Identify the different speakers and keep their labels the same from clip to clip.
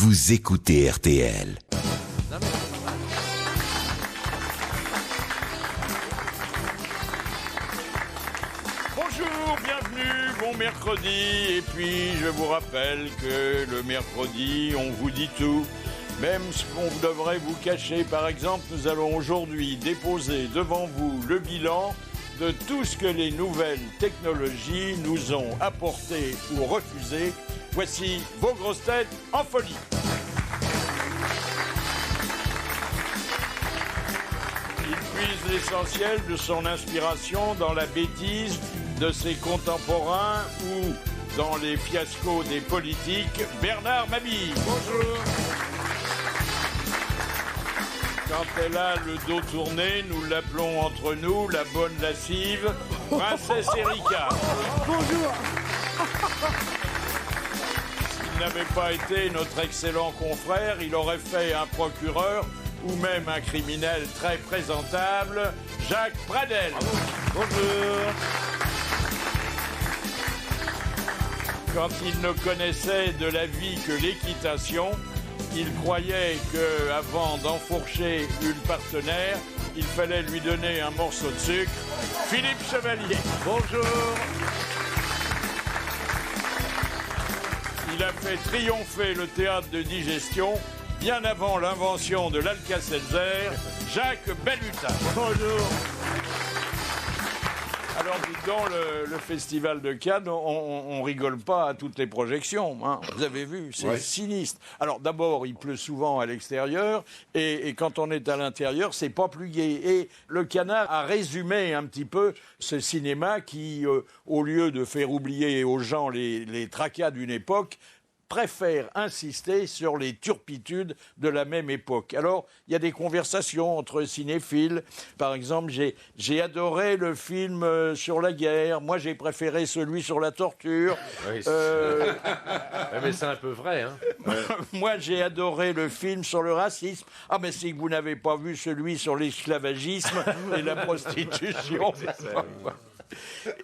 Speaker 1: vous écoutez RTL.
Speaker 2: Bonjour, bienvenue, bon mercredi. Et puis je vous rappelle que le mercredi, on vous dit tout. Même ce qu'on devrait vous cacher. Par exemple, nous allons aujourd'hui déposer devant vous le bilan de tout ce que les nouvelles technologies nous ont apporté ou refusé. Voici vos grosses têtes en folie. Il puise l'essentiel de son inspiration dans la bêtise de ses contemporains ou dans les fiascos des politiques. Bernard Mabille. Bonjour. Quand elle a le dos tourné, nous l'appelons entre nous la bonne lascive, Princesse Erika.
Speaker 3: Bonjour.
Speaker 2: S'il n'avait pas été notre excellent confrère, il aurait fait un procureur ou même un criminel très présentable, Jacques Pradel. Bonjour. Quand il ne connaissait de la vie que l'équitation, il croyait qu'avant d'enfourcher une partenaire, il fallait lui donner un morceau de sucre. Philippe Chevalier. Bonjour. Il a fait triompher le théâtre de digestion bien avant l'invention de l'Alka-Seltzer, Jacques Bellutin. Bonjour. Alors, dites donc, le Festival de Cannes, on rigole pas à toutes les projections. Hein. Vous avez vu, c'est sinistre. Alors, d'abord, il pleut souvent à l'extérieur, et quand on est à l'intérieur, c'est pas plus gai. Et le Canard a résumé un petit peu ce cinéma qui, au lieu de faire oublier aux gens les tracas d'une époque, préfère insister sur les turpitudes de la même époque. Alors, il y a des conversations entre cinéphiles. Par exemple, j'ai adoré le film sur la guerre. Moi, j'ai préféré celui sur la torture.
Speaker 4: Oui, mais c'est un peu vrai, hein.
Speaker 2: Moi, j'ai adoré le film sur le racisme. Ah, mais c'est que vous n'avez pas vu celui sur l'esclavagisme et la prostitution.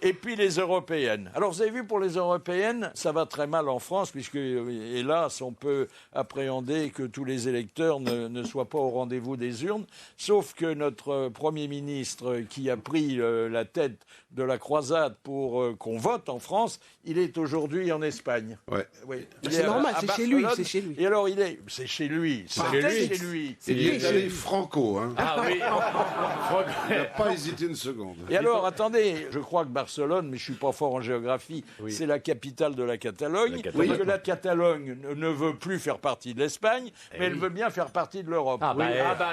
Speaker 2: Et puis les européennes. Alors vous avez vu, pour les européennes, ça va très mal en France, puisque, hélas, on peut appréhender que tous les électeurs ne soient pas au rendez-vous des urnes, sauf que notre Premier ministre, qui a pris la tête de la croisade pour qu'on vote en France, il est aujourd'hui en Espagne.
Speaker 5: Ouais.
Speaker 2: Oui.
Speaker 3: C'est normal, c'est chez lui, c'est chez lui.
Speaker 2: Et alors, c'est chez lui. C'est chez lui.
Speaker 5: Il est allé franco, hein.
Speaker 4: Ah oui.
Speaker 5: Il n'a pas hésité une seconde.
Speaker 2: Et alors, attendez, je crois que Barcelone, mais je suis pas fort en géographie, c'est la capitale de la Catalogne. Oui, que la Catalogne ne veut plus faire partie de l'Espagne, mais elle veut bien faire partie de l'Europe.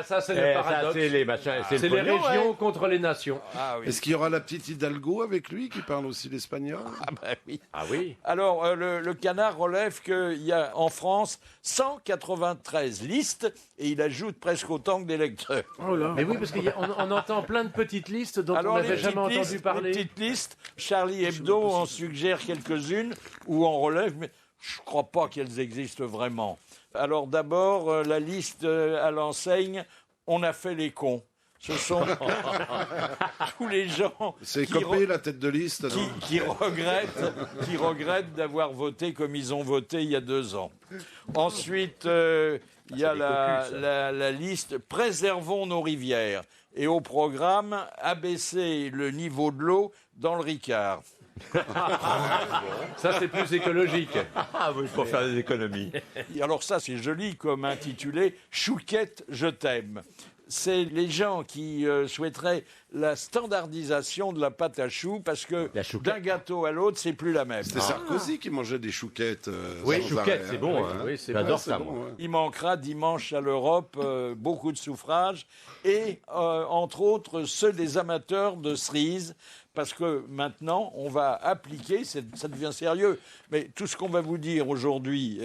Speaker 4: Ça c'est le paradoxe. C'est les machins, c'est les régions contre les nations.
Speaker 2: Ah oui.
Speaker 5: Est-ce qu'il y aura la petite Hidalgo avec lui, qui parle aussi l'espagnol?
Speaker 2: Ah bah oui.
Speaker 4: Ah oui.
Speaker 2: Alors, le Canard relève qu'il y a en France 193 listes, et il ajoute presque autant que d'électeurs.
Speaker 3: Oh là.
Speaker 4: Mais oui, parce qu'on entend plein de petites listes dont
Speaker 2: Alors,
Speaker 4: on n'avait jamais entendu
Speaker 2: Les
Speaker 4: parler.
Speaker 2: petites listes, Charlie Hebdo en suggère quelques-unes, ou en relève, mais je ne crois pas qu'elles existent vraiment. Alors d'abord, la liste à l'enseigne, on a fait les cons. Ce sont tous les gens
Speaker 5: C'est Copé, la tête de liste, non?
Speaker 2: qui regrettent d'avoir voté comme ils ont voté il y a 2 ans. Ensuite, il y a la liste « Préservons nos rivières ». Et au programme, abaisser le niveau de l'eau dans le Ricard.
Speaker 4: Ça c'est plus écologique.
Speaker 6: Ah oui, pour faire des économies.
Speaker 2: Et alors ça, c'est joli comme intitulé « Chouquette, je t'aime ». C'est les gens qui souhaiteraient la standardisation de la pâte à choux, parce que d'un gâteau à l'autre, c'est plus la même.
Speaker 5: C'était Sarkozy qui mangeait des chouquettes.
Speaker 4: Oui,
Speaker 5: sans
Speaker 4: chouquettes,
Speaker 5: arrêt,
Speaker 4: c'est bon.
Speaker 5: hein.
Speaker 4: Oui,
Speaker 5: J'adore
Speaker 4: ça,
Speaker 5: moi.
Speaker 2: Il manquera dimanche à l'Europe beaucoup de suffrages, et entre autres ceux des amateurs de cerises, parce que maintenant on va appliquer, ça devient sérieux, mais tout ce qu'on va vous dire aujourd'hui,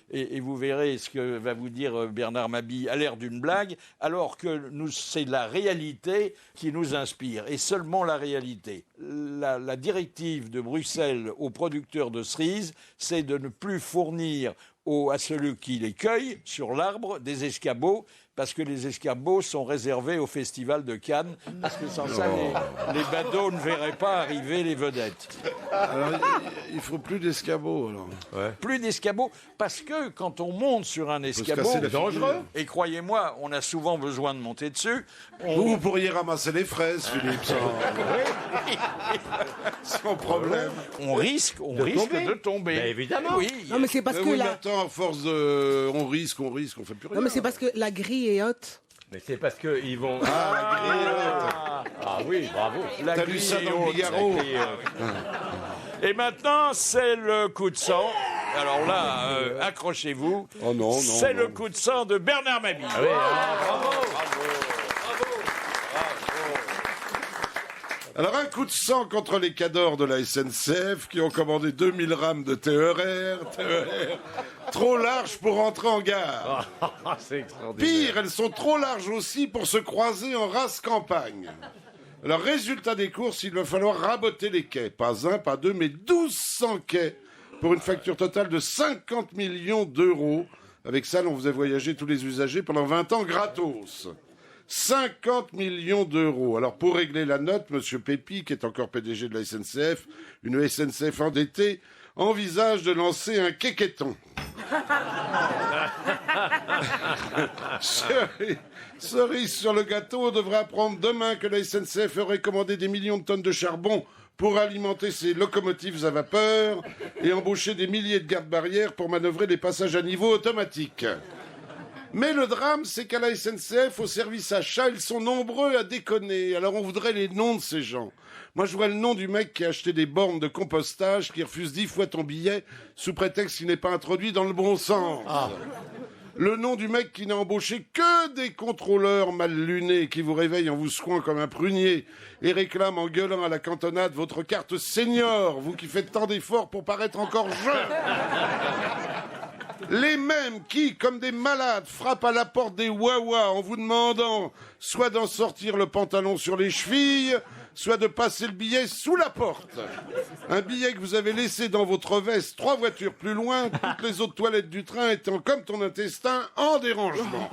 Speaker 2: et vous verrez ce que va vous dire Bernard Mabille, a l'air d'une blague, alors que c'est la réalité qui nous inspire, et seulement la réalité. La directive de Bruxelles aux producteurs de cerises, c'est de ne plus fournir à celui qui les cueille sur l'arbre des escabeaux, parce que les escabeaux sont réservés au Festival de Cannes, parce que sans ça, les badauds ne verraient pas arriver les vedettes.
Speaker 5: Alors, il faut plus d'escabeaux, alors.
Speaker 6: Ouais.
Speaker 2: Plus d'escabeaux, parce que quand on monte sur un escabeau,
Speaker 5: c'est dangereux.
Speaker 2: et croyez-moi, on a souvent besoin de monter dessus.
Speaker 5: Vous pourriez ramasser les fraises, Philippe, sans problème.
Speaker 2: On risque de tomber.
Speaker 6: Mais évidemment.
Speaker 2: Oui.
Speaker 3: Non, mais c'est parce que
Speaker 5: Oui, mais
Speaker 3: la...
Speaker 5: attends, à force de... On risque, on fait plus rien.
Speaker 3: Non, mais c'est parce que la grille est haute.
Speaker 6: Mais c'est parce qu'ils vont.
Speaker 2: Ah
Speaker 6: Oui, bravo.
Speaker 2: La
Speaker 5: T'as lu ça
Speaker 2: grille
Speaker 5: dans
Speaker 2: est
Speaker 5: le
Speaker 2: haute.
Speaker 5: Figaro?
Speaker 2: Et maintenant, c'est le coup de sang. Alors là, accrochez-vous.
Speaker 5: Oh non,
Speaker 2: c'est
Speaker 5: non.
Speaker 2: le coup de sang de Bernard Mabille.
Speaker 6: Ah oui, bravo.
Speaker 5: Alors, un coup de sang contre les cadors de la SNCF qui ont commandé 2000 rames de TER, trop larges pour entrer en gare.
Speaker 6: C'est extraordinaire.
Speaker 5: Pire, elles sont trop larges aussi pour se croiser en race campagne. Alors, résultat des courses, il va falloir raboter les quais. Pas un, pas deux, mais 1200 quais pour une facture totale de 50 millions d'euros. Avec ça, on faisait voyager tous les usagers pendant 20 ans gratos. 50 millions d'euros. Alors, pour régler la note, M. Pépi, qui est encore PDG de la SNCF, une SNCF endettée, envisage de lancer un quéqueton. Cerise sur le gâteau, on devrait apprendre demain que la SNCF aurait commandé des millions de tonnes de charbon pour alimenter ses locomotives à vapeur et embaucher des milliers de gardes-barrières pour manœuvrer les passages à niveau automatiques. Mais le drame, c'est qu'à la SNCF, au service achat, ils sont nombreux à déconner. Alors on voudrait les noms de ces gens. Moi, je voudrais le nom du mec qui a acheté des bornes de compostage, qui refuse 10 fois ton billet, sous prétexte qu'il n'est pas introduit dans le bon sens. Le nom du mec qui n'a embauché que des contrôleurs mal lunés, qui vous réveillent en vous secouant comme un prunier, et réclament en gueulant à la cantonade votre carte senior, vous qui faites tant d'efforts pour paraître encore jeune. Les mêmes qui, comme des malades, frappent à la porte des Wawa en vous demandant soit d'en sortir le pantalon sur les chevilles, soit de passer le billet sous la porte. Un billet que vous avez laissé dans votre veste 3 voitures plus loin, toutes les autres toilettes du train étant comme ton intestin en dérangement.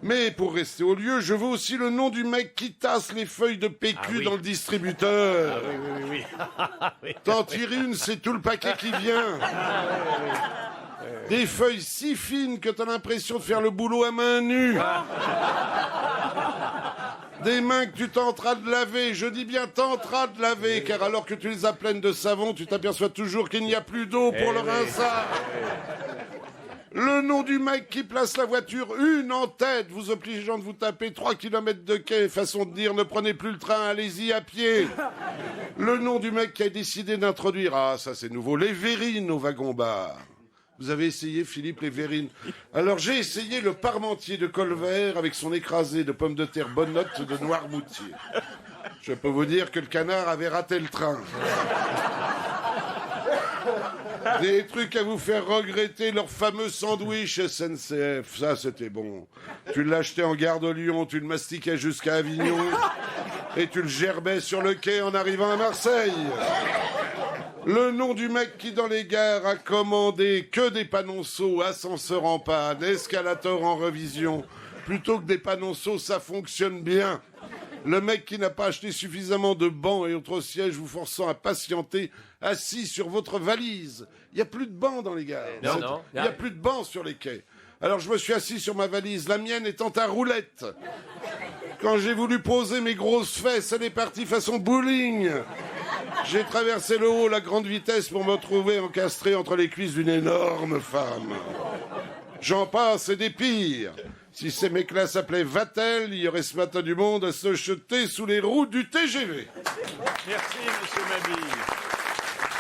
Speaker 5: Mais pour rester au lieu, je veux aussi le nom du mec qui tasse les feuilles de PQ dans le distributeur.
Speaker 6: Oui.
Speaker 5: T'en tires une, c'est tout le paquet qui vient. Des feuilles si fines que t'as l'impression de faire le boulot à main nue. Des mains que tu tenteras de laver, je dis bien tenteras de laver, car alors que tu les as pleines de savon, tu t'aperçois toujours qu'il n'y a plus d'eau pour le rinçage. Le nom du mec qui place la voiture une en tête, vous obligeant de vous taper 3 kilomètres de quai, façon de dire ne prenez plus le train, allez-y à pied. Le nom du mec qui a décidé d'introduire, ah ça c'est nouveau, les verrines au wagon-bar. Vous avez essayé, Philippe, les verrines? Alors j'ai essayé le parmentier de Colvert avec son écrasé de pommes de terre bonnotte de Noirmoutier. Je peux vous dire que le canard avait raté le train. Des trucs à vous faire regretter leur fameux sandwich SNCF. Ça, c'était bon. Tu l'achetais en gare de Lyon, tu le mastiquais jusqu'à Avignon et tu le gerbais sur le quai en arrivant à Marseille. Le nom du mec qui, dans les gares, a commandé que des panonceaux, ascenseurs en panne, escalators en revision. Plutôt que des panonceaux, ça fonctionne bien. Le mec qui n'a pas acheté suffisamment de bancs et autres sièges vous forçant à patienter assis sur votre valise. Il n'y a plus de bancs dans les gares.
Speaker 6: Non.
Speaker 5: Il n'y a plus de bancs sur les quais. Alors je me suis assis sur ma valise, la mienne étant à roulette. Quand j'ai voulu poser mes grosses fesses, elle est partie façon bowling. J'ai traversé le haut, la grande vitesse pour me retrouver encastré entre les cuisses d'une énorme femme. J'en passe et des pires. Si ces mecs-là s'appelaient Vatel, il y aurait ce matin du monde à se jeter sous les roues du TGV.
Speaker 2: Merci, monsieur Mabille.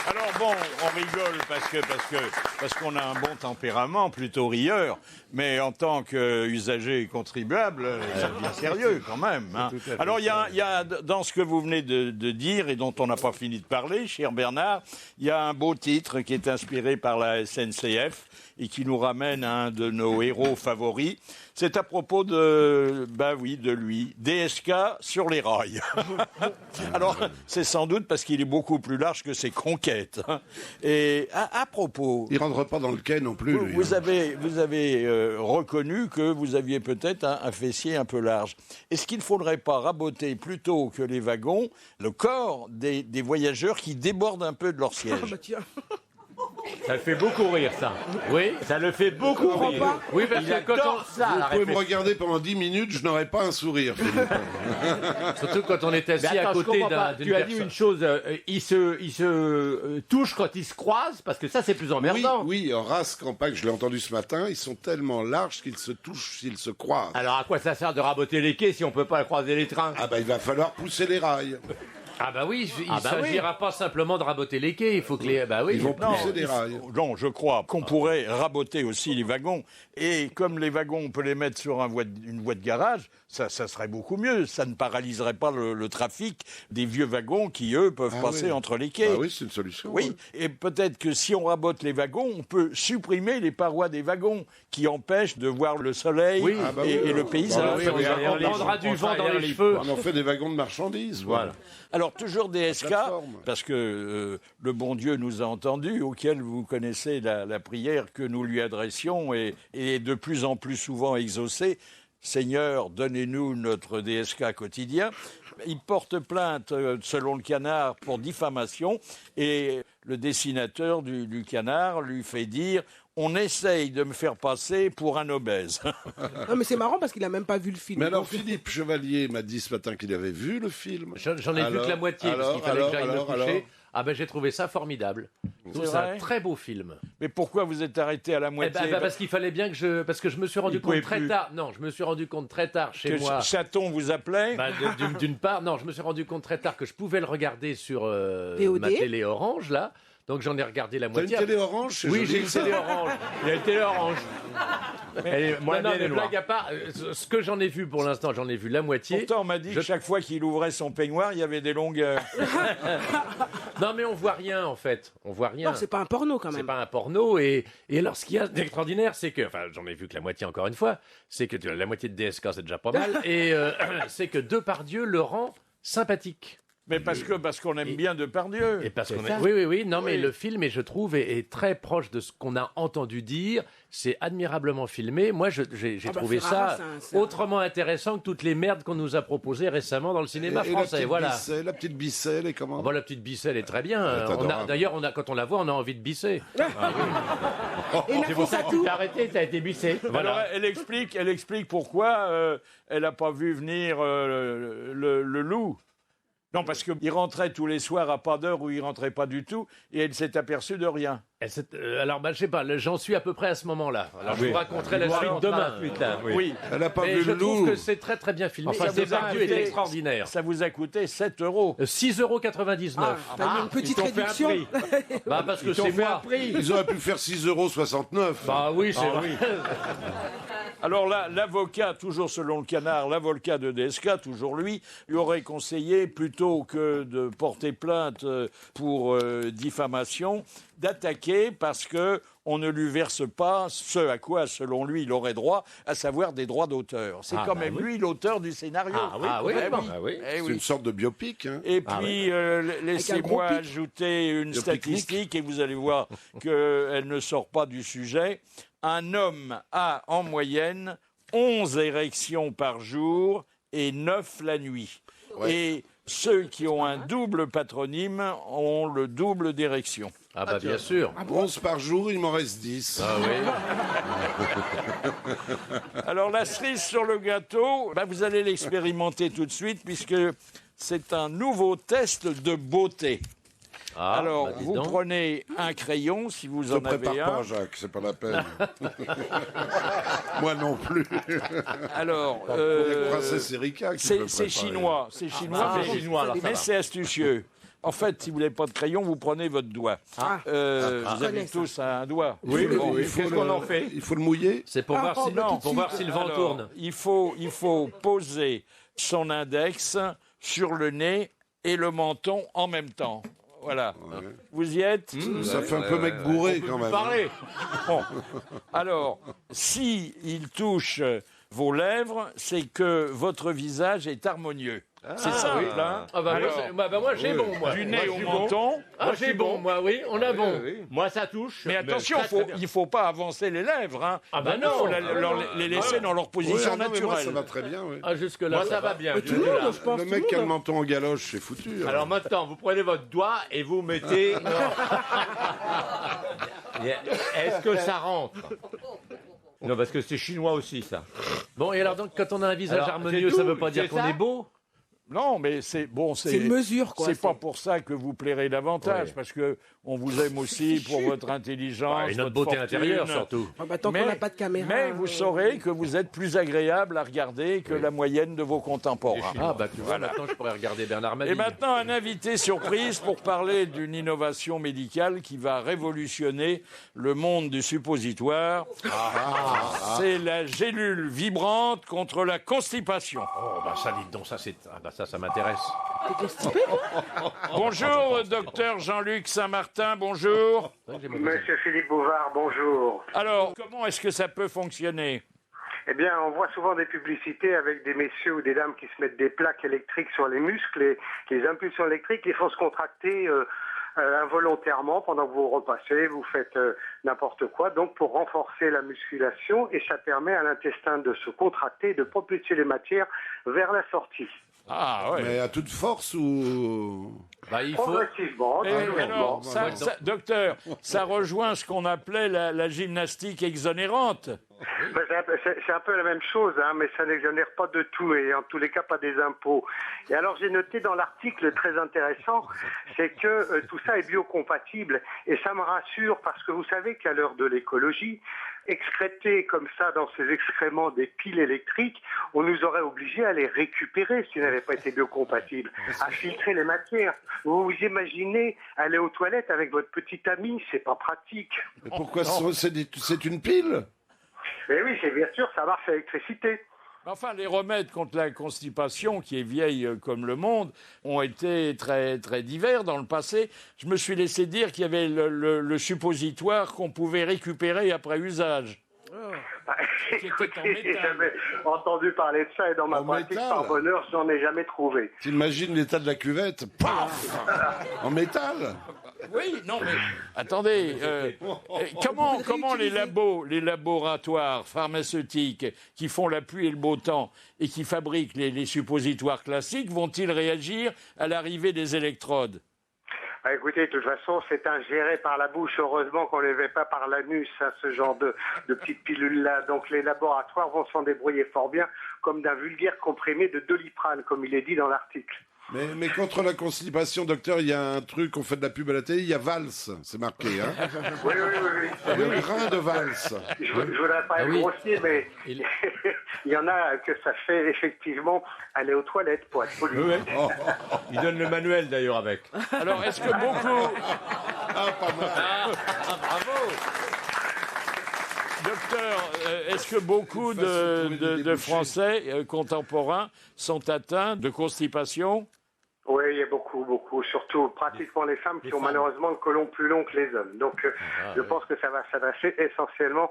Speaker 2: Alors bon, on rigole parce qu'on a un bon tempérament, plutôt rieur, mais en tant qu'usager et contribuable, ça devient sérieux quand même. Hein. Alors il y a dans ce que vous venez de dire et dont on n'a pas fini de parler, cher Bernard, il y a un beau titre qui est inspiré par la SNCF et qui nous ramène à un de nos héros favoris. C'est à propos de lui, DSK sur les rails. Alors, c'est sans doute parce qu'il est beaucoup plus large que ses conquêtes. Et à propos...
Speaker 5: Il ne rentre pas dans le quai non plus, lui.
Speaker 2: Vous avez reconnu que vous aviez peut-être un fessier un peu large. Est-ce qu'il ne faudrait pas raboter plutôt que les wagons le corps des voyageurs qui débordent un peu de leur siège?
Speaker 3: Ah bah tiens.
Speaker 4: Ça le fait beaucoup rire, ça. Oui, ça le fait beaucoup rire.
Speaker 3: pas.
Speaker 4: Oui, parce que quand on...
Speaker 5: Vous pouvez me regarder pendant 10 minutes, je n'aurai pas un sourire, Philippe.
Speaker 4: Surtout quand on est assis
Speaker 6: Mais attends,
Speaker 4: à côté
Speaker 6: je comprends pas.
Speaker 4: d'une
Speaker 6: Tu as dit
Speaker 4: personne.
Speaker 6: une chose, ils se touchent quand ils se croisent, parce que ça, c'est plus emmerdant.
Speaker 5: Oui, en race campagne, je l'ai entendu ce matin, ils sont tellement larges qu'ils se touchent s'ils se croisent.
Speaker 6: Alors, à quoi ça sert de raboter les quais si on peut pas croiser les trains?
Speaker 5: Ah bah il va falloir pousser les rails.
Speaker 4: Ah bah oui, il
Speaker 6: Ah bah
Speaker 4: s'agira pas simplement de raboter les quais, il faut que les... Bah oui.
Speaker 5: Ils vont pousser les rails.
Speaker 2: Non, je crois qu'on pourrait raboter aussi les wagons. Et comme les wagons, on peut les mettre sur une voie de garage, ça serait beaucoup mieux. Ça ne paralyserait pas le trafic des vieux wagons qui, eux, peuvent passer entre les quais.
Speaker 5: Ah oui, c'est une solution.
Speaker 2: Oui, et peut-être que si on rabote les wagons, on peut supprimer les parois des wagons qui empêchent de voir le soleil et le paysage.
Speaker 4: Oui, on prendra du vent dans les cheveux.
Speaker 5: On en fait des wagons de marchandises.
Speaker 4: Voilà.
Speaker 2: Alors, toujours DSK,
Speaker 5: plateforme.
Speaker 2: parce que le bon Dieu nous a entendus, auquel vous connaissez la prière que nous lui adressions et de plus en plus souvent exaucée. Seigneur, donnez-nous notre DSK quotidien. Il porte plainte, selon le Canard, pour diffamation et le dessinateur du Canard lui fait dire « On essaye de me faire passer pour un obèse ».
Speaker 3: Non, mais c'est marrant parce qu'il a même pas vu le film.
Speaker 5: Mais alors Philippe Chevalier m'a dit ce matin qu'il avait vu le film.
Speaker 4: J'en ai vu que la moitié, parce qu'il fallait que j'aille me coucher. Ah ben j'ai trouvé ça formidable. C'est un très beau film.
Speaker 2: Mais pourquoi vous êtes arrêté à la moitié?
Speaker 4: Parce qu'il fallait bien que parce que je me suis rendu compte très tard. Non, je me suis rendu compte très tard chez moi.
Speaker 2: Chaton vous appelait?
Speaker 4: D'une part, non, je me suis rendu compte très tard que je pouvais le regarder sur ma télé orange là. Donc j'en ai regardé la moitié.
Speaker 5: T'as une télé orange?
Speaker 4: Oui, j'ai une télé orange.
Speaker 6: Il a été orange.
Speaker 4: Non, mais blague à part, ce que j'en ai vu pour l'instant, j'en ai vu la moitié.
Speaker 2: Pourtant, on m'a dit que chaque fois qu'il ouvrait son peignoir, il y avait des longueurs.
Speaker 4: Non, mais on voit rien en fait. On voit rien.
Speaker 3: Non, c'est pas un porno quand même.
Speaker 4: C'est pas un porno. Et alors, ce qu'il y a d'extraordinaire, c'est que, enfin, j'en ai vu que la moitié encore une fois, c'est que la moitié de DSK, c'est déjà pas mal. Et c'est que Depardieu le rend sympathique.
Speaker 2: Mais parce qu'on aime bien Depardieu.
Speaker 4: Et parce qu'on oui. Non, mais le film, et je trouve, est très proche de ce qu'on a entendu dire. C'est admirablement filmé. Moi, j'ai trouvé ça autrement intéressant que toutes les merdes qu'on nous a proposées récemment dans le cinéma français. Voilà.
Speaker 5: La petite Bicelle, et comment?
Speaker 4: La petite Bicelle est très bien. D'ailleurs, quand on la voit, on a envie de bisser.
Speaker 3: Et
Speaker 6: C'est pour ça que tu t'es arrêté, t'as été bissé.
Speaker 2: Alors, elle explique pourquoi elle n'a pas vu venir le loup. Non, parce qu'il rentrait tous les soirs à pas d'heure où il rentrait pas du tout, et elle s'est aperçue de rien.
Speaker 4: Alors, je sais pas, j'en suis à peu près à ce moment-là. Alors, je vous raconterai la suite demain.
Speaker 2: Oui.
Speaker 5: Elle n'a pas
Speaker 4: Mais
Speaker 5: vu
Speaker 4: je
Speaker 5: le
Speaker 4: trouve
Speaker 5: loup.
Speaker 4: que c'est très très bien filmé.
Speaker 2: Enfin,
Speaker 4: Depardieu est extraordinaire.
Speaker 2: Ça vous a coûté 7 €.
Speaker 4: 6,99 €.
Speaker 3: T'as mis une petite réduction.
Speaker 4: Parce que c'est moi.
Speaker 5: Ils auraient pu faire 6,69 €.
Speaker 4: Bah oui, c'est vrai.
Speaker 2: Alors là, l'avocat, toujours selon le Canard, l'avocat de DSK, toujours lui aurait conseillé, plutôt que de porter plainte pour diffamation, d'attaquer parce que on ne lui verse pas ce à quoi, selon lui, il aurait droit, à savoir des droits d'auteur. C'est quand même lui l'auteur du scénario.
Speaker 5: C'est une sorte de biopic. Hein.
Speaker 2: Et puis, laissez-moi ajouter une statistique, et vous allez voir qu'elle ne sort pas du sujet. Un homme a, en moyenne, 11 érections par jour et 9 la nuit. Ouais. Et ceux qui ont un double patronyme ont le double d'érections.
Speaker 4: Ah bah bien sûr.
Speaker 5: 11 par jour, il m'en reste 10.
Speaker 4: Ah oui.
Speaker 2: Alors la cerise sur le gâteau, vous allez l'expérimenter tout de suite, puisque c'est un nouveau test de beauté. Alors, vous prenez un crayon, si vous en avez un.
Speaker 5: Ne prépare pas, Jacques, c'est pas la peine. Moi non plus.
Speaker 2: Alors, c'est chinois, mais c'est astucieux. En fait, si vous n'avez pas de crayon, vous prenez votre doigt. Vous avez tous un doigt.
Speaker 5: Oui, qu'est-ce qu'on en fait? Il faut le mouiller.
Speaker 4: C'est pour voir si le vent tourne.
Speaker 2: Il faut poser son index sur le nez et le menton en même temps. Voilà. Vous y êtes?
Speaker 5: Ça fait un peu mec bourré quand même.
Speaker 2: Parlez. Bon. Alors, si il touche vos lèvres, c'est que votre visage est harmonieux. C'est simple, hein?
Speaker 4: Ah bah, moi j'ai bon, moi.
Speaker 2: Du nez au menton.
Speaker 4: Ah, j'ai bon, moi, oui, on a bon.
Speaker 6: Moi, ça touche.
Speaker 2: Mais attention, il ne faut pas avancer les lèvres. Hein.
Speaker 4: Ah bah
Speaker 2: Il
Speaker 4: non.
Speaker 2: faut les laisser dans leur position
Speaker 5: Ouais, non, mais moi,
Speaker 2: naturelle.
Speaker 5: ça va très bien, oui.
Speaker 4: Ah, jusque-là,
Speaker 6: Moi, ça va bien.
Speaker 3: Tout le monde, je pense.
Speaker 5: Le
Speaker 3: tout
Speaker 5: mec qui a le
Speaker 3: monde.
Speaker 5: menton en galoche, c'est foutu. hein.
Speaker 6: Alors maintenant, vous prenez votre doigt et vous mettez. Est-ce que ça rentre? Non, parce que c'est chinois aussi, ça.
Speaker 4: Bon, et alors, donc, quand on a un visage
Speaker 6: Alors,
Speaker 4: harmonieux,
Speaker 6: c'est
Speaker 4: ça
Speaker 6: tout,
Speaker 4: veut pas dire
Speaker 6: c'est
Speaker 4: qu'on
Speaker 6: ça
Speaker 4: est beau?
Speaker 2: Non, mais c'est bon,
Speaker 3: C'est une mesure, quoi.
Speaker 2: C'est pas pour ça que vous plairez davantage, parce que on vous aime aussi pour votre intelligence,
Speaker 4: Et notre
Speaker 2: votre
Speaker 4: beauté
Speaker 2: fortune.
Speaker 4: intérieure, surtout.
Speaker 3: Ah bah, tant qu'on n'a pas de caméra.
Speaker 2: Mais vous saurez que vous êtes plus agréable à regarder que la moyenne de vos contemporains.
Speaker 4: Ah, bah, tu vois, maintenant, je pourrais regarder Bernard Mabille.
Speaker 2: Et maintenant, un invité surprise pour parler d'une innovation médicale qui va révolutionner le monde du suppositoire. C'est la gélule vibrante contre la constipation.
Speaker 4: Oh, bah, ça, dites donc, ça, c'est... Ah, bah, ça m'intéresse.
Speaker 3: T'es constipé, toi?
Speaker 2: Bonjour, docteur Jean-Luc Saint-Martin, bonjour.
Speaker 7: Monsieur Philippe Bouvard, bonjour.
Speaker 2: Alors, comment est-ce que ça peut fonctionner?
Speaker 7: Eh bien, on voit souvent des publicités avec des messieurs ou des dames qui se mettent des plaques électriques sur les muscles et les impulsions électriques les font se contracter involontairement pendant que vous repassez, vous faites n'importe quoi, donc pour renforcer la musculation, et ça permet à l'intestin de se contracter et de propulser les matières vers la sortie.
Speaker 2: Ah ouais.
Speaker 5: Mais à toute force ou...
Speaker 4: Bah, il faut...
Speaker 7: Progressivement.
Speaker 2: Et alors, docteur, ça rejoint ce qu'on appelait la gymnastique exonérante.
Speaker 7: Ben, c'est un peu la même chose, hein, mais ça n'exonère pas de tout, et en tous les cas pas des impôts. Et alors j'ai noté dans l'article très intéressant, c'est que tout ça est biocompatible, et ça me rassure parce que vous savez qu'à l'heure de l'écologie, excréter comme ça dans ces excréments des piles électriques, on nous aurait obligés à les récupérer s'ils n'avaient pas été biocompatibles, à filtrer les matières. Vous vous imaginez aller aux toilettes avec votre petit ami, c'est pas pratique.
Speaker 5: Mais pourquoi c'est une pile?
Speaker 7: Mais oui, c'est bien sûr, ça marche à l'électricité.
Speaker 2: Enfin, les remèdes contre la constipation, qui est vieille comme le monde, ont été très, très divers dans le passé. Je me suis laissé dire qu'il y avait le suppositoire qu'on pouvait récupérer après usage.
Speaker 7: Écoutez, j'ai jamais entendu parler de ça, et dans ma pratique,
Speaker 5: métal.
Speaker 7: par bonheur, je n'en ai jamais trouvé.
Speaker 5: T'imagines l'état de la cuvette? Paf! En métal?
Speaker 2: Oui, non, mais attendez, comment les laboratoires pharmaceutiques qui font la pluie et le beau temps et qui fabriquent les suppositoires classiques vont-ils réagir à l'arrivée des électrodes?
Speaker 7: Ah, écoutez, de toute façon, c'est ingéré par la bouche. Heureusement qu'on ne les met pas par l'anus, hein, ce genre de petites pilules-là. Donc les laboratoires vont s'en débrouiller fort bien, comme d'un vulgaire comprimé de Doliprane, comme il est dit dans l'article.
Speaker 5: Mais contre la constipation, docteur, il y a un truc, on fait de la pub à la télé, il y a Valse, c'est marqué, hein?
Speaker 7: Oui.
Speaker 5: Le grain de Valse.
Speaker 7: Je ne voudrais pas être grossier, mais il y en a que ça fait effectivement aller aux toilettes, pour être poli.
Speaker 6: Oui. Il donne le manuel d'ailleurs avec.
Speaker 2: Alors, est-ce que beaucoup...
Speaker 5: Pas mal.
Speaker 2: Bravo. Docteur, est-ce que beaucoup de Français contemporains sont atteints de constipation?
Speaker 7: Oui, il y a beaucoup, surtout pratiquement les femmes qui ont malheureusement le côlon plus long que les hommes. Donc je pense que ça va s'adresser essentiellement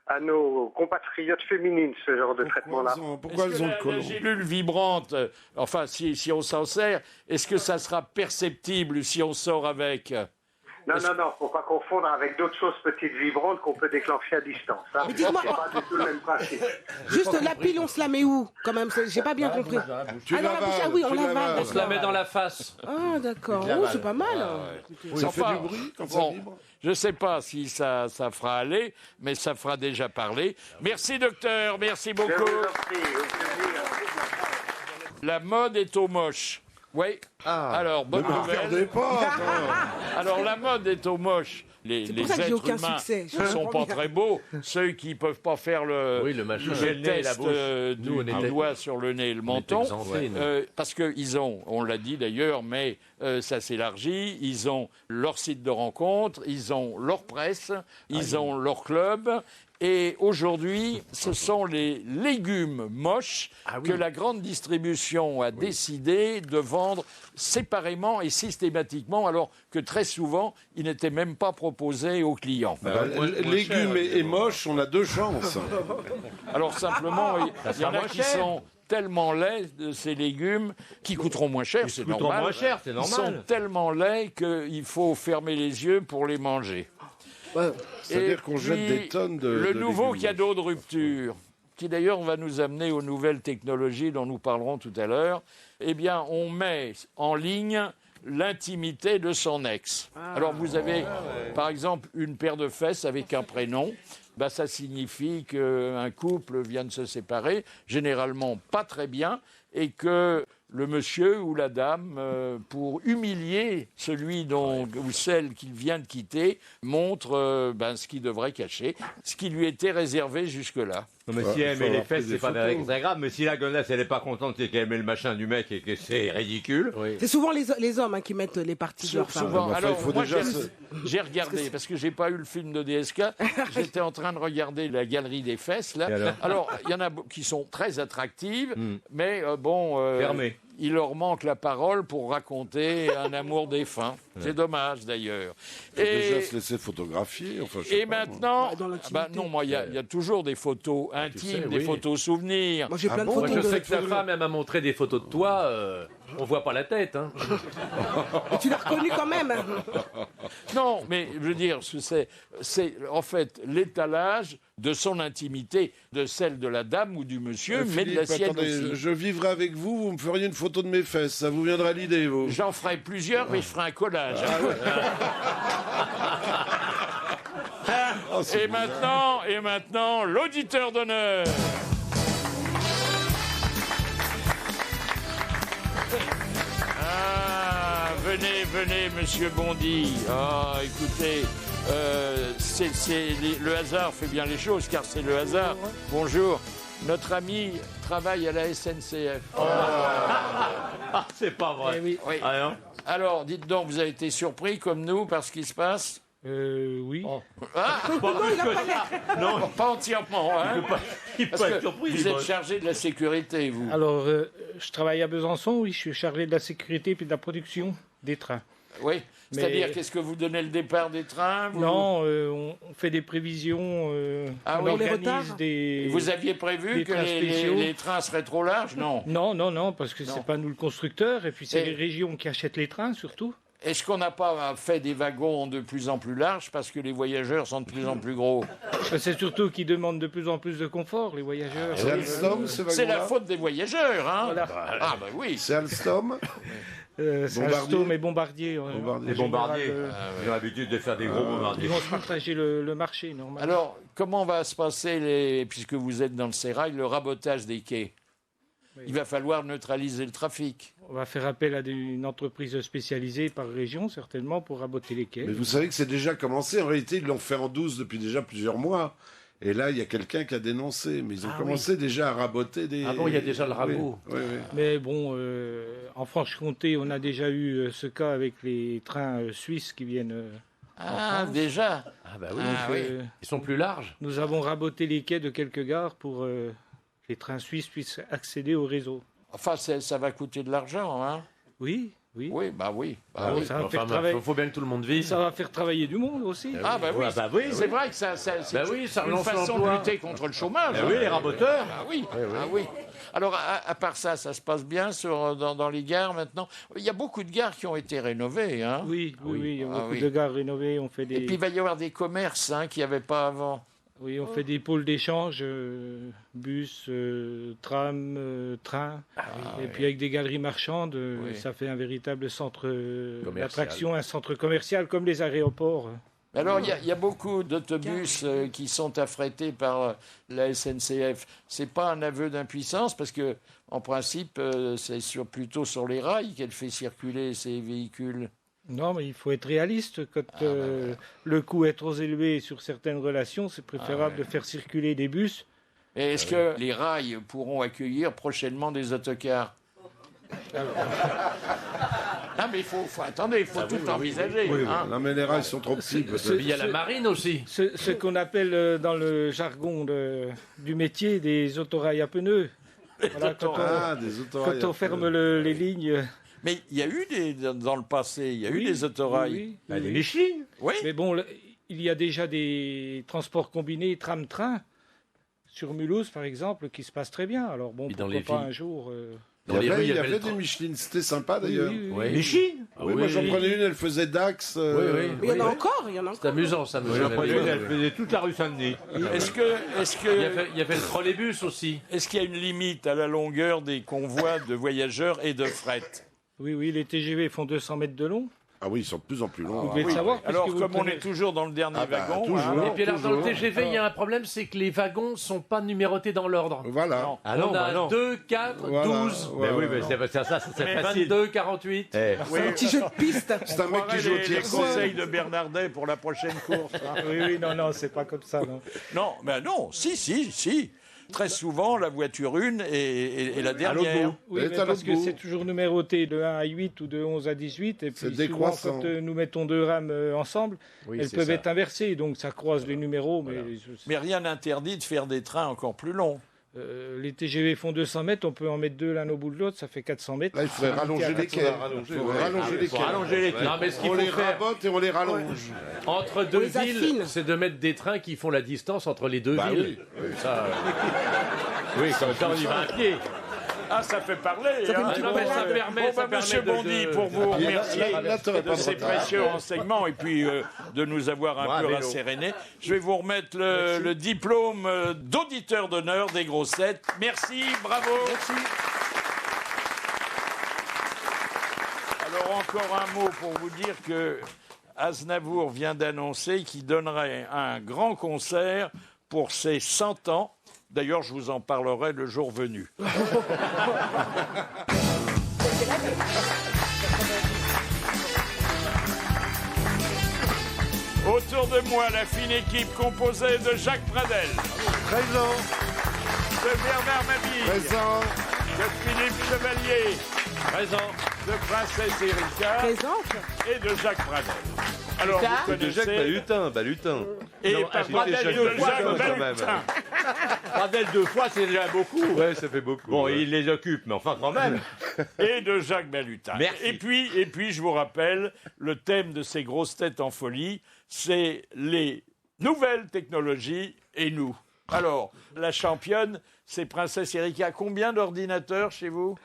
Speaker 7: à nos compatriotes féminines, ce genre de traitement-là.
Speaker 5: Pourquoi elles ont le
Speaker 2: La
Speaker 5: côlon?
Speaker 2: gélule vibrante, enfin, si on s'en sert, est-ce que ça sera perceptible si on sort avec?
Speaker 7: Non, faut pas confondre avec d'autres choses petites vibrantes qu'on peut déclencher à distance. Hein.
Speaker 3: Mais dites-moi-
Speaker 7: C'est pas du tout le même principe.
Speaker 3: Juste la pile, on se la met où? Quand même, j'ai pas bien compris.
Speaker 5: Tu
Speaker 3: Ah, dans la bouche,
Speaker 5: l'avales,
Speaker 3: ah oui, on
Speaker 5: tu
Speaker 3: l'avale.
Speaker 5: l'avales.
Speaker 4: On se la met dans la face.
Speaker 3: Ah, d'accord. Oh, c'est pas mal.
Speaker 5: Ça fait
Speaker 2: Enfin,
Speaker 5: du bruit quand ça
Speaker 2: bon,
Speaker 5: vibre?
Speaker 2: je ne sais pas si ça fera aller, mais ça fera déjà parler. Merci, docteur, merci
Speaker 7: Je
Speaker 2: beaucoup.
Speaker 7: vous en prie, au plaisir.
Speaker 2: La mode est au moche. Oui. Alors, bonne nouvelle.
Speaker 5: Regardez pas, attends.
Speaker 2: Alors, la mode est au moche. Les
Speaker 3: pour ça que j'ai
Speaker 2: êtres
Speaker 3: aucun
Speaker 2: humains
Speaker 3: succès. Je
Speaker 2: ne sont
Speaker 3: comprends
Speaker 2: pas
Speaker 3: bien.
Speaker 2: très beaux. Ceux qui ne peuvent pas faire le
Speaker 4: machin.
Speaker 2: le
Speaker 4: Le nez et la
Speaker 2: test
Speaker 4: bouche. Nous, on
Speaker 2: du
Speaker 4: était-
Speaker 2: doigt sur le nez et le menton.
Speaker 4: exemptés, nous.
Speaker 2: Parce qu'ils ont, on l'a dit d'ailleurs, mais ça s'élargit, ils ont leur site de rencontre, ils ont leur presse, ils ont leur club. Et aujourd'hui, ce sont les légumes moches que la grande distribution a décidé de vendre séparément et systématiquement, alors que très souvent, ils n'étaient même pas proposés aux clients.
Speaker 5: Légumes et moches, on a deux chances.
Speaker 2: Alors simplement, il y en a qui sont tellement laids, ces légumes, qui coûteront moins cher, c'est normal.
Speaker 6: Moins cher, c'est normal.
Speaker 2: Ils sont tellement laids qu'il faut fermer les yeux pour les manger.
Speaker 5: C'est-à-dire qu'on jette des tonnes de
Speaker 2: nouveau
Speaker 5: légumes.
Speaker 2: cadeau de rupture, qui d'ailleurs va nous amener aux nouvelles technologies dont nous parlerons tout à l'heure, eh bien, on met en ligne l'intimité de son ex. Alors, vous avez, par exemple, une paire de fesses avec un prénom. Ben, ça signifie qu'un couple vient de se séparer, généralement pas très bien, et que le monsieur ou la dame, pour humilier celui ou celle qu'il vient de quitter, montre ce qu'il devrait cacher, ce qui lui était réservé jusque-là.
Speaker 6: Non, mais si elle aimait les fesses, c'est pas très grave. Mais si la gonnasse, elle est pas contente, c'est qu'elle aime le machin du mec et que c'est ridicule.
Speaker 4: Oui.
Speaker 3: C'est souvent les hommes qui mettent les parties de leur femme.
Speaker 2: Souvent.
Speaker 5: Enfin,
Speaker 2: Alors,
Speaker 5: il faut
Speaker 2: moi,
Speaker 5: déjà
Speaker 2: j'ai regardé, parce que j'ai pas eu le film de DSK, j'étais en train de regarder la galerie des fesses, là. Alors, il y en a qui sont très attractives, mais
Speaker 6: Fermées.
Speaker 2: il leur manque la parole pour raconter un amour défunt. C'est dommage, d'ailleurs.
Speaker 5: Faut déjà se laisser photographier. Enfin, je sais
Speaker 2: Et
Speaker 5: pas,
Speaker 2: maintenant,
Speaker 3: Dans l'intimité.
Speaker 2: non, moi, il y a toujours des photos intimes, des photos souvenirs.
Speaker 3: Moi, j'ai plein de
Speaker 5: bon
Speaker 3: photos.
Speaker 4: Moi, je
Speaker 3: de-
Speaker 4: sais que ta femme, elle m'a montré des photos de toi. On voit pas la tête. Hein.
Speaker 3: Et tu l'as reconnu quand même.
Speaker 2: Non, mais je veux dire, c'est en fait l'étalage de son intimité, de celle de la dame ou du monsieur, mais de la
Speaker 5: Philippe,
Speaker 2: sienne
Speaker 5: attendez,
Speaker 2: aussi.
Speaker 5: je vivrai avec vous, vous me feriez une photo de mes fesses, ça vous viendra à l'idée, vous.
Speaker 2: J'en ferai plusieurs, mais je ferai un collage.
Speaker 5: Oh, c'est
Speaker 2: Et maintenant, l'auditeur d'honneur. Ah, venez, monsieur Bondy. Ah, écoutez, le hasard fait bien les choses, car c'est le hasard. Bonjour. Notre ami travaille à la SNCF.
Speaker 6: Ah, c'est pas vrai.
Speaker 2: Oui.
Speaker 6: Ah, non.
Speaker 2: Alors, dites donc, vous avez été surpris comme nous par ce qui se passe?
Speaker 8: Oui.
Speaker 2: Ah, non, pas entièrement. Hein,
Speaker 6: Il peut
Speaker 2: parce
Speaker 6: être
Speaker 2: que
Speaker 6: surpris.
Speaker 2: vous êtes chargé de la sécurité, vous.
Speaker 8: Alors, je travaille à Besançon, oui, je suis chargé de la sécurité et de la production des trains.
Speaker 2: Oui, c'est-à-dire,
Speaker 8: Mais-
Speaker 2: qu'est-ce que vous donnez le départ des trains vous...
Speaker 8: Non, on fait des prévisions,
Speaker 2: Ah
Speaker 8: on
Speaker 2: oui.
Speaker 3: les
Speaker 8: organise
Speaker 3: retards
Speaker 8: des...
Speaker 2: Vous aviez prévu
Speaker 8: des
Speaker 2: que
Speaker 8: trains spéciaux.
Speaker 2: les trains seraient trop larges? Non.
Speaker 8: Non, parce que
Speaker 2: Non.
Speaker 8: c'est pas nous le constructeur, et puis c'est
Speaker 2: Et-
Speaker 8: les régions qui achètent les trains, surtout.
Speaker 2: Est-ce qu'on n'a pas fait des wagons de plus en plus larges parce que les voyageurs sont de plus en plus gros?
Speaker 8: C'est surtout qu'ils demandent de plus en plus de confort, les voyageurs.
Speaker 5: C'est Alstom, ce
Speaker 2: C'est la
Speaker 5: wagon-là
Speaker 2: faute des voyageurs, hein?
Speaker 8: Voilà.
Speaker 2: Ah, ben oui.
Speaker 5: C'est Alstom
Speaker 8: C'est
Speaker 5: Bombardier.
Speaker 8: Alstom et Bombardier.
Speaker 5: Bombardier.
Speaker 6: Les bombardiers.
Speaker 8: général,
Speaker 6: Ils ont l'habitude de faire des gros bombardiers.
Speaker 8: Ils vont se partager le marché, normalement.
Speaker 2: Alors, comment va se passer, puisque vous êtes dans le sérail, le rabotage des quais?
Speaker 8: Oui.
Speaker 2: Il va falloir neutraliser le trafic.
Speaker 8: On va faire appel à une entreprise spécialisée par région, certainement, pour raboter les quais.
Speaker 5: Mais vous savez que c'est déjà commencé. En réalité, ils l'ont fait en 12 depuis déjà plusieurs mois. Et là, il y a quelqu'un qui a dénoncé. Mais ils ont commencé déjà à raboter des...
Speaker 4: Ah bon, il y a déjà le rabot.
Speaker 5: Oui.
Speaker 8: Mais bon, en Franche-Comté, on a déjà eu ce cas avec les trains suisses qui viennent.
Speaker 2: Ah, déjà?
Speaker 4: Ah bah oui.
Speaker 2: Ah, oui.
Speaker 4: Ils sont plus larges.
Speaker 8: Nous avons raboté les quais de quelques gares pour que les trains suisses puissent accéder au réseau.
Speaker 2: Enfin, ça va coûter de l'argent, hein?
Speaker 8: Oui.
Speaker 2: Oui, bah oui. Bah
Speaker 8: Ah
Speaker 2: oui.
Speaker 8: oui, ça va
Speaker 4: Enfin,
Speaker 8: faire travailler.
Speaker 4: faut bien que tout le monde vive.
Speaker 8: Ça va faire travailler du monde aussi.
Speaker 2: Ah bah oui,
Speaker 6: Ouais, bah oui,
Speaker 2: c'est
Speaker 6: oui.
Speaker 2: vrai que c'est
Speaker 4: Bah oui, ça
Speaker 2: une
Speaker 4: relance
Speaker 2: façon de
Speaker 4: l'emploi.
Speaker 2: lutter contre le chômage.
Speaker 6: Ah oui, les raboteurs.
Speaker 2: Ah oui, ah oui. Alors, à part ça se passe bien dans les gares maintenant. Il y a beaucoup de gares qui ont été rénovées, hein.
Speaker 8: Oui, il y a
Speaker 2: Ah
Speaker 8: beaucoup
Speaker 2: oui.
Speaker 8: de gares rénovées. On fait
Speaker 2: Et puis il va y avoir des commerces qu'il n'y avait pas avant.
Speaker 8: Oui, on fait des pôles d'échange, bus, tram, train, et puis avec des galeries marchandes,
Speaker 2: Oui.
Speaker 8: ça fait un véritable centre
Speaker 4: Commercial.
Speaker 8: d'attraction, un centre commercial comme les aéroports.
Speaker 2: Alors, il y a beaucoup d'autobus qui sont affrétés par la SNCF. C'est pas un aveu d'impuissance parce que, en principe, c'est plutôt sur les rails qu'elle fait circuler ces véhicules.
Speaker 8: Non, mais il faut être réaliste. Quand le coût est trop élevé sur certaines relations, c'est préférable de faire circuler des bus.
Speaker 2: Et est-ce que les rails pourront accueillir prochainement des autocars? Ah, mais il faut tout envisager.
Speaker 5: Oui,
Speaker 2: hein.
Speaker 5: non, mais les rails sont trop petits. peut-être.
Speaker 4: Il y a la marine aussi.
Speaker 8: Ce qu'on appelle dans le jargon du métier des autorails à pneus. Voilà,
Speaker 5: Des autorails.
Speaker 8: quand on ferme les lignes.
Speaker 2: Mais il y a eu dans le passé, il y a eu des autorails.
Speaker 8: Oui.
Speaker 6: Bah, des Michelin.
Speaker 2: Oui.
Speaker 8: Mais bon, il y a déjà des transports combinés tram-train sur Mulhouse, par exemple, qui se passent très bien. Alors bon,
Speaker 4: Et dans
Speaker 8: pourquoi
Speaker 4: les
Speaker 8: pas
Speaker 4: villes.
Speaker 8: un jour...
Speaker 4: Dans les rues,
Speaker 5: Il y
Speaker 4: le
Speaker 5: avait des
Speaker 4: train.
Speaker 5: Michelin, c'était sympa d'ailleurs.
Speaker 4: Ouais.
Speaker 6: Michelin.
Speaker 5: Oui, moi j'en prenais une, elle faisait Dax.
Speaker 4: Oui, oui.
Speaker 3: Mais il y en a encore,
Speaker 4: C'est amusant, ça, monsieur.
Speaker 6: Elle faisait toute la rue Saint-Denis.
Speaker 2: Est-ce
Speaker 4: Il y avait le trolleybus aussi.
Speaker 2: est-ce qu'il y a une limite à la longueur des convois de voyageurs et de fret?
Speaker 8: Oui, les TGV font 200 mètres de long.
Speaker 5: Ah oui, ils sont de plus en plus longs.
Speaker 8: Vous devez le savoir. puisque
Speaker 2: Alors,
Speaker 8: vous
Speaker 2: comme on
Speaker 8: prenez-
Speaker 2: est toujours dans le dernier
Speaker 5: Ah bah,
Speaker 2: wagon,
Speaker 5: toujours.
Speaker 4: Et puis alors, dans le
Speaker 5: toujours.
Speaker 4: TGV, il y a un problème, c'est que les wagons sont pas numérotés dans l'ordre.
Speaker 5: Voilà.
Speaker 6: Ah non,
Speaker 4: On
Speaker 6: bah
Speaker 4: a
Speaker 6: non.
Speaker 4: 2, 4,
Speaker 5: Voilà.
Speaker 4: 12,
Speaker 6: Mais oui, mais c'est facile.
Speaker 4: 22, 48.
Speaker 6: Eh,
Speaker 3: C'est un petit jeu de piste.
Speaker 5: C'est un mec qui joue au
Speaker 2: les
Speaker 5: tiercé.
Speaker 2: conseils de Bernardet pour la prochaine course. hein.
Speaker 8: Oui, non, c'est pas comme ça. Non.
Speaker 2: Non, mais non, si. Très souvent, la voiture 1 est la dernière.
Speaker 8: Oui,
Speaker 5: Elle
Speaker 8: mais
Speaker 5: est à
Speaker 8: parce que
Speaker 5: l'autre bout.
Speaker 8: c'est toujours numéroté de 1 à 8 ou de 11 à 18. Et
Speaker 5: C'est
Speaker 8: puis souvent,
Speaker 5: décroissant.
Speaker 8: quand nous mettons deux rames ensemble, elles
Speaker 4: c'est
Speaker 8: peuvent
Speaker 4: ça.
Speaker 8: être inversées. Donc ça croise les numéros.
Speaker 2: Mais rien n'interdit de faire des trains encore plus longs.
Speaker 8: Les TGV font 200 mètres, on peut en mettre deux l'un au bout de l'autre, ça fait 400 mètres.
Speaker 5: Là, il faudrait rallonger les quais. Il faudrait rallonger les
Speaker 6: faut
Speaker 5: quais.
Speaker 6: rallonger les quais.
Speaker 4: Non, mais ce qu'il
Speaker 5: On
Speaker 4: faut
Speaker 5: les
Speaker 4: faire
Speaker 5: rabote et on les rallonge.
Speaker 4: entre deux
Speaker 3: les
Speaker 4: villes,
Speaker 3: affine.
Speaker 4: c'est de mettre des trains qui font la distance entre les deux
Speaker 5: Bah
Speaker 4: villes. Ça,
Speaker 6: Oui, comme ça, on y va à pied.
Speaker 2: Ah, ça fait parler.
Speaker 3: Ça fait une
Speaker 2: hein.
Speaker 3: petite
Speaker 4: non, mais ça
Speaker 3: balade.
Speaker 4: permet,
Speaker 2: Bon,
Speaker 4: ça
Speaker 2: bah, monsieur
Speaker 4: permet
Speaker 2: Bondy, pour vous remercier
Speaker 5: Là, t'aurais
Speaker 2: de
Speaker 5: pas
Speaker 2: ces
Speaker 5: de retard.
Speaker 2: précieux renseignements et puis de nous avoir un
Speaker 6: Moi, à
Speaker 2: peu
Speaker 6: vélo.
Speaker 2: rassérénés. Je vais vous remettre le diplôme d'auditeur d'honneur des grossettes. Merci, bravo. Merci. Alors, encore un mot pour vous dire que Aznavour vient d'annoncer qu'il donnerait un grand concert pour ses 100 ans. D'ailleurs, je vous en parlerai le jour venu. Autour de moi, la fine équipe composée de Jacques Pradel,
Speaker 5: Présent.
Speaker 2: de Bernard Mabille,
Speaker 5: Présent.
Speaker 2: de Philippe Chevalier,
Speaker 4: présent.
Speaker 2: de Princesse Erika
Speaker 3: Présente.
Speaker 2: et de Jacques Pradel. Alors, vous connaissez...
Speaker 9: Balutin.
Speaker 2: Et
Speaker 6: Non,
Speaker 2: par
Speaker 6: ah,
Speaker 2: Pradel
Speaker 6: Jacques
Speaker 2: de
Speaker 6: Balutin,
Speaker 2: Jacques
Speaker 9: quand même.
Speaker 2: Balutin.
Speaker 6: Pradel 2 fois, c'est déjà beaucoup.
Speaker 9: Ouais, ça fait beaucoup.
Speaker 6: Bon,
Speaker 9: ouais.
Speaker 6: il les occupe, mais enfin quand même.
Speaker 2: Et de Jacques Balutin.
Speaker 6: Merci.
Speaker 2: Et puis, je vous rappelle, le thème de ces grosses têtes en folie, c'est les nouvelles technologies et nous. Alors, la championne, c'est Princesse Erika. Combien d'ordinateurs chez vous?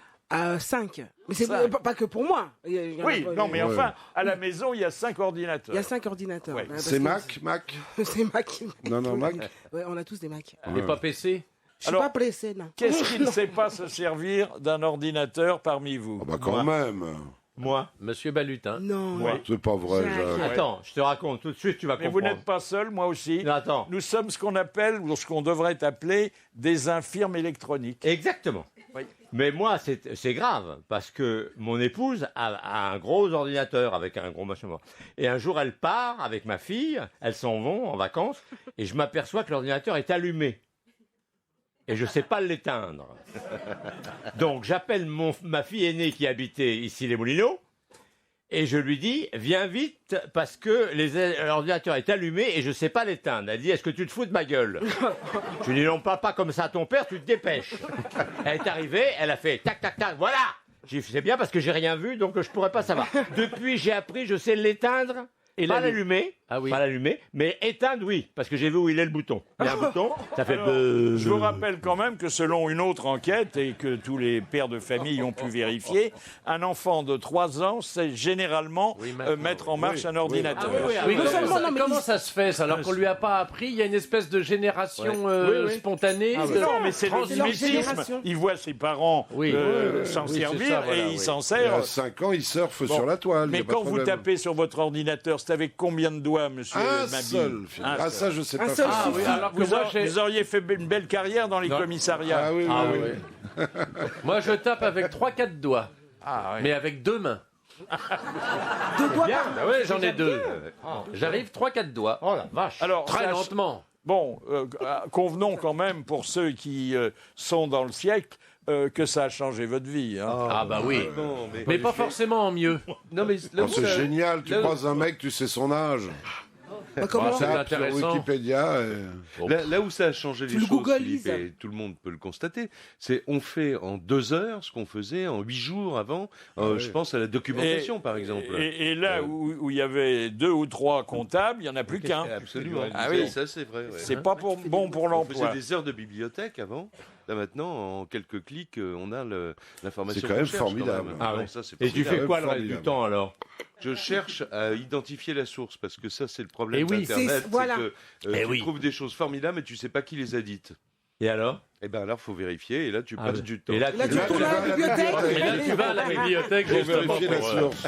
Speaker 3: 5. Mais c'est
Speaker 2: 5.
Speaker 3: pas que pour moi. Il y en a
Speaker 2: Oui,
Speaker 3: pas-
Speaker 2: non, mais
Speaker 5: Ouais.
Speaker 2: enfin, à la maison, il y a 5 ordinateurs.
Speaker 3: Il y a 5 ordinateurs.
Speaker 2: Ouais.
Speaker 3: Bah, parce
Speaker 5: C'est
Speaker 3: que-
Speaker 5: Mac.
Speaker 3: C'est Mac.
Speaker 5: Non, Mac.
Speaker 3: Ouais, on a tous des Mac.
Speaker 4: Mais pas PC.
Speaker 3: Je suis
Speaker 2: Alors,
Speaker 3: pas pressé, non.
Speaker 2: Qu'est-ce qui ne sait pas se servir d'un ordinateur parmi vous?
Speaker 5: Ah bah quand même.
Speaker 6: Moi.
Speaker 4: Monsieur Balutin.
Speaker 3: Non.
Speaker 2: Ouais.
Speaker 5: C'est pas vrai,
Speaker 3: Jacques.
Speaker 5: Jacques.
Speaker 6: Attends, je te raconte tout de suite, tu vas
Speaker 2: Mais
Speaker 6: comprendre.
Speaker 2: vous n'êtes pas seul, moi aussi.
Speaker 6: Non, attends.
Speaker 2: Nous sommes ce qu'on appelle, ou ce qu'on devrait appeler, des infirmes électroniques.
Speaker 6: Exactement.
Speaker 2: Oui.
Speaker 6: Mais moi, c'est grave, parce que mon épouse a un gros ordinateur avec un gros machin. Et un jour, elle part avec ma fille, elles s'en vont en vacances, et je m'aperçois que l'ordinateur est allumé. Et je ne sais pas l'éteindre. Donc, j'appelle ma fille aînée qui habitait ici les Moulineaux, et je lui dis, viens vite, parce que l'ordinateur est allumé et je ne sais pas l'éteindre. Elle dit, est-ce que tu te fous de ma gueule? Je lui dis, non, pas comme ça à ton père, tu te dépêches. Elle est arrivée, elle a fait tac, tac, tac, voilà. J'ai dit, c'est bien parce que j'ai rien vu, donc je pourrais pas savoir. Depuis, j'ai appris, je sais l'éteindre,
Speaker 4: Et
Speaker 6: pas
Speaker 4: l'allumer.
Speaker 6: l'allumer,
Speaker 4: Ah oui.
Speaker 6: pas l'allumer, mais éteindre, oui, parce que j'ai vu où il est le bouton. Il y a un bouton, ça fait
Speaker 2: Alors, je vous rappelle quand même que selon une autre enquête, et que tous les pères de famille ont pu vérifier, un enfant de 3 ans sait généralement mettre en marche un ordinateur.
Speaker 4: Oui,
Speaker 3: Non
Speaker 4: comment,
Speaker 3: seulement,
Speaker 4: ça,
Speaker 3: non, mais
Speaker 4: comment
Speaker 3: il-
Speaker 4: ça se fait, ça, alors qu'on lui a pas appris? Il y a une espèce de génération spontanée. de-
Speaker 2: Non, mais c'est le
Speaker 3: C'est leur
Speaker 2: mimétisme.
Speaker 3: génération.
Speaker 2: Il voit ses parents
Speaker 4: Oui.
Speaker 2: s'en
Speaker 4: Oui, c'est
Speaker 2: servir
Speaker 4: ça, voilà,
Speaker 2: et il
Speaker 4: oui.
Speaker 2: s'en
Speaker 5: Et
Speaker 2: sert.
Speaker 5: à 5 ans, il surfe
Speaker 2: Bon.
Speaker 5: sur la toile. y
Speaker 2: Mais
Speaker 5: a pas
Speaker 2: quand
Speaker 5: de
Speaker 2: vous
Speaker 5: problème.
Speaker 2: tapez sur votre ordinateur, c'est avec combien de doigts, monsieur
Speaker 5: Un
Speaker 2: Mabille?
Speaker 5: seul. Philippe.
Speaker 2: Un
Speaker 5: Ah,
Speaker 2: seul.
Speaker 5: ça, je sais
Speaker 3: Un
Speaker 5: pas
Speaker 3: seul
Speaker 5: faire.
Speaker 3: suffit.
Speaker 4: alors que
Speaker 2: Vous,
Speaker 4: moi, j'ai-
Speaker 2: vous auriez fait une belle carrière dans les
Speaker 4: Non.
Speaker 2: commissariats.
Speaker 5: Ah oui,
Speaker 4: Ah
Speaker 5: oui,
Speaker 4: oui.
Speaker 5: oui.
Speaker 4: Moi, je tape avec 3-4 doigts,
Speaker 2: Ah, oui.
Speaker 4: mais avec 2 mains.
Speaker 3: Deux doigts
Speaker 6: bien.
Speaker 3: par-
Speaker 4: Ah ouais, j'en ai 2. J'arrive 3-4 doigts.
Speaker 6: Oh la vache.
Speaker 2: Alors,
Speaker 4: Très lentement.
Speaker 2: Bon, convenons quand même, pour ceux qui sont dans le siècle, que ça a changé votre vie. Hein.
Speaker 4: Ah bah oui.
Speaker 9: Non,
Speaker 4: Mais pas forcément en mieux.
Speaker 9: Non, mais là où
Speaker 5: C'est
Speaker 9: ça-
Speaker 5: génial, tu
Speaker 9: là où-
Speaker 5: croises un mec, tu sais son âge.
Speaker 3: Comment
Speaker 4: c'est
Speaker 5: Tape sur
Speaker 4: intéressant.
Speaker 5: Wikipédia.
Speaker 9: Là où ça a changé
Speaker 3: Tu
Speaker 9: les
Speaker 3: le
Speaker 9: choses,
Speaker 3: googlises.
Speaker 9: Philippe, et tout le monde peut le constater, c'est on fait en 2 heures ce qu'on faisait en 8 jours avant. Je pense à la documentation, par exemple.
Speaker 2: Et là où il y avait 2 ou 3 comptables, il n'y en a plus qu'un.
Speaker 9: Absolument.
Speaker 2: Ah oui.
Speaker 9: Ça, c'est vrai. ouais.
Speaker 2: C'est pas bon pour
Speaker 9: On
Speaker 2: l'emploi.
Speaker 9: faisait des heures de bibliothèque avant. Là maintenant, en quelques clics, on a l'information.
Speaker 5: C'est quand même
Speaker 9: qu'on cherche,
Speaker 5: formidable.
Speaker 9: même.
Speaker 6: Ah
Speaker 9: Non,
Speaker 6: ouais.
Speaker 9: ça, c'est
Speaker 6: Et tu
Speaker 9: formidable.
Speaker 6: fais quoi le reste du
Speaker 5: Formidable.
Speaker 6: temps alors?
Speaker 9: Je cherche à identifier la source parce que ça, c'est le problème
Speaker 4: Eh oui,
Speaker 9: d'Internet.
Speaker 3: c'est- voilà.
Speaker 9: Que
Speaker 4: Eh
Speaker 9: tu
Speaker 4: oui.
Speaker 9: trouves des choses formidables mais tu sais pas qui les a dites.
Speaker 6: Et alors?
Speaker 9: Et ben alors, faut vérifier et là, tu passes du temps.
Speaker 6: Et là,
Speaker 3: Là, tu
Speaker 5: Là,
Speaker 3: retournes
Speaker 5: tu
Speaker 3: à
Speaker 5: vas
Speaker 3: la
Speaker 5: à la
Speaker 3: bibliothèque.
Speaker 4: Et là, tu vas à la bibliothèque
Speaker 5: Pour
Speaker 4: justement
Speaker 5: vérifier la
Speaker 4: pour,
Speaker 5: source.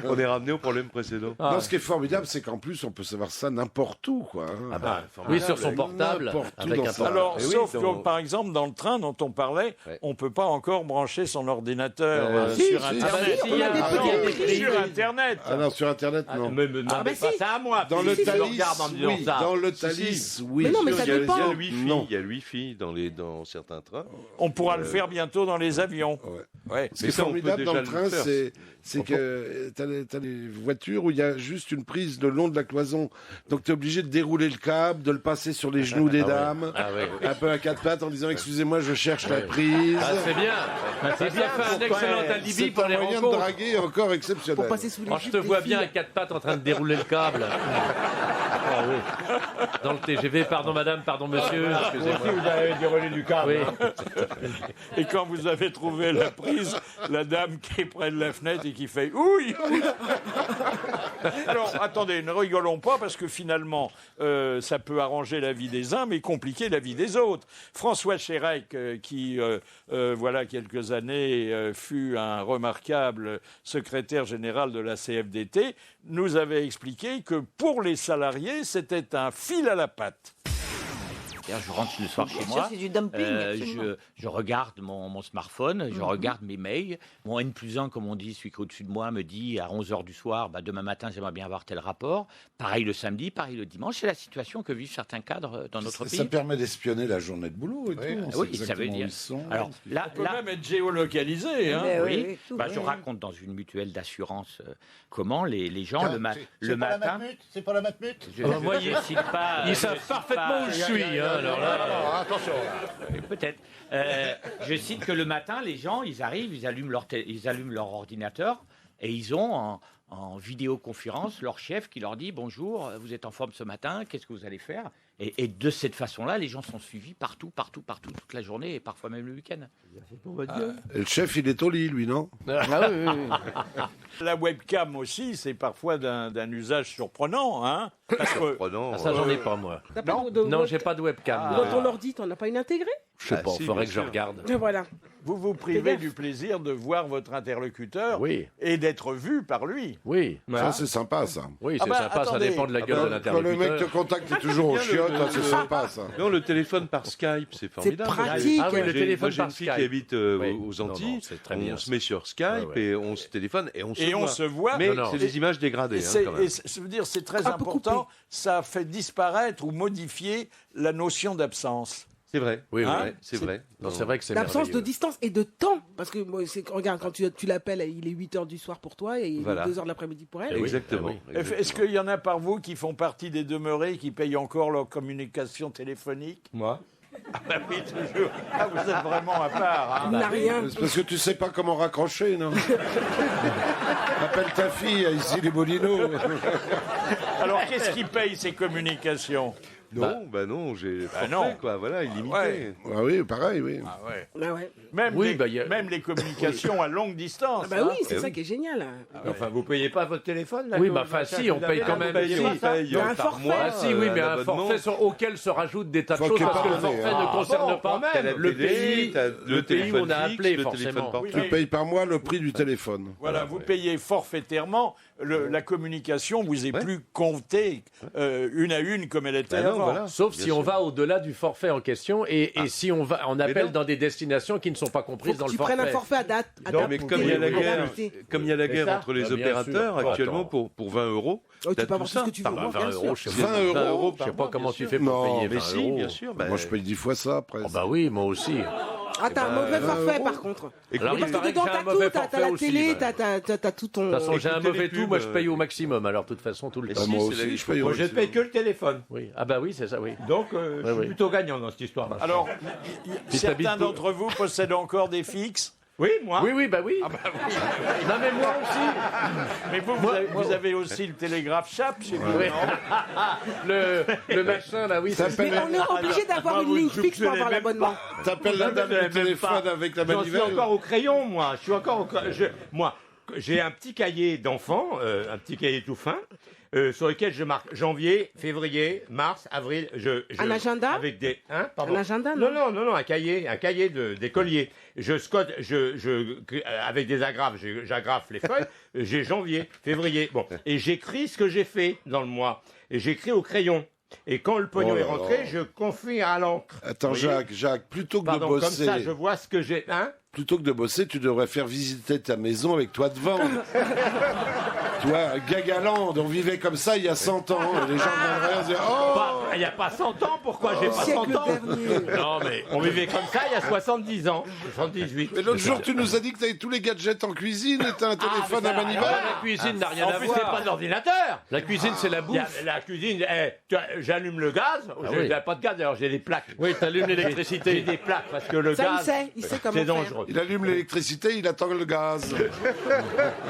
Speaker 9: On est ramené au problème précédent.
Speaker 5: Non, ce qui est formidable, c'est qu'en plus, on peut savoir ça n'importe où, quoi. hein.
Speaker 4: Ah bah,
Speaker 9: Ah,
Speaker 4: oui, sur son
Speaker 5: Avec
Speaker 4: portable,
Speaker 5: n'importe où
Speaker 4: avec
Speaker 5: dans
Speaker 4: un
Speaker 5: sa-
Speaker 4: portable.
Speaker 2: Alors,
Speaker 9: Eh oui,
Speaker 2: sauf
Speaker 9: dans-
Speaker 2: que, par exemple, dans le train dont on parlait,
Speaker 9: Ouais.
Speaker 2: on ne peut pas encore brancher son ordinateur
Speaker 5: si,
Speaker 2: sur
Speaker 5: si,
Speaker 2: Internet.
Speaker 4: Ah bah, si, il y a
Speaker 3: on a des
Speaker 4: des
Speaker 3: petits
Speaker 4: prix.
Speaker 2: Sur Internet.
Speaker 5: Ah non, sur Internet, non.
Speaker 6: Me demandez
Speaker 3: bah
Speaker 6: pas
Speaker 3: si.
Speaker 6: ça à moi.
Speaker 5: Dans le
Speaker 6: Philippe, je
Speaker 5: Thalys,
Speaker 6: regarde en me disant
Speaker 5: oui.
Speaker 6: ça.
Speaker 5: Dans le
Speaker 9: Si,
Speaker 5: Thalys, oui.
Speaker 3: Mais non, mais ça
Speaker 9: Il y a
Speaker 3: dépend.
Speaker 9: le Wi-Fi.
Speaker 5: Non.
Speaker 9: Il y a le Wi-Fi dans certains trains.
Speaker 2: On pourra le faire bientôt dans les avions.
Speaker 5: Ouais.
Speaker 2: Ouais.
Speaker 5: Ce qui est
Speaker 9: Mais ça, on peut
Speaker 5: formidable dans
Speaker 9: déjà
Speaker 5: le
Speaker 9: le
Speaker 5: train,
Speaker 9: faire.
Speaker 5: c'est que t'as les voitures où il y a juste une prise le long de la cloison. Donc tu es obligé de dérouler le câble, de le passer sur les genoux des dames,
Speaker 4: Ah ouais.
Speaker 5: un peu à quatre pattes en disant excusez-moi, je cherche la prise.
Speaker 4: Ah, c'est bien. Ça fait un excellent alibi
Speaker 5: C'est
Speaker 4: pour
Speaker 5: un
Speaker 4: les
Speaker 5: moyen de
Speaker 4: rencontres.
Speaker 5: draguer encore exceptionnel.
Speaker 3: Pour passer sous les
Speaker 4: Oh, je
Speaker 3: jupes
Speaker 4: te
Speaker 3: des
Speaker 4: vois
Speaker 3: filles.
Speaker 4: bien à 4 pattes en train de dérouler le câble. Ah oui. Dans le TGV, pardon madame, pardon monsieur, excusez-moi.
Speaker 6: Vous avez déroulé du câble.
Speaker 4: Oui.
Speaker 6: hein.
Speaker 2: Et quand vous avez trouvé la prise, la dame qui est près de la fenêtre et qui fait ouille. Alors attendez, ne rigolons pas parce que finalement, ça peut arranger la vie des uns, mais compliquer la vie des autres. François Chérec, qui voilà quelques années fut un remarquable secrétaire général de la CFDT, nous avait expliqué que pour les salariés, c'était un fil à la patte.
Speaker 10: Je rentre le soir chez moi.
Speaker 11: C'est du dumping. absolument.
Speaker 10: Je regarde mon smartphone, je regarde mes mails. Mon N+1, comme on dit, celui qui est au-dessus de moi, me dit à 11h du soir, demain matin, j'aimerais bien avoir tel rapport. Pareil le samedi, pareil le dimanche. C'est la situation que vivent certains cadres dans notre pays.
Speaker 5: Ça permet d'espionner la journée de boulot et tout. on sait
Speaker 10: Oui, ça veut
Speaker 5: exactement où
Speaker 10: dire.
Speaker 5: ils sont.
Speaker 10: Alors là,
Speaker 2: On peut même être géolocalisé. Hein.
Speaker 11: Mais
Speaker 10: oui,
Speaker 11: oui, tout,
Speaker 10: je
Speaker 11: oui.
Speaker 10: raconte dans une mutuelle d'assurance comment les gens le matin.
Speaker 12: C'est pas la matmute.
Speaker 10: Moi, je cite pas.
Speaker 4: Ils
Speaker 10: je
Speaker 4: savent
Speaker 10: cite
Speaker 4: parfaitement
Speaker 10: pas-
Speaker 4: où je suis. Hein, alors là.
Speaker 12: Attention.
Speaker 10: Peut-être. Je cite que le matin, les gens, ils arrivent, ils allument leur ordinateur et ils ont en vidéoconférence leur chef qui leur dit bonjour, vous êtes en forme ce matin, qu'est-ce que vous allez faire et de cette façon-là, les gens sont suivis partout, toute la journée et parfois même le week-end.
Speaker 5: Et le chef, il est au lit, lui, non?
Speaker 2: La webcam aussi, c'est parfois d'un usage surprenant. Hein, parce que,
Speaker 9: Prenons,
Speaker 4: Ah, ça, j'en ai pas, moi.
Speaker 3: T'as pas de-
Speaker 4: Non, j'ai pas de webcam.
Speaker 3: Dans ton ordi, t'en as pas une intégrée?
Speaker 4: Je sais pas,
Speaker 9: si,
Speaker 4: faudrait
Speaker 9: bien
Speaker 4: que je
Speaker 9: sûr.
Speaker 4: regarde.
Speaker 3: Et voilà.
Speaker 2: vous vous privez
Speaker 3: Fais gaffe.
Speaker 2: du plaisir de voir votre interlocuteur
Speaker 4: Oui,
Speaker 2: et d'être vu par lui.
Speaker 4: oui.
Speaker 5: Ça, c'est sympa, ça.
Speaker 4: Oui,
Speaker 2: Ah
Speaker 4: c'est
Speaker 2: bah,
Speaker 4: sympa,
Speaker 2: attendez.
Speaker 4: ça dépend de la gueule de
Speaker 5: Quand le mec te
Speaker 4: l'interlocuteur.
Speaker 5: contacte, t'es toujours au
Speaker 9: Bien,
Speaker 5: chiotte, c'est
Speaker 9: le-
Speaker 5: sympa, ça.
Speaker 9: Non, le téléphone par Skype, c'est formidable.
Speaker 3: pratique.
Speaker 4: Ah oui, le
Speaker 9: J'ai-
Speaker 4: téléphone
Speaker 9: moi, j'ai
Speaker 4: par
Speaker 9: une fille
Speaker 4: Skype.
Speaker 9: qui habite
Speaker 4: Oui.
Speaker 9: aux
Speaker 4: Non,
Speaker 9: Antilles.
Speaker 4: non, c'est très
Speaker 9: on
Speaker 4: bien,
Speaker 9: se
Speaker 4: ça.
Speaker 9: met sur Skype
Speaker 4: Ouais, ouais.
Speaker 9: et on se téléphone et on se
Speaker 2: Et
Speaker 9: voit.
Speaker 2: on se voit.
Speaker 9: Mais
Speaker 4: Non, non.
Speaker 9: c'est des images dégradées, hein, quand même.
Speaker 2: Et ça veut dire c'est très
Speaker 3: Un peu
Speaker 2: important.
Speaker 3: coupé.
Speaker 2: Ça fait disparaître ou modifier la notion d'absence.
Speaker 9: C'est vrai.
Speaker 4: Oui, oui.
Speaker 2: Hein
Speaker 9: C'est vrai.
Speaker 4: Non, c'est vrai que c'est
Speaker 3: L'absence de
Speaker 4: merveilleux.
Speaker 3: distance et de temps. Parce que moi, regarde, quand tu l'appelles, il est 8h du soir pour toi et il est
Speaker 9: Voilà.
Speaker 3: 2h de l'après-midi pour elle.
Speaker 4: Eh oui.
Speaker 9: Exactement.
Speaker 4: Ah oui.
Speaker 2: Est-ce qu'il y en a par vous qui font partie des demeurés qui payent encore leur communication téléphonique?
Speaker 6: Moi.
Speaker 2: Ah bah oui, toujours. Ah, vous êtes vraiment à part.
Speaker 3: Il
Speaker 2: Hein.
Speaker 3: n'a rien.
Speaker 5: C'est parce que tu sais pas comment raccrocher, non? Appelle ta fille, ici les Molinos.
Speaker 2: Alors qu'est-ce qui paye ces communications?
Speaker 9: Non, bah non, j'ai le forfait,
Speaker 2: non.
Speaker 9: quoi, voilà, illimité.
Speaker 2: Ouais.
Speaker 5: Ah oui, pareil, oui.
Speaker 2: Ah ouais.
Speaker 3: Ah ouais.
Speaker 2: Même,
Speaker 4: Oui,
Speaker 2: les,
Speaker 4: bah, y a-
Speaker 2: même les communications à longue distance.
Speaker 3: Ah bah
Speaker 2: hein.
Speaker 3: oui, c'est ça qui est génial.
Speaker 6: Enfin, vous payez pas votre téléphone là
Speaker 4: Oui,
Speaker 6: que-
Speaker 4: bah, enfin, si, on
Speaker 6: vous
Speaker 4: paye
Speaker 6: avez,
Speaker 4: quand
Speaker 6: là,
Speaker 4: même.
Speaker 6: vous payez
Speaker 4: Si,
Speaker 6: pas ça
Speaker 3: Il y a un
Speaker 9: par
Speaker 3: forfait.
Speaker 9: mois.
Speaker 4: Ah si, oui, mais un
Speaker 9: abonnement.
Speaker 4: forfait auquel se rajoutent des tas de
Speaker 5: Faut
Speaker 4: choses
Speaker 5: qu'il y ait
Speaker 4: parce que
Speaker 5: pas
Speaker 4: le
Speaker 5: de
Speaker 4: forfait
Speaker 5: données,
Speaker 4: ne
Speaker 5: hein.
Speaker 4: concerne
Speaker 6: bon,
Speaker 4: pas
Speaker 6: quand même.
Speaker 9: T'as la
Speaker 4: le
Speaker 9: télé,
Speaker 4: pays,
Speaker 9: t'as
Speaker 4: le pays où on a
Speaker 9: téléphone
Speaker 4: appelé
Speaker 9: fixe, le
Speaker 4: forcément.
Speaker 9: téléphone portable.
Speaker 2: Oui,
Speaker 5: Tu payes par mois le prix du téléphone.
Speaker 2: Voilà, vous payez forfaitairement. La communication vous est
Speaker 9: Ouais.
Speaker 2: plus comptée une à une comme elle était
Speaker 9: Bah non,
Speaker 2: avant.
Speaker 9: voilà.
Speaker 4: Sauf
Speaker 9: Bien
Speaker 4: si
Speaker 9: sûr.
Speaker 4: on va au-delà du forfait en question et si on appelle
Speaker 9: non.
Speaker 4: dans des destinations qui ne sont pas comprises
Speaker 3: Faut
Speaker 4: dans
Speaker 3: que
Speaker 4: le
Speaker 3: tu prennes
Speaker 4: forfait.
Speaker 3: un forfait à date.
Speaker 9: Mais comme il y a la guerre,
Speaker 6: C'est ça
Speaker 9: entre les
Speaker 4: Ah, bien
Speaker 9: opérateurs
Speaker 4: sûr.
Speaker 9: actuellement
Speaker 4: Attends.
Speaker 9: pour 20 euros.
Speaker 3: Oh, tu
Speaker 9: t'as
Speaker 3: peux avoir
Speaker 9: tout
Speaker 3: tout ce
Speaker 9: ça.
Speaker 3: que tu veux.
Speaker 4: Bah,
Speaker 3: Moi,
Speaker 4: 20
Speaker 3: bien
Speaker 4: euros,
Speaker 3: sûr.
Speaker 4: je sais
Speaker 5: 20
Speaker 4: pas.
Speaker 5: euros
Speaker 4: Je sais pas comment tu fais pour
Speaker 5: Non,
Speaker 4: payer
Speaker 5: mais
Speaker 4: 20
Speaker 9: Si,
Speaker 4: euros.
Speaker 9: bien sûr. bah,
Speaker 5: Moi, je paye 10 fois ça, après.
Speaker 4: Oh, bah oui, moi aussi.
Speaker 3: Ah, t'as un mauvais forfait, par contre.
Speaker 4: Alors, il
Speaker 3: Parce que
Speaker 4: paraît que
Speaker 3: dedans,
Speaker 4: j'ai un
Speaker 3: t'as
Speaker 4: mauvais
Speaker 3: tout. T'as
Speaker 4: forfait
Speaker 3: la
Speaker 4: aussi.
Speaker 3: télé,
Speaker 4: bah.
Speaker 3: t'as tout ton...
Speaker 4: De toute façon, j'ai un
Speaker 9: Écoutez
Speaker 4: mauvais
Speaker 9: les
Speaker 4: tout,
Speaker 9: pubs,
Speaker 4: moi je paye au maximum, alors de toute façon, tout le temps.
Speaker 5: moi
Speaker 9: c'est
Speaker 5: aussi,
Speaker 9: la-
Speaker 5: je paye
Speaker 6: Moi,
Speaker 5: au
Speaker 6: je paye que le téléphone.
Speaker 4: Oui. Ah bah oui, c'est ça, oui.
Speaker 6: Donc, je suis
Speaker 4: oui.
Speaker 6: plutôt gagnant dans cette histoire.
Speaker 2: Alors,
Speaker 4: Puis
Speaker 2: certains
Speaker 4: t'habites
Speaker 2: d'entre vous possèdent encore des fixes.
Speaker 6: Oui, moi.
Speaker 4: Oui, bah oui. Non mais moi aussi.
Speaker 2: Mais vous avez aussi le télégraphe chape chez vous,
Speaker 4: Oui.
Speaker 2: non
Speaker 4: Le machin là, oui.
Speaker 5: Ça
Speaker 4: c'est-
Speaker 3: Mais on est obligé d'avoir une ligne fixe pour avoir l'abonnement.
Speaker 5: T'appelles la dame du téléphone avec la
Speaker 6: J'en suis
Speaker 5: manivelle.
Speaker 6: encore au crayon, moi. Je suis encore moi, j'ai un petit cahier d'enfant, un petit cahier tout fin, sur lequel je marque janvier, février, mars, avril.
Speaker 3: Un agenda
Speaker 6: avec des pardon.
Speaker 3: Un agenda,
Speaker 6: Non, un cahier d'écolier. Je scode, avec des agrafes, j'agrafe les feuilles. J'ai janvier, février, bon, et j'écris ce que j'ai fait dans le mois. Et j'écris au crayon. Et quand le pognon
Speaker 5: Oh
Speaker 6: est
Speaker 5: là
Speaker 6: rentré,
Speaker 5: là.
Speaker 6: je confie à l'encre.
Speaker 5: Attends,
Speaker 6: Vous voyez
Speaker 5: Jacques, plutôt que
Speaker 6: Pardon,
Speaker 5: de
Speaker 6: comme
Speaker 5: bosser,
Speaker 6: ça, je vois ce que j'ai.
Speaker 5: plutôt que de bosser, tu devrais faire visiter ta maison avec toi devant. Toi, Gagaland, on vivait comme ça il y a 100 ans. Et les gens viendraient se dire oh,
Speaker 6: Il n'y a pas 100 ans, pourquoi j'ai
Speaker 3: Au
Speaker 6: pas
Speaker 3: siècle
Speaker 6: 100 ans
Speaker 3: dernier.
Speaker 6: Non, mais on vivait comme ça il y a 70 ans, 78.
Speaker 5: Mais l'autre jour, tu nous as dit que tu avais tous les gadgets en cuisine et t'as un téléphone
Speaker 6: mais
Speaker 5: à
Speaker 6: ça,
Speaker 5: manivelle.
Speaker 4: La cuisine n'a rien
Speaker 6: En
Speaker 4: à
Speaker 6: plus, c'est pas
Speaker 4: voir.
Speaker 6: d'ordinateur.
Speaker 4: La cuisine, c'est la
Speaker 6: Il y a
Speaker 4: bouffe.
Speaker 6: la cuisine, j'allume le gaz.
Speaker 4: oui.
Speaker 6: J'ai pas de gaz, alors j'ai des plaques.
Speaker 4: Oui, t'allumes
Speaker 6: J'ai
Speaker 4: l'électricité.
Speaker 6: des plaques parce que le
Speaker 3: Ça,
Speaker 6: gaz,
Speaker 3: il sait comment
Speaker 6: c'est
Speaker 3: faire.
Speaker 6: dangereux.
Speaker 5: Il allume l'électricité, il attend le gaz.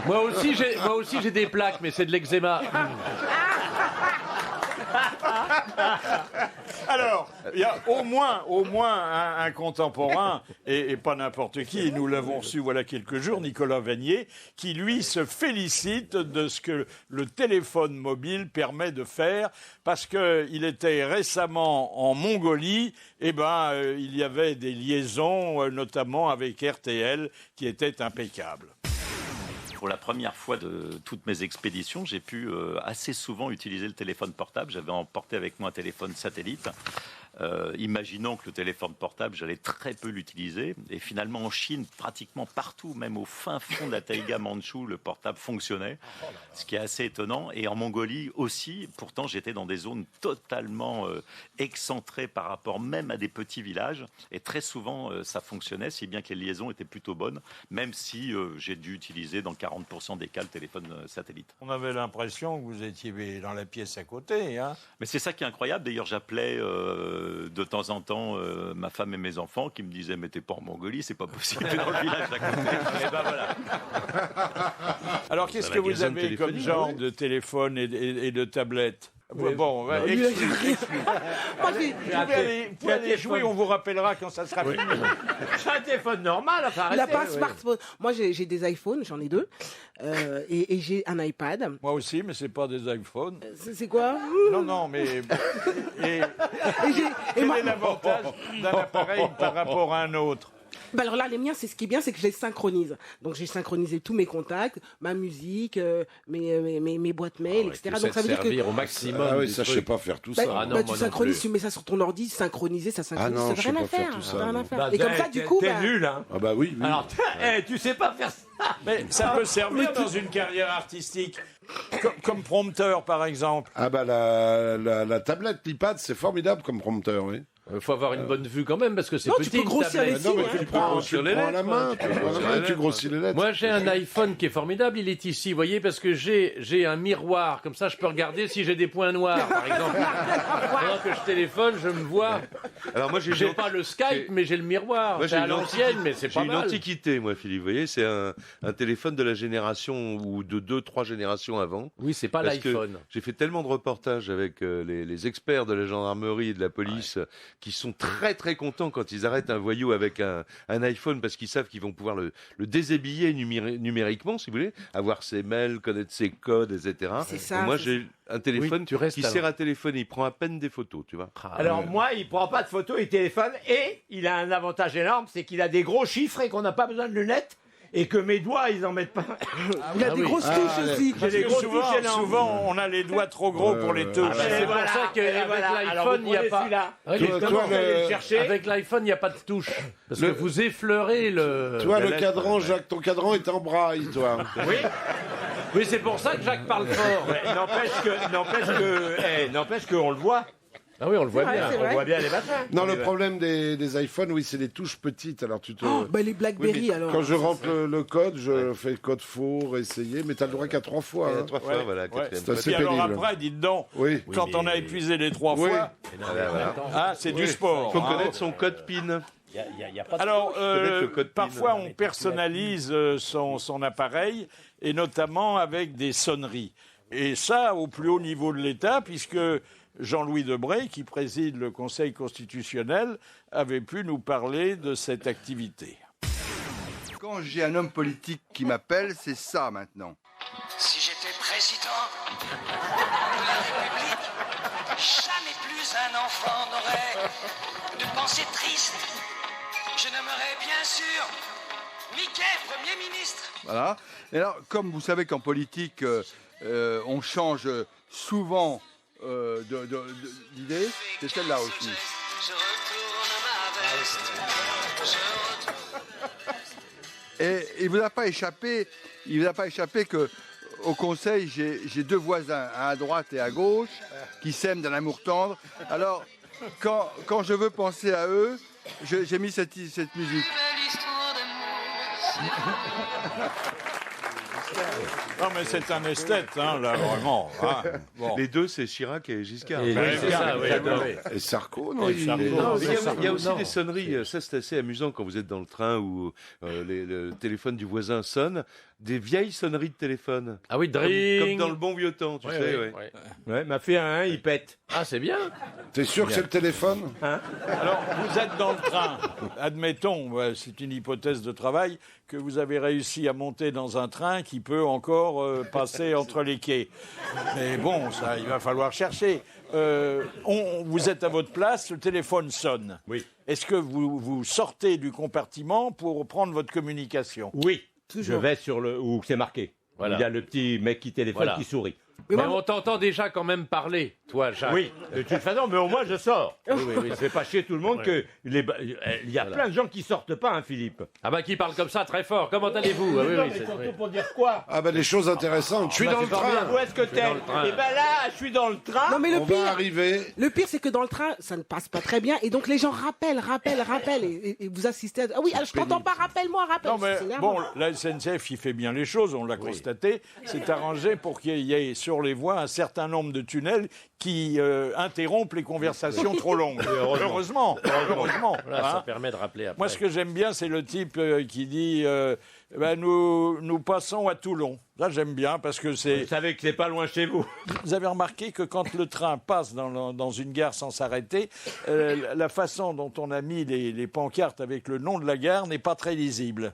Speaker 4: Moi aussi, j'ai des plaques, mais c'est de l'eczéma.
Speaker 2: Alors, il y a au moins un contemporain, et pas n'importe qui, et nous l'avons reçu voilà quelques jours, Nicolas Vanier, qui lui se félicite de ce que le téléphone mobile permet de faire, parce qu'il était récemment en Mongolie, et il y avait des liaisons, notamment avec RTL, qui étaient impeccables.
Speaker 11: Pour la première fois de toutes mes expéditions, j'ai pu assez souvent utiliser le téléphone portable. J'avais emporté avec moi un téléphone satellite. Imaginons que le téléphone portable, j'allais très peu l'utiliser. Et finalement, en Chine, pratiquement partout, même au fin fond de la taïga mandchoue, le portable fonctionnait, ce qui est assez étonnant. Et en Mongolie aussi, pourtant, j'étais dans des zones totalement excentrées par rapport même à des petits villages. Et très souvent, ça fonctionnait, si bien que les liaisons étaient plutôt bonnes, même si j'ai dû utiliser dans 40% des cas le téléphone satellite.
Speaker 2: On avait l'impression que vous étiez dans la pièce à côté, hein.
Speaker 11: Mais c'est ça qui est incroyable. D'ailleurs, j'appelais de temps en temps ma femme et mes enfants qui me disaient « Mais t'es pas en Mongolie, c'est pas possible, t'es dans le village d'à côté. » Et ben voilà.
Speaker 2: Alors, qu'est-ce que vous avez comme genre de téléphone et de tablette? Bon, excusez. Vous pouvez aller jouer, on vous rappellera quand ça sera fini.
Speaker 6: J'ai un téléphone normal, enfin
Speaker 3: Il n'a
Speaker 6: arrêtez.
Speaker 3: pas un smartphone. Moi, j'ai des iPhones, j'en ai 2. Et j'ai un iPad.
Speaker 2: Moi aussi, mais c'est pas des iPhones.
Speaker 3: C'est quoi?
Speaker 2: Non, mais... Et quel
Speaker 3: moi-
Speaker 2: est l'avantage d'un appareil par rapport à un autre?
Speaker 3: Bah alors là, les miens, c'est ce qui est bien, c'est que je les synchronise. Donc j'ai synchronisé tous mes contacts, ma musique, mes boîtes mail, etc. Donc ça veut dire que
Speaker 4: servir au maximum.
Speaker 5: Ah oui,
Speaker 4: du
Speaker 5: ça, je
Speaker 4: truc.
Speaker 5: sais pas faire tout
Speaker 3: bah,
Speaker 5: ça.
Speaker 4: Ah non,
Speaker 3: bah,
Speaker 4: moi
Speaker 3: tu
Speaker 4: non
Speaker 3: synchronises,
Speaker 4: plus.
Speaker 3: tu mets ça sur ton ordi, synchroniser, ça synchronise,
Speaker 5: Ah non,
Speaker 3: ça
Speaker 5: je
Speaker 3: n'a rien
Speaker 5: sais
Speaker 3: à
Speaker 5: pas faire
Speaker 3: faire.
Speaker 5: tout ça,
Speaker 3: ça n'a rien à
Speaker 5: non.
Speaker 3: faire.
Speaker 6: Bah,
Speaker 3: Et comme ça, du coup,
Speaker 6: t'es
Speaker 3: bah,
Speaker 6: nul, hein.
Speaker 5: Ah bah oui.
Speaker 6: Alors, tu sais pas faire ça.
Speaker 2: Mais ça peut servir dans une carrière artistique, comme prompteur, par exemple.
Speaker 5: Ah bah la tablette, l'iPad, c'est formidable comme prompteur, oui.
Speaker 4: Il faut avoir une bonne vue quand même parce que c'est
Speaker 3: Non, tu
Speaker 4: petit.
Speaker 3: peux
Speaker 4: une
Speaker 3: grossir
Speaker 4: tablette.
Speaker 3: les signes,
Speaker 5: Non, mais
Speaker 3: hein.
Speaker 5: tu le prends à la main, tu grossis les lettres.
Speaker 4: Moi, j'ai un iPhone qui est formidable. Il est ici, vous voyez, parce que j'ai un miroir. Comme ça, je peux regarder si j'ai des points noirs, par exemple. Pendant que je téléphone, je me vois.
Speaker 9: Alors moi,
Speaker 4: J'ai pas le Skype, mais j'ai le miroir.
Speaker 9: Moi,
Speaker 4: C'est à l'ancienne, mais c'est
Speaker 9: J'ai
Speaker 4: pas
Speaker 9: une
Speaker 4: mal.
Speaker 9: antiquité, moi, Philippe. Vous voyez, c'est un téléphone de la génération ou de 2-3 générations avant.
Speaker 4: Oui, c'est pas
Speaker 9: Parce que
Speaker 4: l'iPhone.
Speaker 9: j'ai fait tellement de reportages avec les experts de la gendarmerie et de la police qui sont très très contents quand ils arrêtent un voyou avec un iPhone parce qu'ils savent qu'ils vont pouvoir le déshabiller numériquement, si vous voulez, avoir ses mails, connaître ses codes, etc.
Speaker 3: C'est ça,
Speaker 9: Et moi,
Speaker 3: c'est
Speaker 9: j'ai un téléphone
Speaker 4: Oui, tu restes
Speaker 9: qui
Speaker 4: alors.
Speaker 9: sert à téléphoner. Il prend à peine des photos, tu vois.
Speaker 6: Alors moi, il prend pas de photos, il téléphone et il a un avantage énorme, c'est qu'il a des gros chiffres et qu'on n'a pas besoin de lunettes et que mes doigts, ils en mettent pas.
Speaker 3: Il y a des grosses touches aussi.
Speaker 2: Parce que souvent, on a les doigts trop gros pour les touches.
Speaker 4: C'est pour ça qu'avec l'iPhone, il n'y a pas. Avec l'iPhone, il n'y a pas de touche. Parce que vous effleurez le.
Speaker 5: Toi, le cadran, Jacques, ton cadran est en braille, toi.
Speaker 6: Oui.
Speaker 4: Oui, c'est pour ça que Jacques parle fort.
Speaker 6: N'empêche qu'on le voit.
Speaker 4: Ah oui, on le voit bien.
Speaker 6: On voit bien les machins.
Speaker 5: Non, le problème des iPhones, oui, c'est les touches petites. Alors tu te.
Speaker 3: Les BlackBerry, alors.
Speaker 5: Quand je rentre le code, je fais le code faux, réessayer, mais t'as le droit qu'à 3 fois.
Speaker 9: Il y a 3 fois, voilà.
Speaker 5: C'est assez
Speaker 2: Et alors
Speaker 5: pénible.
Speaker 2: après, dites donc,
Speaker 5: Oui.
Speaker 2: quand on a épuisé les 3 fois, c'est du sport.
Speaker 9: Il faut connaître son code PIN.
Speaker 2: Alors,
Speaker 9: connaître le code PIN.
Speaker 2: parfois, on personnalise son appareil, et notamment avec des sonneries. Et ça, au plus haut niveau de l'État, puisque Jean-Louis Debré, qui préside le Conseil constitutionnel, avait pu nous parler de cette activité.
Speaker 12: Quand j'ai un homme politique qui m'appelle, c'est ça maintenant.
Speaker 13: Si j'étais président de la République, jamais plus un enfant n'aurait de pensée triste. Je nommerais bien sûr Mickey Premier ministre.
Speaker 12: Voilà. Et alors, comme vous savez qu'en politique, on change souvent d'idée, c'est celle-là aussi.
Speaker 13: Je retourne ma veste.
Speaker 12: Et il vous a pas échappé que au Conseil, j'ai 2 voisins, à droite et à gauche, qui s'aiment d'un amour tendre. Alors, quand je veux penser à eux, j'ai mis cette musique.
Speaker 2: Non, mais c'est un esthète, là, vraiment. Hein. Bon.
Speaker 9: Les deux, c'est Chirac et Giscard.
Speaker 4: C'est ça, oui.
Speaker 5: Et Sarko, non,
Speaker 2: Et Sarko.
Speaker 9: Il y a aussi des sonneries, ça c'est assez amusant quand vous êtes dans le train où le téléphone du voisin sonne, des vieilles sonneries de téléphone.
Speaker 4: Ah oui,
Speaker 9: Comme
Speaker 4: dring.
Speaker 9: dans le bon vieux temps, tu sais.
Speaker 6: Ouais, m'a fait un 1, il pète.
Speaker 4: Ah, c'est bien.
Speaker 5: T'es sûr que c'est le téléphone?
Speaker 2: Alors, vous êtes dans le train. Admettons, c'est une hypothèse de travail, que vous avez réussi à monter dans un train qui peut encore passer entre les quais. Mais bon, ça, il va falloir chercher. Vous êtes à votre place, le téléphone sonne.
Speaker 6: Oui.
Speaker 2: Est-ce que vous sortez du compartiment pour prendre votre communication?
Speaker 6: Oui.
Speaker 3: Toujours.
Speaker 6: Je vais sur le où c'est marqué.
Speaker 4: Voilà.
Speaker 6: Il y a le petit mec qui téléphone
Speaker 4: Voilà.
Speaker 6: qui sourit.
Speaker 4: Mais on t'entend déjà quand même parler, toi, Jacques.
Speaker 6: Oui, de toute façon, mais au moins je sors. Oui. Je fais pas chier tout le monde que il y a plein de gens qui sortent pas, hein, Philippe.
Speaker 4: Ah bah qui parle comme ça très fort. Comment allez-vous?
Speaker 6: Non, mais surtout pour dire quoi?
Speaker 5: Ah ben les choses intéressantes. Je suis dans le train.
Speaker 6: Où est-ce que t'es? Eh ben là, je suis dans le train.
Speaker 3: Non, mais le
Speaker 5: On
Speaker 3: pire,
Speaker 5: va arriver.
Speaker 3: le pire, c'est que dans le train, ça ne passe pas très bien. Et donc, les gens rappellent. Et vous assistez à... Ah oui, alors, je t'entends pas, rappelle-moi.
Speaker 2: Non, mais
Speaker 3: C'est énervant.
Speaker 2: bon, la SNCF, il fait bien les choses, on l'a constaté. C'est arrangé pour qu'il y ait sur les voies un certain nombre de tunnels qui interrompent les conversations trop longues. Heureusement.
Speaker 4: Voilà, ça
Speaker 2: Hein.
Speaker 4: permet de rappeler après.
Speaker 2: Moi, ce que j'aime bien, c'est le type qui dit nous passons à Toulon. Là, j'aime bien parce que c'est.
Speaker 6: Vous savez que c'est pas loin chez vous.
Speaker 2: Vous avez remarqué que quand le train passe dans une gare sans s'arrêter, la façon dont on a mis les pancartes avec le nom de la gare n'est pas très lisible.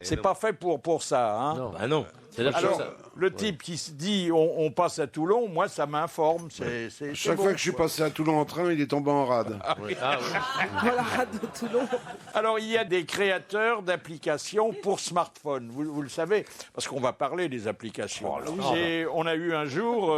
Speaker 2: C'est pas fait pour ça. Hein.
Speaker 4: Non.
Speaker 6: Ah non.
Speaker 2: Alors, le type qui se dit on passe à Toulon, moi, ça m'informe.
Speaker 5: Chaque fois que je suis passé à Toulon en train, il est tombé en rade.
Speaker 3: Voilà, de Toulon.
Speaker 2: Alors, il y a des créateurs d'applications pour smartphone. Vous le savez, parce qu'on va parler des applications. On a eu un jour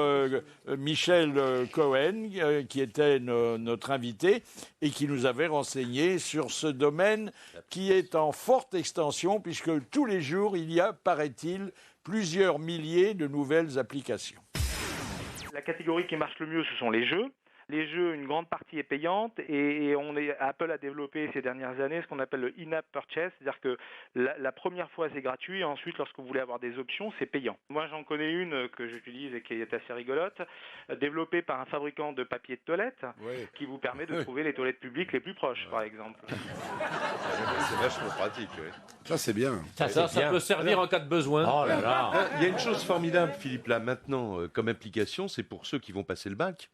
Speaker 2: Michel Cohen, qui était notre invité, et qui nous avait renseigné sur ce domaine qui est en forte extension, puisque tous les jours, il y a, paraît-il, plusieurs milliers de nouvelles applications.
Speaker 14: La catégorie qui marche le mieux, ce sont les jeux. Les jeux, une grande partie est payante et Apple a développé ces dernières années ce qu'on appelle le in-app purchase, c'est-à-dire que la première fois c'est gratuit et ensuite lorsque vous voulez avoir des options c'est payant. Moi j'en connais une que j'utilise et qui est assez rigolote, développée par un fabricant de papier de toilette qui vous permet de trouver les toilettes publiques les plus proches par exemple.
Speaker 9: C'est vachement pratique, oui.
Speaker 5: Ça c'est bien.
Speaker 4: Ça peut servir en cas de besoin.
Speaker 6: Oh là là.
Speaker 9: Il y a une chose formidable, Philippe, là maintenant, comme application, c'est pour ceux qui vont passer le bac.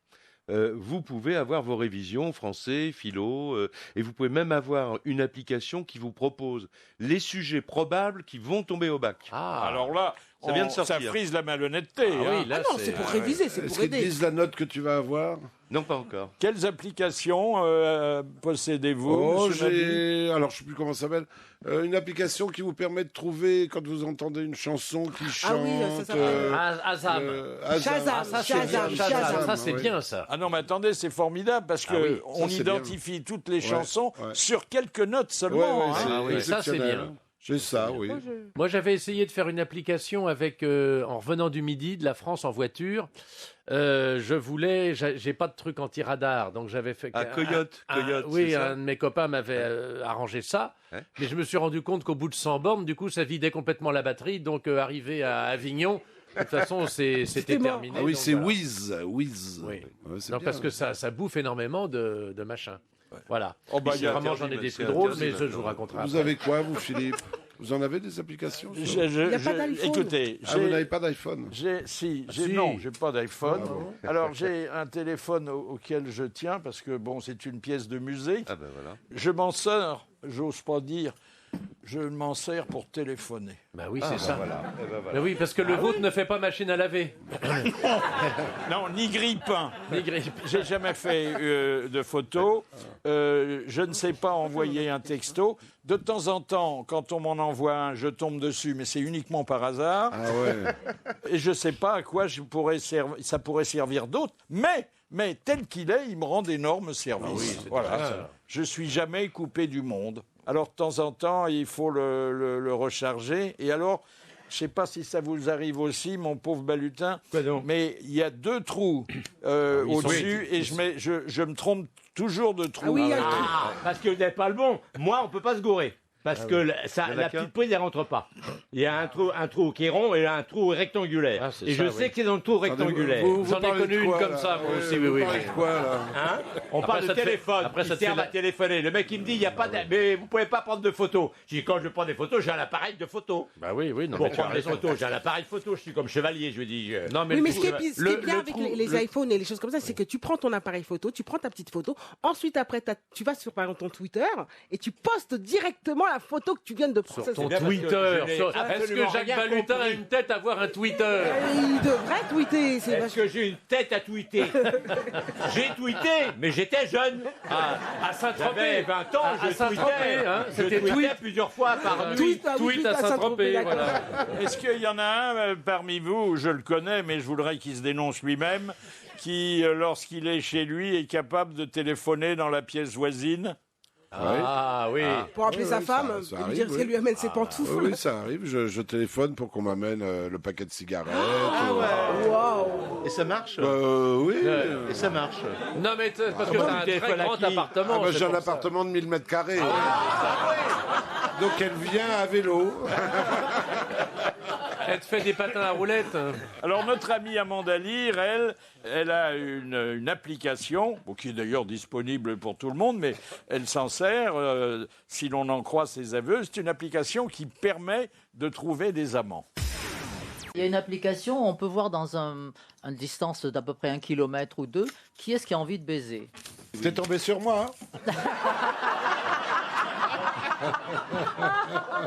Speaker 9: Vous pouvez avoir vos révisions français, philo, et vous pouvez même avoir une application qui vous propose les sujets probables qui vont tomber au bac.
Speaker 2: Alors là,
Speaker 9: Ça vient de
Speaker 2: ça
Speaker 9: sortir.
Speaker 2: frise la malhonnêteté. hein.
Speaker 3: non, c'est pour réviser, c'est
Speaker 5: Est-ce
Speaker 3: pour
Speaker 5: qu'ils te
Speaker 3: aider.
Speaker 5: disent la note que tu vas avoir?
Speaker 9: Non, pas encore.
Speaker 2: Quelles applications possédez-vous,
Speaker 5: Oh,
Speaker 2: monsieur Mabille
Speaker 5: alors je sais plus comment ça s'appelle. Une application qui vous permet de trouver quand vous entendez une chanson qui chante.
Speaker 3: Ah oui, ça s'appelle
Speaker 4: Azam.
Speaker 3: Shazam,
Speaker 4: ça, c'est
Speaker 3: Shazam,
Speaker 4: bien,
Speaker 3: Shazam.
Speaker 4: ça, c'est
Speaker 5: oui.
Speaker 4: bien, ça.
Speaker 2: Ah non, mais attendez, c'est formidable parce que
Speaker 4: Ah oui,
Speaker 2: on
Speaker 5: ça, c'est bien.
Speaker 2: identifie toutes les
Speaker 5: Ouais,
Speaker 2: chansons
Speaker 5: ouais.
Speaker 2: sur quelques notes
Speaker 5: Ouais,
Speaker 2: seulement.
Speaker 5: ouais,
Speaker 2: hein.
Speaker 5: c'est
Speaker 4: Ah oui, ça, c'est
Speaker 5: exceptionnel.
Speaker 4: bien.
Speaker 5: J'ai ça, oui.
Speaker 4: Moi, j'avais essayé de faire une application avec, en revenant du Midi, de la France en voiture. J'ai pas de truc anti-radar, donc j'avais fait.
Speaker 9: Coyote.
Speaker 4: Oui,
Speaker 9: c'est ça
Speaker 4: un de mes copains m'avait arrangé ça, mais je me suis rendu compte qu'au bout de 100 bornes, du coup, ça vidait complètement la batterie, donc arrivé à Avignon, de toute façon, c'était terminé.
Speaker 5: Ah oui,
Speaker 4: donc
Speaker 5: c'est
Speaker 4: voilà.
Speaker 5: Wiz.
Speaker 4: Oui.
Speaker 5: Ouais, c'est
Speaker 4: Non,
Speaker 5: bien.
Speaker 4: parce que ça bouffe énormément de machins. Voilà.
Speaker 2: Oh, bah,
Speaker 4: Si
Speaker 2: y a
Speaker 4: vraiment,
Speaker 9: interdit,
Speaker 4: j'en ai des
Speaker 9: c'est
Speaker 4: plus drôles,
Speaker 9: interdit,
Speaker 4: mais je vous raconterai
Speaker 5: Vous
Speaker 4: après.
Speaker 5: avez quoi, vous, Philippe? Vous en avez des applications?
Speaker 2: Je-
Speaker 5: ça
Speaker 2: je-
Speaker 3: Il y a pas
Speaker 2: je-
Speaker 3: d'iPhone.
Speaker 2: Écoutez,
Speaker 5: Ah, vous n'avez pas d'iPhone?
Speaker 2: Si,
Speaker 4: si.
Speaker 2: non, j'ai pas d'iPhone.
Speaker 5: Ah bon.
Speaker 2: Alors j'ai un téléphone auquel je tiens parce que bon, c'est une pièce de musée.
Speaker 9: Ah ben voilà.
Speaker 2: Je m'en sers, j'ose pas dire, je m'en sers pour téléphoner.
Speaker 4: Bah oui, c'est ça.
Speaker 9: Voilà. Eh ben voilà.
Speaker 4: Bah oui, parce que le vôtre ne fait pas machine à laver.
Speaker 2: Non, ni grille-pain.
Speaker 4: Ni grippe.
Speaker 2: J'ai jamais fait de photos. Je ne sais pas envoyer un texto. De temps en temps, quand on m'en envoie un, je tombe dessus, mais c'est uniquement par hasard.
Speaker 5: Ah ouais.
Speaker 2: Et je ne sais pas à quoi ça pourrait servir d'autre. Mais tel qu'il est, il me rend d'énormes services. Voilà. Je suis jamais coupé du monde. Alors de temps en temps, il faut le recharger. Et alors, je ne sais pas si ça vous arrive aussi, mon pauvre Balutin, mais il y a 2 trous au-dessus et je me trompe toujours de trous.
Speaker 3: Ah oui, il y a le truc.
Speaker 6: Parce que vous n'avez pas le bon. Moi, on peut pas se gourer. Parce que la
Speaker 9: Il y en a qu'un.
Speaker 6: petite prise, elle rentre pas. Il y a un trou qui est rond et un trou rectangulaire.
Speaker 4: Ah, c'est
Speaker 6: et
Speaker 4: ça,
Speaker 6: je
Speaker 4: oui.
Speaker 6: sais que c'est dans le trou rectangulaire.
Speaker 4: J'en ai connu une comme ça, moi aussi, oui.
Speaker 5: Parlez de quoi, là?
Speaker 6: Hein On parle de
Speaker 4: ça te fait-
Speaker 6: téléphone.
Speaker 4: après, ça
Speaker 6: Ils
Speaker 4: te fait
Speaker 6: servent
Speaker 4: la-
Speaker 6: à téléphoner. Le mec, il me dit, il y a pas mais vous pouvez pas prendre de photos. Je dis, quand je prends des photos, j'ai un appareil de photo.
Speaker 4: Bah oui, non,
Speaker 6: Pour
Speaker 4: mais tu as
Speaker 6: prendre des
Speaker 4: raison.
Speaker 6: photos, j'ai un appareil photo. Je suis comme chevalier, je lui dis.
Speaker 4: Non, mais
Speaker 3: Oui,
Speaker 4: le
Speaker 3: mais
Speaker 4: trou-
Speaker 3: ce qui est bien avec
Speaker 4: trou-
Speaker 3: les iPhones et les choses comme ça, c'est que tu prends ton appareil photo, tu prends ta petite photo, ensuite après tu vas sur par exemple ton Twitter et tu postes directement la photo que tu viens de prendre.
Speaker 4: Sur ton
Speaker 6: bien parce que
Speaker 4: Twitter.
Speaker 6: je n'ai
Speaker 4: Est-ce que
Speaker 6: absolument
Speaker 4: Jacques
Speaker 6: rien
Speaker 4: Balutin a
Speaker 6: compris.
Speaker 4: une tête à avoir un Twitter?
Speaker 3: Il devrait tweeter. C'est
Speaker 6: Est-ce que j'ai une tête à tweeter? J'ai tweeté, mais j'étais jeune.
Speaker 4: À Saint-Tropez.
Speaker 6: J'avais 20 ans,
Speaker 4: À
Speaker 6: je
Speaker 4: Saint-Tropez,
Speaker 6: tweetais.
Speaker 4: hein,
Speaker 6: Je
Speaker 4: c'était
Speaker 6: tweetais
Speaker 4: tweet.
Speaker 6: plusieurs fois par nuit.
Speaker 3: Tweet, ah oui,
Speaker 4: Tweet
Speaker 3: tweet
Speaker 4: à Saint-Tropez,
Speaker 3: d'accord.
Speaker 4: voilà.
Speaker 2: Est-ce qu'il y en a un parmi vous, je le connais, mais je voudrais qu'il se dénonce lui-même, qui, lorsqu'il est chez lui, est capable de téléphoner dans la pièce voisine?
Speaker 4: Ah oui.
Speaker 3: Pour appeler
Speaker 5: Ouais,
Speaker 3: sa
Speaker 5: ouais,
Speaker 3: femme
Speaker 5: ça
Speaker 3: et lui
Speaker 5: arrive,
Speaker 3: dire
Speaker 5: oui.
Speaker 3: qu'elle lui amène ses pantoufles.
Speaker 5: Oui, ça arrive. Je téléphone pour qu'on m'amène le paquet de cigarettes.
Speaker 3: Waouh.
Speaker 9: Et ça marche
Speaker 5: Oui.
Speaker 9: Et ça marche.
Speaker 4: Non, mais parce que
Speaker 6: bon,
Speaker 4: t'as un
Speaker 6: tu
Speaker 4: très
Speaker 6: téléphones à
Speaker 4: grand
Speaker 6: qui
Speaker 4: appartement.
Speaker 5: Ah bah,
Speaker 4: c'est
Speaker 5: j'ai un
Speaker 4: pour ça.
Speaker 5: appartement de 1000 mètres carrés. Donc elle vient à vélo.
Speaker 4: Elle te fait des patins à roulettes.
Speaker 2: Alors notre amie Amanda Lear, elle a une application, bon, qui est d'ailleurs disponible pour tout le monde, mais elle s'en sert, si l'on en croit ses aveux, c'est une application qui permet de trouver des amants.
Speaker 15: Il y a une application où on peut voir dans une distance d'à peu près 1 kilomètre ou 2 qui est-ce qui a envie de baiser.
Speaker 5: T'es tombé sur moi, hein?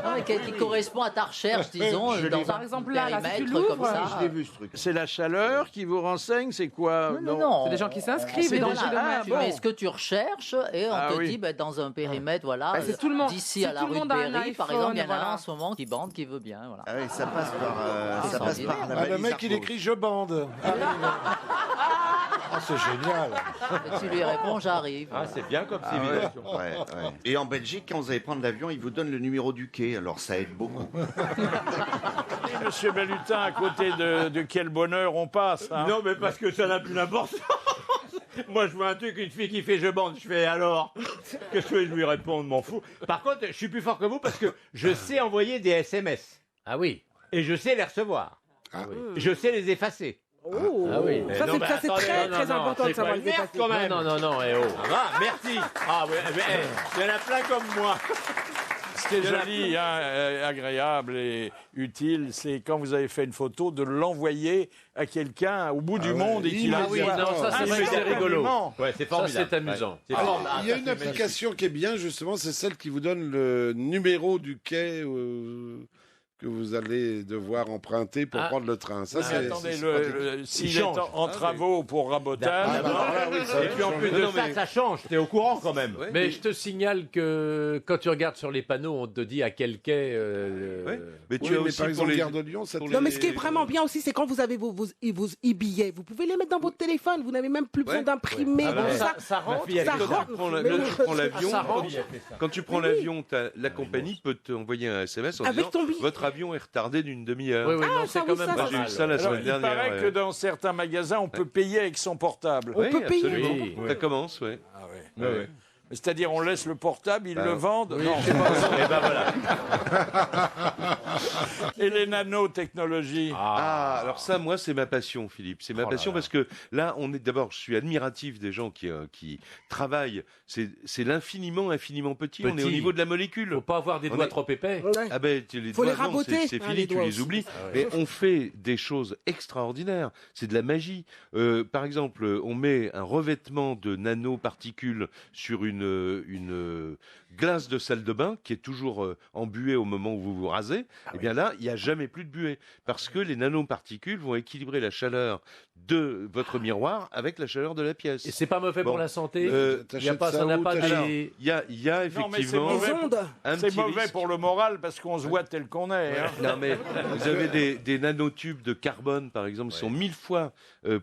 Speaker 15: Non, mais qui correspond à ta recherche, disons, dans
Speaker 3: Par
Speaker 15: un
Speaker 3: exemple, là, si tu
Speaker 15: périmètre
Speaker 3: l'ouvres,
Speaker 15: comme ça.
Speaker 12: Je l'ai vu ce truc.
Speaker 2: C'est la chaleur qui vous renseigne, c'est quoi?
Speaker 15: Non.
Speaker 3: C'est des gens qui s'inscrivent
Speaker 15: C'est
Speaker 3: et
Speaker 15: dans
Speaker 3: des
Speaker 15: la-
Speaker 3: kilomètres.
Speaker 15: tu mets ce que tu recherches et on
Speaker 2: Ah
Speaker 15: te
Speaker 2: oui.
Speaker 15: dit dans un périmètre, voilà,
Speaker 3: Bah, c'est tout le monde.
Speaker 15: d'ici
Speaker 3: Si
Speaker 15: à la
Speaker 3: tout le
Speaker 15: rue de
Speaker 3: monde a un
Speaker 15: Berry, par
Speaker 3: iPhone,
Speaker 15: exemple, il y en a
Speaker 3: voilà.
Speaker 15: un en ce moment qui bande, qui veut bien. Voilà.
Speaker 12: Ah oui, ça passe par, ça
Speaker 15: sans
Speaker 12: passe
Speaker 15: dire.
Speaker 12: par la
Speaker 5: Ah, le
Speaker 12: balise
Speaker 5: mec, il
Speaker 12: Argos.
Speaker 5: écrit je bande. Ah, c'est génial.
Speaker 15: Et tu lui réponds, j'arrive.
Speaker 6: Ah, c'est bien comme
Speaker 12: Ah
Speaker 6: civilisation.
Speaker 12: ouais, ouais, ouais. Et en Belgique, quand vous allez prendre l'avion, ils vous donnent le numéro du quai, alors ça aide beaucoup.
Speaker 2: Et Monsieur Balutin, à côté de quel bonheur on passe, hein?
Speaker 6: Non, mais parce que ça n'a plus d'importance. Moi, je vois un truc, une fille qui fait je bande, je fais alors. Qu'est-ce que je lui réponds, m'en fous. Par contre, je suis plus fort que vous parce que je sais envoyer des SMS.
Speaker 4: Ah oui.
Speaker 6: Et je sais les recevoir. Je sais les effacer.
Speaker 3: Oh.
Speaker 4: Ah oui.
Speaker 3: Ça,
Speaker 6: Non,
Speaker 3: c'est
Speaker 6: mais
Speaker 3: ça, c'est
Speaker 6: attendez,
Speaker 3: très,
Speaker 6: non,
Speaker 3: très
Speaker 6: non,
Speaker 3: important
Speaker 6: c'est
Speaker 3: de savoir
Speaker 6: pas
Speaker 3: les
Speaker 6: une merde,
Speaker 3: dépasser.
Speaker 6: quand même.
Speaker 4: Non, eh oh.
Speaker 6: Ça va, merci. Ah ouais, mais, il y en a plein comme moi.
Speaker 2: Ce qui est joli, hein, agréable et utile, c'est quand vous avez fait une photo, de l'envoyer à quelqu'un au bout du monde et qu'il
Speaker 4: Ah oui,
Speaker 2: envoie.
Speaker 4: non, ça c'est rigolo.
Speaker 6: Ouais, c'est
Speaker 4: Ça
Speaker 6: formidable.
Speaker 4: c'est amusant.
Speaker 6: C'est
Speaker 5: Alors,
Speaker 6: formidable.
Speaker 5: il y a
Speaker 6: Ça,
Speaker 5: une
Speaker 6: c'est magnifique.
Speaker 5: application qui est bien, justement, c'est celle qui vous donne le numéro du quai. que vous allez devoir emprunter pour prendre le train. Ça,
Speaker 2: Mais attendez, s'il est en travaux pour rabotage...
Speaker 6: Et puis en plus de ça change, t'es au courant quand même.
Speaker 4: Mais je te signale que quand tu regardes sur les panneaux, on te dit à quel quai...
Speaker 9: Mais tu as aussi
Speaker 5: par exemple,
Speaker 9: pour les...
Speaker 5: Gare de Lyon, ça
Speaker 3: Non, mais ce qui est vraiment bien aussi, c'est quand vous avez vos e-billets, vous pouvez les mettre dans votre téléphone, vous n'avez même plus besoin d'imprimer.
Speaker 4: Ça rentre.
Speaker 9: Quand tu prends l'avion, la compagnie peut t'envoyer un SMS en disant votre avion est retardé d'une demi-heure.
Speaker 4: Oui, non, c'est quand même
Speaker 9: Moi, j'ai eu ça la semaine dernière.
Speaker 2: Il paraît que dans certains magasins, on peut payer avec son portable.
Speaker 9: On peut payer. Absolument. Ça commence, oui.
Speaker 2: Ah ouais. C'est-à-dire, on laisse le portable, ils le vendent.
Speaker 9: Oui,
Speaker 2: non,
Speaker 9: je sais pas.
Speaker 2: Et ben voilà. Et les nanotechnologies.
Speaker 9: Alors ça, moi, c'est ma passion, Philippe. C'est ma passion parce que là, je suis admiratif des gens qui travaillent. C'est l'infiniment petit. On est au niveau de la molécule.
Speaker 4: Faut pas avoir des doigts trop épais.
Speaker 9: Ah ben, les
Speaker 3: Faut
Speaker 9: doigts,
Speaker 3: les raboter.
Speaker 9: c'est fini,
Speaker 3: Les
Speaker 9: tu
Speaker 3: doigts
Speaker 9: les
Speaker 3: aussi.
Speaker 9: oublies.
Speaker 3: Ah ouais.
Speaker 9: Mais on fait des choses extraordinaires. C'est de la magie. Par exemple, on met un revêtement de nanoparticules sur une glace de salle de bain qui est toujours embuée au moment où vous vous rasez. Et bien là, il n'y a jamais plus de buée parce que les nanoparticules vont équilibrer la chaleur de votre miroir avec la chaleur de la pièce.
Speaker 4: Et c'est pas mauvais pour la santé. Ça n'a pas des...
Speaker 9: Il y a effectivement
Speaker 2: c'est mauvais pour le moral parce qu'on se voit tel qu'on est. Hein.
Speaker 9: Non mais vous avez des nanotubes de carbone par exemple qui sont 1000 fois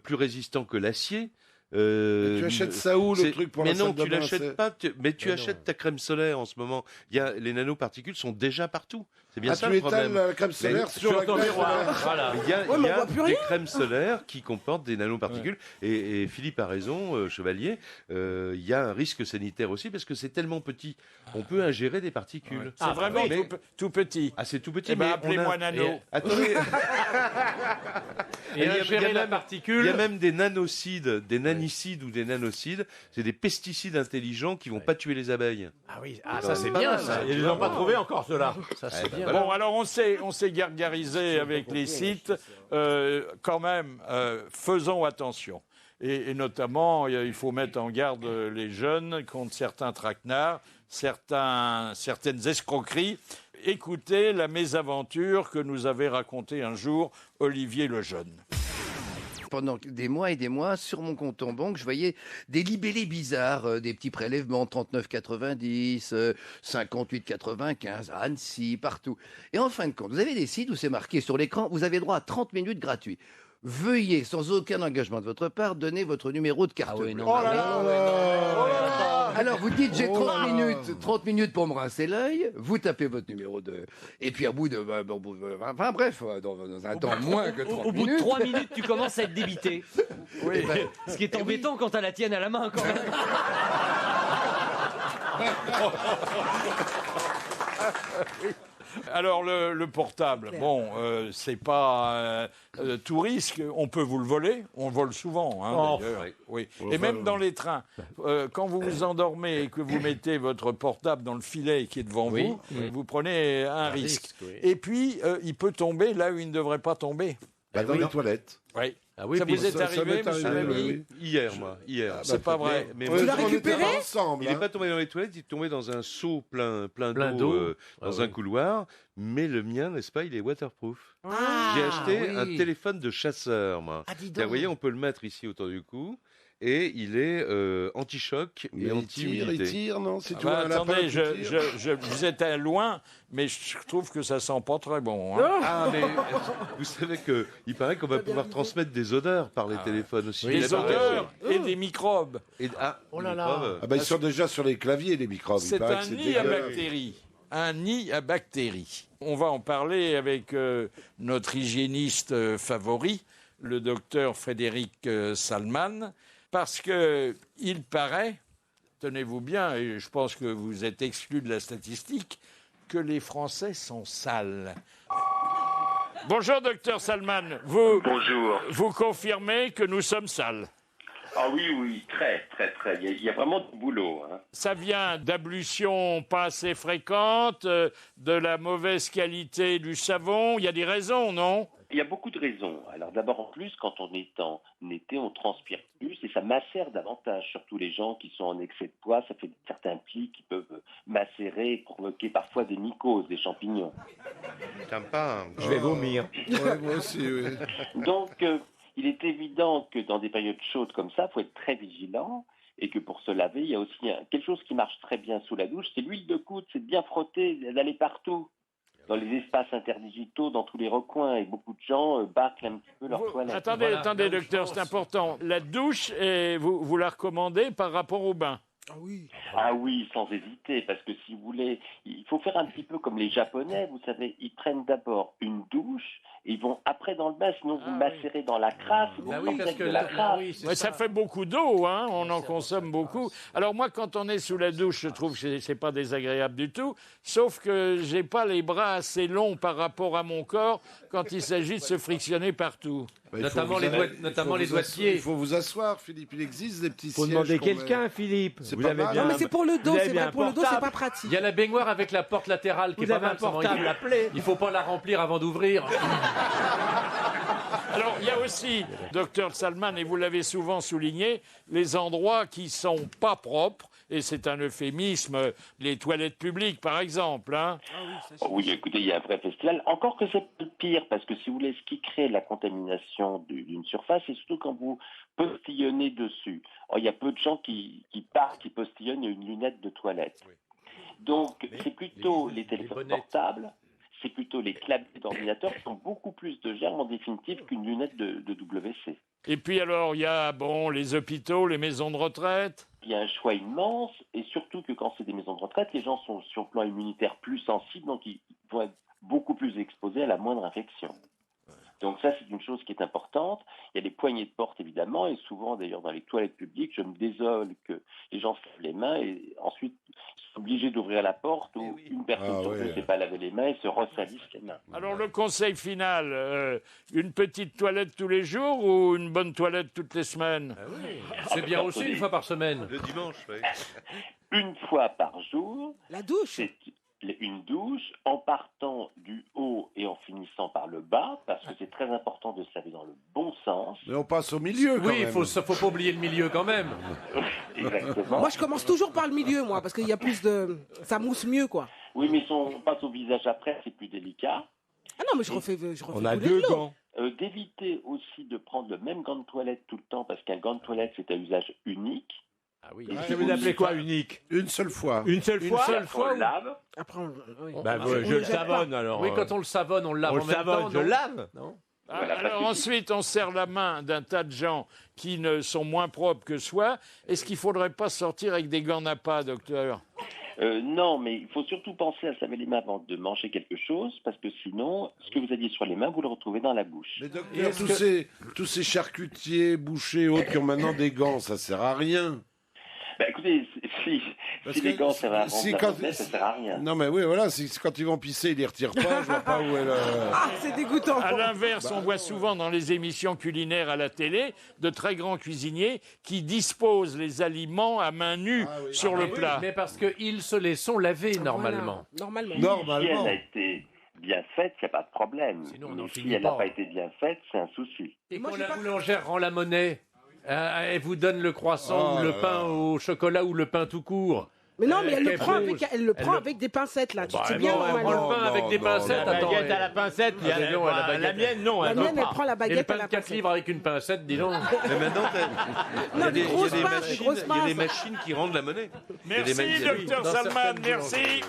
Speaker 9: plus résistants que l'acier.
Speaker 5: Tu achètes ça où, le truc pour la salle de bain?
Speaker 9: Mais non, tu l'achètes pas. Mais tu achètes ta crème solaire en ce moment. Les nanoparticules sont déjà partout. C'est bien ça le problème.
Speaker 5: Tu étales la crème solaire sur
Speaker 9: ton miroir.
Speaker 4: Voilà.
Speaker 9: Il y a des crèmes solaires qui comportent des nanoparticules. Et Philippe a raison, Chevalier. Il y a un risque sanitaire aussi parce que c'est tellement petit. On peut ingérer des particules.
Speaker 2: C'est vraiment tout petit.
Speaker 9: Ah, c'est tout petit.
Speaker 2: Eh ben,
Speaker 9: mais
Speaker 2: appelez-moi Nano.
Speaker 9: Attendez.
Speaker 4: Et ingérer la particule.
Speaker 9: Il y a même des nanocides, des nanicides ou des nanocides. C'est des pesticides intelligents qui vont pas tuer les abeilles.
Speaker 4: Ah oui, ça c'est bien ça.
Speaker 6: Ils n'ont pas trouvé encore cela.
Speaker 4: Ça c'est bien.
Speaker 2: Bon, alors on s'est gargarisé avec les sites. Quand même, faisons attention. Et notamment, il faut mettre en garde les jeunes contre certains traquenards, certaines escroqueries. Écoutez la mésaventure que nous avait racontée un jour Olivier Lejeune.
Speaker 16: Pendant des mois et des mois, sur mon compte en banque, je voyais des libellés bizarres, des petits prélèvements 39,90, 58,95, à Annecy, partout. Et en fin de compte, vous avez des sites où c'est marqué sur l'écran, vous avez droit à 30 minutes gratuits. Veuillez, sans aucun engagement de votre part, donner votre numéro de carte bleue. Alors vous dites j'ai 30 minutes pour me rincer l'œil, vous tapez votre numéro de... Et puis à bout de... Enfin bref, dans un temps moins que 30 minutes...
Speaker 17: Au bout de 3 minutes, tu commences à être débité.
Speaker 16: Oui.
Speaker 17: Ce qui est embêtant quand t'as la tienne à la main quand même.
Speaker 2: Alors le portable, bon, c'est pas tout risque. On peut vous le voler. On le vole souvent, hein, d'ailleurs. Oui. Et même dans les trains, quand vous vous endormez et que vous mettez votre portable dans le filet qui est devant vous, vous prenez un risque. Et puis il peut tomber là où il ne devrait pas tomber.
Speaker 5: Dans les toilettes.
Speaker 2: Oui.
Speaker 4: Ah oui,
Speaker 2: ça vous est arrivé, monsieur Lamy?
Speaker 9: Hier, moi. Hier.
Speaker 2: C'est pas vrai.
Speaker 9: Mais
Speaker 3: tu l'as récupéré
Speaker 5: ensemble.
Speaker 9: Il n'est pas tombé dans les toilettes, il est tombé dans un seau plein d'eau dans un couloir. Mais le mien, n'est-ce pas, il est waterproof. J'ai acheté un téléphone de chasseur, moi. Vous voyez, on peut le mettre ici autour du cou. Et il est anti-choc et anti-humidité.
Speaker 5: Il tire, non? Si tu
Speaker 2: attendez, vous êtes loin, mais je trouve que ça sent pas très bon. Hein.
Speaker 9: Ah, mais vous savez qu'il paraît qu'on va pouvoir transmettre des odeurs par les téléphones aussi.
Speaker 2: Des odeurs et des microbes.
Speaker 4: Oh là là.
Speaker 5: Ils sont déjà sur les claviers, les microbes.
Speaker 2: C'est un nid à bactéries. Un nid à bactéries. On va en parler avec notre hygiéniste favori, le docteur Frédéric Salman. Parce que il paraît, tenez-vous bien, et je pense que vous êtes exclu de la statistique, que les Français sont sales. Bonjour, docteur Salman.
Speaker 18: Bonjour.
Speaker 2: Vous confirmez que nous sommes sales?
Speaker 18: Ah oui, très. Il y a vraiment du boulot. Hein.
Speaker 2: Ça vient d'ablutions pas assez fréquentes, de la mauvaise qualité du savon. Il y a des raisons, non?
Speaker 18: Il y a beaucoup de raisons. Alors d'abord, en plus, quand on est en été, on transpire plus et ça macère davantage, surtout les gens qui sont en excès de poids. Ça fait certains plis qui peuvent macérer et provoquer parfois des mycoses, des champignons.
Speaker 9: T'aimes pas, hein.
Speaker 6: Je vais vomir.
Speaker 5: Ouais, moi aussi, oui.
Speaker 18: Donc, il est évident que dans des périodes chaudes comme ça, il faut être très vigilant et que pour se laver, il y a aussi quelque chose qui marche très bien sous la douche, c'est l'huile de coude, c'est de bien frotter, d'aller partout. Dans les espaces interdigitaux, dans tous les recoins, et beaucoup de gens bâclent un petit peu leur toilette.
Speaker 2: Attendez, docteur, c'est important. La douche, vous la recommandez par rapport au bain?
Speaker 18: Ah oui, sans hésiter, parce que si vous voulez, il faut faire un petit peu comme les Japonais, vous savez, ils prennent d'abord une douche, et ils vont après dans le bain, sinon vous macérez dans la crasse, vous sortez avec de la crasse.
Speaker 2: Ouais, ça fait beaucoup d'eau, hein, on en consomme beaucoup. Alors moi, quand on est sous la douche, je trouve que c'est pas désagréable du tout, sauf que j'ai pas les bras assez longs par rapport à mon corps quand il s'agit de se frictionner partout.
Speaker 4: Notamment les doigts de pied.
Speaker 5: Il faut vous asseoir, Philippe. Il existe des petits
Speaker 6: Faut
Speaker 5: sièges.
Speaker 6: demander
Speaker 5: qu'on
Speaker 6: quelqu'un,
Speaker 5: met.
Speaker 6: Philippe.
Speaker 5: C'est
Speaker 6: Vous
Speaker 5: pas
Speaker 6: avez
Speaker 5: mal.
Speaker 6: bien
Speaker 3: Non, mais c'est pour le dos,
Speaker 6: vous avez
Speaker 3: c'est
Speaker 6: bien
Speaker 3: vrai, pour le dos, c'est
Speaker 6: portable.
Speaker 3: pas pratique.
Speaker 4: Il y a la baignoire avec la porte latérale qui est
Speaker 6: Vous
Speaker 4: pas
Speaker 6: avez
Speaker 4: mal.
Speaker 6: un portable, appelez.
Speaker 4: Il faut pas la remplir avant d'ouvrir.
Speaker 2: Alors, il y a aussi, docteur Salman, et vous l'avez souvent souligné, les endroits qui sont pas propres, et c'est un euphémisme, les toilettes publiques, par exemple. Hein.
Speaker 18: Oui, écoutez, il y a un vrai festival. Encore que c'est le pire, parce que si vous voulez, ce qui crée la contamination d'une surface, c'est surtout quand vous postillonnez dessus. Or, il y a peu de gens qui partent, qui postillonnent une lunette de toilette. Donc, c'est plutôt les téléphones portables, c'est plutôt les claviers d'ordinateur qui ont beaucoup plus de germes, en définitive, qu'une lunette de WC.
Speaker 2: Et puis alors, il y a les hôpitaux, les maisons de retraite.
Speaker 18: Il y a un choix immense, et surtout que quand c'est des maisons de retraite, les gens sont sur le plan immunitaire plus sensibles, donc ils vont être beaucoup plus exposés à la moindre infection. Donc ça, c'est une chose qui est importante. Il y a les poignées de porte, évidemment, et souvent, d'ailleurs, dans les toilettes publiques, je me désole que les gens se lavent les mains et ensuite sont obligés d'ouvrir la porte où une personne sur deux ne sait pas laver les mains et se ressalissent les mains.
Speaker 2: Alors le conseil final, une petite toilette tous les jours ou une bonne toilette toutes les semaines?
Speaker 4: C'est bien aussi une fois par semaine.
Speaker 9: Le dimanche, oui.
Speaker 18: Une fois par jour.
Speaker 3: La douche.
Speaker 18: C'est une douche en partant du haut et en finissant par le bas, parce que c'est très important de se laver dans le bon sens.
Speaker 5: Mais on passe au milieu, quand
Speaker 4: Oui, il
Speaker 5: même.
Speaker 4: faut pas oublier le milieu quand même.
Speaker 18: Exactement.
Speaker 3: Moi, je commence toujours par le milieu, moi, parce qu'il y a plus de... Ça mousse mieux, quoi.
Speaker 18: Oui, mais si on passe au visage après, c'est plus délicat.
Speaker 3: Ah non, mais je refais
Speaker 6: On a
Speaker 3: couler
Speaker 6: deux
Speaker 3: de l'eau.
Speaker 6: gants.
Speaker 18: D'éviter aussi de prendre le même gant de toilette tout le temps, parce qu'un gant de toilette, c'est à usage unique.
Speaker 4: Ah oui.
Speaker 6: Ça vous appelez quoi, unique?
Speaker 5: Une seule fois.
Speaker 6: Une seule fois?
Speaker 18: On le lave.
Speaker 3: Après, oui.
Speaker 6: Bah, je le savonne alors.
Speaker 4: Oui, quand on le savonne, on le lave
Speaker 6: on
Speaker 4: en
Speaker 6: le
Speaker 4: même
Speaker 6: savonne,
Speaker 4: temps.
Speaker 6: je
Speaker 4: non
Speaker 6: lave.
Speaker 4: Non.
Speaker 18: Voilà,
Speaker 2: Alors ensuite, on serre la main d'un tas de gens qui ne sont moins propres que soi. Est-ce qu'il ne faudrait pas sortir avec des gants Napa, docteur?
Speaker 18: Non, mais il faut surtout penser à se laver les mains avant de manger quelque chose, parce que sinon, ce que vous aviez sur les mains, vous le retrouvez dans la bouche.
Speaker 5: Mais docteur, tous ces charcutiers, bouchers, autres qui ont maintenant des gants, ça sert à rien.
Speaker 18: Bah écoutez, si les gants servent à rendre la
Speaker 5: quand-
Speaker 18: recette, ça sert à rien.
Speaker 5: Non, mais oui, voilà, quand ils vont pisser, ils les retirent pas, je vois pas où est le...
Speaker 3: Ah, c'est dégoûtant.
Speaker 2: À l'inverse, on voit souvent dans les émissions culinaires à la télé de très grands cuisiniers qui disposent les aliments à main nue sur le plat.
Speaker 4: Mais parce qu'ils se les sont lavés normalement.
Speaker 3: Voilà, normalement.
Speaker 18: Si elle a été bien faite, il n'y a pas de problème.
Speaker 4: Sinon, on n'en
Speaker 18: Mais
Speaker 4: finit
Speaker 18: si elle n'a
Speaker 4: pas.
Speaker 18: pas été bien faite, c'est un souci.
Speaker 4: Et
Speaker 3: Moi,
Speaker 4: quand
Speaker 3: j'ai
Speaker 4: la
Speaker 3: pas-
Speaker 4: boulangère rend la monnaie, elle vous donne le croissant
Speaker 5: Oh
Speaker 4: ou le
Speaker 5: là
Speaker 4: pain
Speaker 5: là.
Speaker 4: au chocolat ou le pain tout court.
Speaker 3: Mais non, mais elle le
Speaker 4: qu'elle
Speaker 3: prend,
Speaker 4: pose.
Speaker 3: avec des pincettes, là. Tu
Speaker 4: Bah,
Speaker 3: sais bien,
Speaker 4: non, elle prend
Speaker 3: normalement.
Speaker 4: le pain avec des pincettes.
Speaker 6: La
Speaker 4: Attends,
Speaker 6: baguette à la pincette,
Speaker 4: Ah, mais non, la baguette.
Speaker 6: mienne, non.
Speaker 3: La
Speaker 6: elle
Speaker 3: mienne,
Speaker 6: veut
Speaker 3: elle
Speaker 6: pas.
Speaker 3: prend la
Speaker 4: Et le
Speaker 3: baguette
Speaker 4: pain
Speaker 3: à
Speaker 4: de
Speaker 3: la
Speaker 4: 4
Speaker 3: pincette.
Speaker 4: livres avec une pincette, dis donc.
Speaker 9: Mais maintenant,
Speaker 3: Non, des grosses pinces, des
Speaker 9: machines,
Speaker 3: grosses
Speaker 9: il y a des
Speaker 3: pinces.
Speaker 9: machines qui rendent la monnaie. Il y a des
Speaker 2: Merci,
Speaker 9: machines-
Speaker 2: docteur
Speaker 4: Dans
Speaker 2: Salman,
Speaker 4: certaines
Speaker 2: merci.
Speaker 4: boulangeries.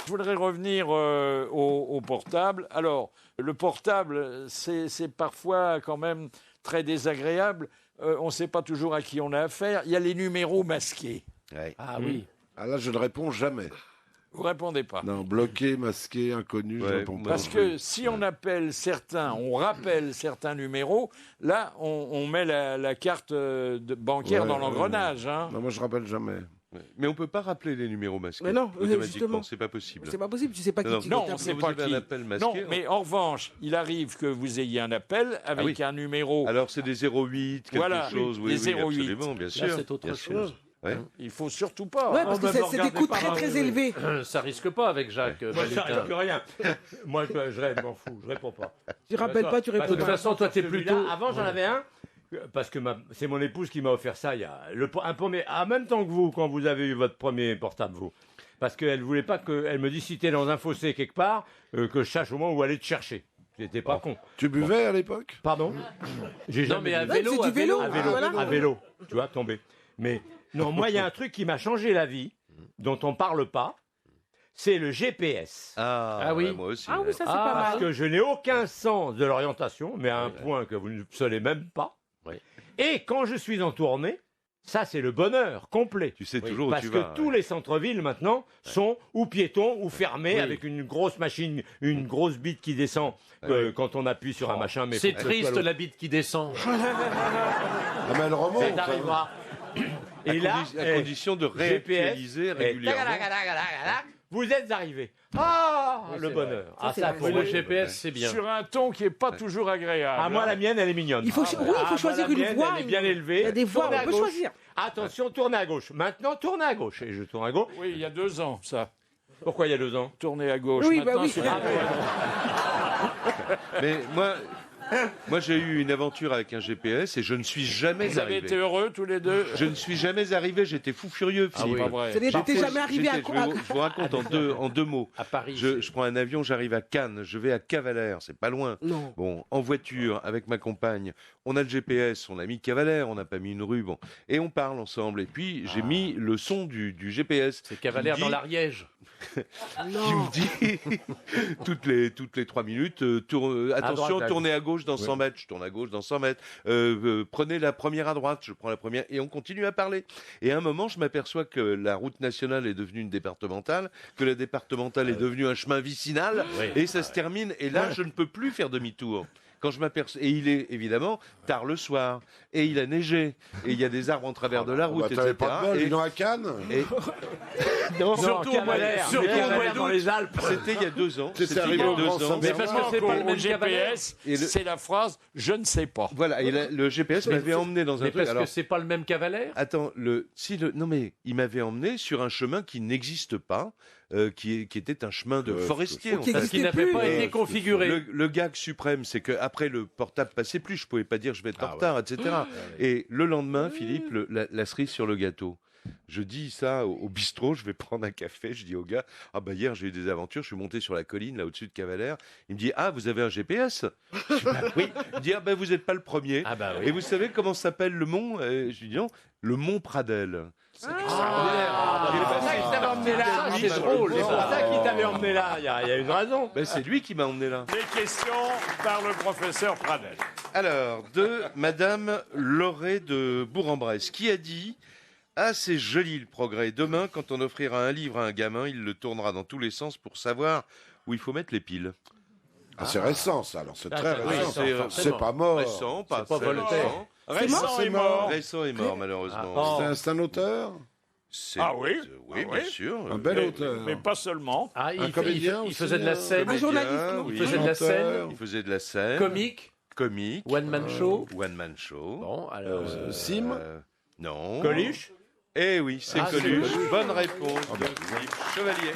Speaker 2: Je voudrais revenir au portable. Alors, le portable, c'est parfois quand même très désagréable. On ne sait pas toujours à qui on a affaire. Il y a les numéros masqués.
Speaker 9: Ouais.
Speaker 4: Ah oui.
Speaker 5: Ah là, je ne réponds jamais.
Speaker 2: Vous répondez pas.
Speaker 5: Non, bloqué, masqué, inconnu, je
Speaker 9: Ouais,
Speaker 5: réponds pas.
Speaker 2: Parce que si on appelle certains, on rappelle certains numéros, là, on met la carte bancaire
Speaker 5: Ouais,
Speaker 2: dans l'engrenage. Hein.
Speaker 5: Non, moi, je rappelle jamais.
Speaker 9: Ouais. Mais on peut pas rappeler les numéros masqués.
Speaker 3: Mais non,
Speaker 9: automatiquement,
Speaker 3: justement.
Speaker 9: c'est pas possible.
Speaker 3: C'est pas possible, tu sais pas qui
Speaker 9: Non,
Speaker 3: tu
Speaker 2: Non,
Speaker 3: t'appelles.
Speaker 2: on ne sait
Speaker 9: vous
Speaker 2: pas
Speaker 9: avez
Speaker 2: qui.
Speaker 9: un appel masqué,
Speaker 2: Non,
Speaker 9: hein.
Speaker 2: mais en revanche, il arrive que vous ayez un appel avec
Speaker 9: oui.
Speaker 2: un numéro.
Speaker 9: Alors c'est des 08, quelque
Speaker 2: Voilà,
Speaker 9: chose, oui,
Speaker 2: des
Speaker 9: oui,
Speaker 2: 08.
Speaker 9: absolument, bien sûr.
Speaker 4: Là, c'est autre
Speaker 9: bien
Speaker 4: chose.
Speaker 9: sûr. Ouais.
Speaker 2: Il faut surtout pas.
Speaker 3: Ouais, parce que c'est des coûts très très élevés.
Speaker 4: Ça risque pas avec Jacques.
Speaker 6: Moi, ça
Speaker 4: Balutin.
Speaker 6: risque rien. Moi, je m'en fous, je réponds pas.
Speaker 3: Tu rappelles pas, tu réponds
Speaker 4: De toute
Speaker 3: pas.
Speaker 4: façon, toi, t'es
Speaker 6: Celui-là,
Speaker 4: plutôt.
Speaker 6: Avant, j'en avais un. Parce que c'est mon épouse qui m'a offert ça il y a un premier, en même temps que vous, quand vous avez eu votre premier portable, vous. Parce qu'elle voulait pas que. Elle me dit si t'es dans un fossé quelque part, que je sache au moins où aller te chercher. J'étais pas con.
Speaker 5: Tu buvais à l'époque?
Speaker 6: Pardon? J'ai
Speaker 4: Non,
Speaker 6: jamais
Speaker 4: mais à
Speaker 6: bu.
Speaker 4: vélo,
Speaker 3: c'est du vélo.
Speaker 6: À vélo,
Speaker 3: Voilà.
Speaker 6: à vélo, tu vois, tomber. Mais non, moi, il y a un truc qui m'a changé la vie, dont on parle pas, c'est le GPS.
Speaker 4: Ah oui.
Speaker 9: ouais, moi aussi.
Speaker 3: Ah oui,
Speaker 9: ouais.
Speaker 3: ça c'est pas
Speaker 6: Parce
Speaker 3: mal.
Speaker 6: que je n'ai aucun sens de l'orientation, mais à un point que vous ne savez même pas.
Speaker 4: Oui.
Speaker 6: Et quand je suis en tournée, ça c'est le bonheur complet.
Speaker 9: Tu sais toujours où
Speaker 6: Parce
Speaker 9: tu
Speaker 6: que
Speaker 9: vas.
Speaker 6: tous les centres-villes maintenant sont ou piétons ou fermés
Speaker 4: Oui.
Speaker 6: avec une grosse machine, une grosse bite qui descend quand on appuie sur un machin. Mais
Speaker 4: C'est
Speaker 6: faut que ce soit
Speaker 4: triste
Speaker 6: l'autre.
Speaker 4: la bite qui descend.
Speaker 5: Ah, mais elle remonte.
Speaker 6: Ça t'arrivera.
Speaker 9: À
Speaker 6: Et là,
Speaker 9: à condition de réactualiser
Speaker 6: GPS,
Speaker 9: régulièrement.
Speaker 6: vous êtes arrivés. Ah,
Speaker 4: Oui,
Speaker 6: le
Speaker 4: c'est
Speaker 6: bonheur.
Speaker 3: vrai.
Speaker 6: Ah,
Speaker 3: Ça, c'est
Speaker 6: ça,
Speaker 3: vrai.
Speaker 6: pour
Speaker 4: Oui,
Speaker 6: moi,
Speaker 4: le GPS, c'est bien.
Speaker 2: Sur un ton qui est pas toujours agréable.
Speaker 6: Ah, moi, la mienne, elle est mignonne.
Speaker 3: Il faut, oui, il faut
Speaker 6: Ah,
Speaker 3: choisir
Speaker 6: moi, la
Speaker 3: une
Speaker 6: mienne,
Speaker 3: voie.
Speaker 6: Elle est bien élevée.
Speaker 3: Il y a des voies,
Speaker 6: Tournez à
Speaker 3: on peut
Speaker 6: gauche.
Speaker 3: choisir.
Speaker 6: Attention, tournez à gauche. Maintenant, tournez à gauche. Et je tourne à gauche.
Speaker 2: Oui, il y a 2 ans, ça.
Speaker 6: Pourquoi il y a 2 ans?
Speaker 2: Tourner à gauche.
Speaker 3: Oui, bah
Speaker 2: Maintenant,
Speaker 3: oui.
Speaker 2: c'est
Speaker 9: Mais moi j'ai eu une aventure avec un GPS et je ne suis jamais
Speaker 2: Vous avez
Speaker 9: arrivé.
Speaker 2: été heureux tous les deux.
Speaker 9: Je ne suis jamais arrivé, j'étais fou furieux, Philippe.
Speaker 2: Pas vrai.
Speaker 3: C'est-à-dire, t'es
Speaker 9: Parfois,
Speaker 3: jamais arrivé à
Speaker 9: j'étais- je vous raconte en deux mots.
Speaker 4: À Paris.
Speaker 9: Je prends un avion, j'arrive à Cannes, je vais à Cavalère, c'est pas loin.
Speaker 3: Non.
Speaker 9: Bon, en voiture, avec ma compagne, on a le GPS, on a mis Cavalère, on n'a pas mis une rue, bon. Et on parle ensemble. Et puis, j'ai mis le son du GPS.
Speaker 4: C'est Cavalère
Speaker 9: qui me
Speaker 4: dans
Speaker 9: dit-
Speaker 4: l'Ariège.
Speaker 9: qui me dit toutes les 3 minutes, attention,
Speaker 6: droite, à
Speaker 9: tournez à gauche dans 100 mètres, je tourne à gauche dans 100 mètres, prenez la première à droite, je prends la première, et on continue à parler. Et à un moment, je m'aperçois que la route nationale est devenue une départementale, que la départementale est devenue un chemin vicinal, et ça se termine, et là, je ne peux plus faire demi-tour. Quand je m'aperçois, et il est évidemment tard le soir, et il a neigé, et il y a des arbres en travers de la route,
Speaker 5: Bah,
Speaker 9: etc.
Speaker 5: t'avais pas de bol,
Speaker 9: Et-
Speaker 5: ils l'ont à Cannes.
Speaker 9: et-
Speaker 6: Non,
Speaker 4: Surtout au mois
Speaker 6: dans
Speaker 4: d'août.
Speaker 6: les Alpes.
Speaker 9: C'était il y a 2 ans.
Speaker 5: C'était
Speaker 9: C'était il
Speaker 5: arrivé
Speaker 9: y a
Speaker 5: au
Speaker 9: 2
Speaker 5: Grand
Speaker 9: ans.
Speaker 5: Saint-Bernard.
Speaker 4: Mais parce que c'est pas le
Speaker 2: Au
Speaker 4: même
Speaker 2: GPS,
Speaker 9: Et le-
Speaker 2: c'est la phrase « je ne sais pas ».
Speaker 9: Voilà, et le GPS m'avait emmené dans un
Speaker 4: Mais
Speaker 9: truc.
Speaker 4: parce que c'est pas le même Cavalère.
Speaker 9: Attends, non mais il m'avait emmené sur un chemin qui n'existe pas, qui était un chemin de forestier.
Speaker 3: qui
Speaker 9: en fait.
Speaker 4: Parce qu'il n'avait pas été configuré.
Speaker 9: Le gag suprême, c'est que après le portable passait plus, je pouvais pas dire je vais être en retard, etc. Et le lendemain, Philippe, la cerise sur le gâteau. Je dis ça au bistrot, je vais prendre un café, je dis au gars, ah bah hier j'ai eu des aventures, je suis monté sur la colline là au-dessus de Cavalère. Il me dit, ah vous avez un GPS? Je dis, bah oui. Il me dit, ah bah vous n'êtes pas le premier.
Speaker 4: Ah bah
Speaker 9: Et
Speaker 4: oui.
Speaker 9: vous savez comment s'appelle le mont? Je lui dis non, le mont Pradel.
Speaker 6: C'est pour ça qu'il t'avait emmené là.
Speaker 4: Ah, c'est drôle,
Speaker 6: C'est pour
Speaker 4: ça.
Speaker 6: ça qu'il t'avait emmené là. Il y a une raison.
Speaker 9: Ben, c'est lui qui m'a emmené là.
Speaker 2: Les questions par le professeur Pradel.
Speaker 9: Alors, de Madame Lauré de Bourg-en-Bresse, qui a dit « Ah, c'est joli le progrès. Demain, quand on offrira un livre à un gamin, il le tournera dans tous les sens pour savoir où il faut mettre les piles. »
Speaker 5: Ah, c'est récent, ça. Alors, c'est
Speaker 4: Ah,
Speaker 5: très
Speaker 4: oui,
Speaker 5: récent.
Speaker 9: c'est
Speaker 5: C'est pas mort.
Speaker 9: Récent, pas,
Speaker 4: C'est pas
Speaker 9: très
Speaker 4: Voltaire.
Speaker 9: récent.
Speaker 2: Récent
Speaker 5: C'est
Speaker 2: est
Speaker 5: mort.
Speaker 2: mort.
Speaker 9: Récent est mort, malheureusement.
Speaker 4: Oh.
Speaker 5: C'est un auteur.
Speaker 9: C'est-
Speaker 2: Ah oui
Speaker 9: Oui,
Speaker 2: Ah
Speaker 9: bien
Speaker 2: oui.
Speaker 9: sûr.
Speaker 5: Un bel
Speaker 2: Mais-
Speaker 5: auteur.
Speaker 2: Mais pas seulement.
Speaker 4: Ah,
Speaker 5: Un
Speaker 4: il
Speaker 5: comédien
Speaker 4: faisait
Speaker 5: aussi,
Speaker 4: de la
Speaker 5: un
Speaker 4: scène.
Speaker 3: Un journaliste, non
Speaker 9: oui.
Speaker 4: Il faisait de la scène.
Speaker 5: Chanteur.
Speaker 9: Il faisait de la scène.
Speaker 4: Comique.
Speaker 9: Comique.
Speaker 4: One man show.
Speaker 9: One man show.
Speaker 4: Bon, alors.
Speaker 5: Sim.
Speaker 9: Non.
Speaker 6: Coluche.
Speaker 9: Eh oui, c'est
Speaker 4: Ah, c'est
Speaker 9: Coluche.
Speaker 4: Coluche.
Speaker 9: Bonne réponse de Philippe Chevalier.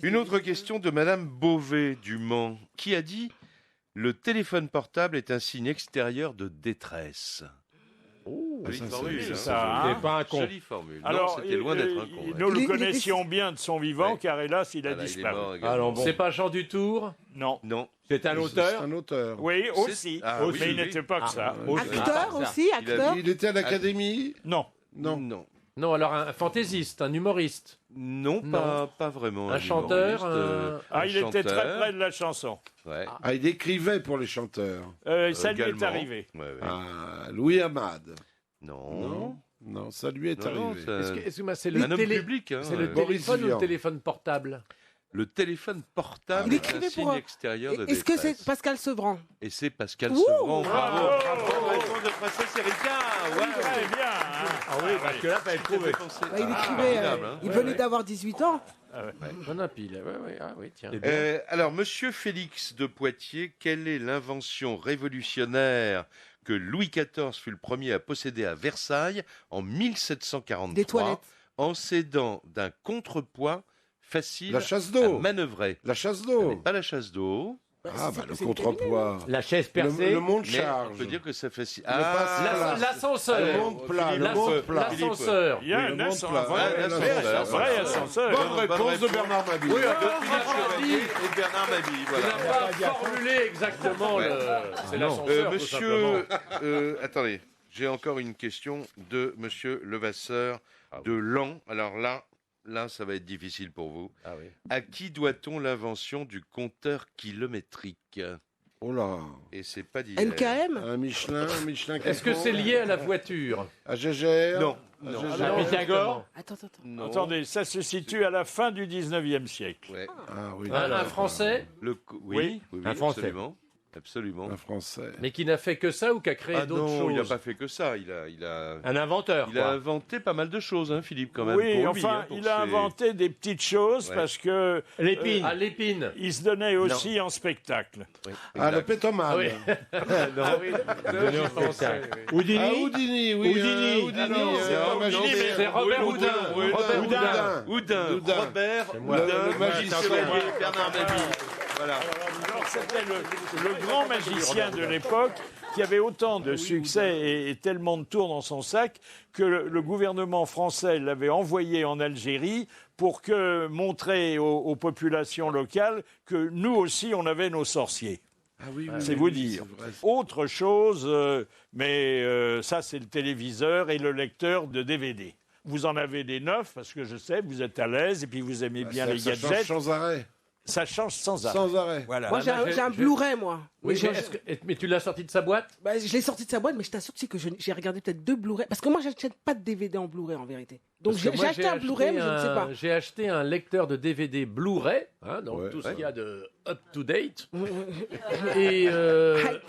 Speaker 9: Une autre question de Madame Beauvais du Mans, qui a dit « Le téléphone portable est un signe extérieur de détresse ». Jolie
Speaker 5: ça,
Speaker 9: formule,
Speaker 5: c'est
Speaker 9: hein.
Speaker 2: ça, hein.
Speaker 6: C'est pas un con.
Speaker 9: Jolie formule.
Speaker 2: Alors,
Speaker 9: non, c'était loin d'être un con.
Speaker 2: nous
Speaker 9: ouais.
Speaker 2: le
Speaker 3: Il est-
Speaker 2: connaissions bien de son vivant,
Speaker 9: Ouais.
Speaker 2: car hélas, il a
Speaker 9: Voilà, il est
Speaker 2: disparu.
Speaker 9: mort également.
Speaker 6: Alors bon.
Speaker 4: C'est pas Jean Dutour.
Speaker 2: Non.
Speaker 9: Non.
Speaker 6: C'est un
Speaker 5: C'est
Speaker 6: auteur.
Speaker 5: un auteur.
Speaker 2: Oui, aussi.
Speaker 9: Ah,
Speaker 2: mais
Speaker 9: oui,
Speaker 2: il
Speaker 9: oui.
Speaker 2: n'était pas que ça. Aussi.
Speaker 3: Acteur aussi, acteur.
Speaker 5: Il était à l'Académie.
Speaker 2: Non.
Speaker 5: Non.
Speaker 9: Non.
Speaker 4: Non, alors un fantaisiste, un humoriste.
Speaker 9: Non, pas vraiment.
Speaker 4: Un chanteur,
Speaker 9: humoriste,
Speaker 2: Ah, il était très
Speaker 9: chanteur.
Speaker 2: près de la chanson.
Speaker 9: Ouais.
Speaker 5: Ah, il écrivait pour les chanteurs.
Speaker 2: Ça lui est
Speaker 9: Également.
Speaker 2: arrivé.
Speaker 9: Ouais, ouais.
Speaker 5: Ah, Louis Hamad.
Speaker 9: Non.
Speaker 5: Non, ça lui est
Speaker 9: Non,
Speaker 5: arrivé.
Speaker 9: ça-
Speaker 4: Excuse-moi, c'est
Speaker 9: un
Speaker 4: le,
Speaker 9: homme
Speaker 4: télé...
Speaker 9: public. Hein,
Speaker 4: c'est le
Speaker 5: Boris
Speaker 4: téléphone ou
Speaker 5: Vian.
Speaker 4: le téléphone portable?
Speaker 9: Le téléphone portable
Speaker 3: Il
Speaker 9: est un
Speaker 3: écrivait
Speaker 9: signe
Speaker 3: pour-
Speaker 9: extérieur de
Speaker 3: Est-ce que
Speaker 9: détresse.
Speaker 3: c'est Pascal Sevran?
Speaker 9: Et c'est Pascal
Speaker 3: Ouh,
Speaker 9: Sevran. Bravo.
Speaker 2: bravo.
Speaker 9: Bonne réponse de Princesse Erika. Ouais.
Speaker 2: Très bien. hein.
Speaker 6: Ah oui, parce que là, t'avais trouvé.
Speaker 3: Bah, il écrivait.
Speaker 9: formidable, hein.
Speaker 3: Il venait d'avoir 18 ans.
Speaker 4: On a pile. Ouais, ah oui, tiens.
Speaker 9: Alors, Monsieur Félix de Poitiers, quelle est l'invention révolutionnaire que Louis XIV fut le premier à posséder à Versailles en 1743,
Speaker 3: Des toilettes.
Speaker 9: en s'aidant d'un contrepoids facile
Speaker 5: La chasse d'eau.
Speaker 9: à manœuvrer.
Speaker 5: La chasse d'eau.
Speaker 9: Pas la chasse d'eau.
Speaker 5: Ah, bah le contrepoids.
Speaker 10: La chaise percée.
Speaker 5: Le monde
Speaker 9: Mais
Speaker 5: charge.
Speaker 9: on peut dire que ça facilite.
Speaker 4: L'ascenseur.
Speaker 5: Le monde plat. Le monde plat.
Speaker 4: L'ascenseur.
Speaker 2: Il y a un
Speaker 5: le monde
Speaker 2: ascenseur,
Speaker 5: plat.
Speaker 2: un vrai ascenseur.
Speaker 5: Bonne réponse de Bernard Mabille.
Speaker 9: Oui, Chevalier et Bernard Mabille.
Speaker 4: Il
Speaker 9: Voilà.
Speaker 4: n'a pas formulé exactement le. C'est l'ascenseur. tout
Speaker 9: Monsieur,
Speaker 4: simplement.
Speaker 9: attendez, j'ai encore une question de Monsieur Levasseur de Laon. Alors là, ça va être difficile pour vous.
Speaker 4: Ah oui.
Speaker 9: À qui doit-on l'invention du compteur kilométrique?
Speaker 5: Oh là.
Speaker 9: Et c'est pas d'hier.
Speaker 3: LKM.
Speaker 5: Un Michelin
Speaker 4: Est-ce que c'est lié à la voiture?
Speaker 5: À Gégère.
Speaker 9: Non.
Speaker 4: À Pythagore?
Speaker 3: Attends.
Speaker 9: Non.
Speaker 2: Attendez, ça se situe à la fin du 19e siècle.
Speaker 9: Ouais.
Speaker 5: Ah oui.
Speaker 4: Un Français?
Speaker 9: Oui,
Speaker 10: Un Français.
Speaker 9: absolument. Absolument.
Speaker 5: Un Français.
Speaker 4: Mais qui n'a fait que ça ou qui a créé
Speaker 9: Ah
Speaker 4: d'autres
Speaker 9: non,
Speaker 4: choses?
Speaker 9: il n'a pas fait que ça. Il a
Speaker 10: Un inventeur.
Speaker 9: Il a
Speaker 10: quoi.
Speaker 9: inventé pas mal de choses, hein, Philippe, quand même.
Speaker 2: Oui,
Speaker 9: pour lui,
Speaker 2: enfin,
Speaker 9: hein, pour
Speaker 2: il a
Speaker 9: ses-
Speaker 2: inventé des petites choses
Speaker 9: Ouais.
Speaker 2: parce que
Speaker 10: L'épine.
Speaker 4: Ah, l'épine.
Speaker 2: il se donnait aussi en spectacle.
Speaker 9: Oui,
Speaker 5: Ah, le
Speaker 9: exact.
Speaker 5: pétomane.
Speaker 4: Ah oui.
Speaker 9: Non.
Speaker 10: Donné en spectacle. Houdini.
Speaker 5: Ah, Houdini, oui.
Speaker 10: Houdini.
Speaker 5: Houdini,
Speaker 9: Ah non, c'est pas
Speaker 5: magicien.
Speaker 9: Houdini, mais
Speaker 4: c'est Robert
Speaker 9: Houdin.
Speaker 4: Houdin.
Speaker 9: Houdin.
Speaker 5: Houdin.
Speaker 9: Robert
Speaker 5: moi.
Speaker 9: Houdin,
Speaker 5: Le magicien.
Speaker 9: Chevalier, Bernard Mabille. Voilà.
Speaker 2: Alors, c'était le grand magicien de l'époque qui avait autant de succès et tellement de tours dans son sac que le gouvernement français l'avait envoyé en Algérie pour montrer aux populations locales que nous aussi, on avait nos sorciers.
Speaker 5: Ah oui, oui,
Speaker 2: C'est
Speaker 5: oui,
Speaker 2: vous
Speaker 5: oui,
Speaker 2: dire.
Speaker 5: c'est vrai.
Speaker 2: Autre chose, mais ça, c'est le téléviseur et le lecteur de DVD. Vous en avez des neufs, parce que je sais, vous êtes à l'aise et puis vous aimez bien les
Speaker 5: Ça
Speaker 2: gadgets.
Speaker 5: change sans arrêt.
Speaker 2: Ça change sans arrêt.
Speaker 5: Sans arrêt.
Speaker 2: Voilà.
Speaker 3: Moi, j'ai un Blu-ray, moi.
Speaker 4: Oui,
Speaker 3: Mais
Speaker 4: mais tu l'as sorti de sa boîte?
Speaker 3: Bah, je l'ai sorti de sa boîte, mais je t'assure que j'ai regardé peut-être 2 Blu-ray. Parce que moi, j'achète pas de DVD en Blu-ray, en vérité. Donc,
Speaker 4: Parce que
Speaker 3: j'ai
Speaker 4: moi,
Speaker 3: acheté un Blu-ray, mais je ne sais pas.
Speaker 4: J'ai acheté un lecteur de DVD Blu-ray, hein, donc
Speaker 5: Ouais,
Speaker 4: tout ce
Speaker 5: ouais.
Speaker 4: qu'il y a de up-to-date. Et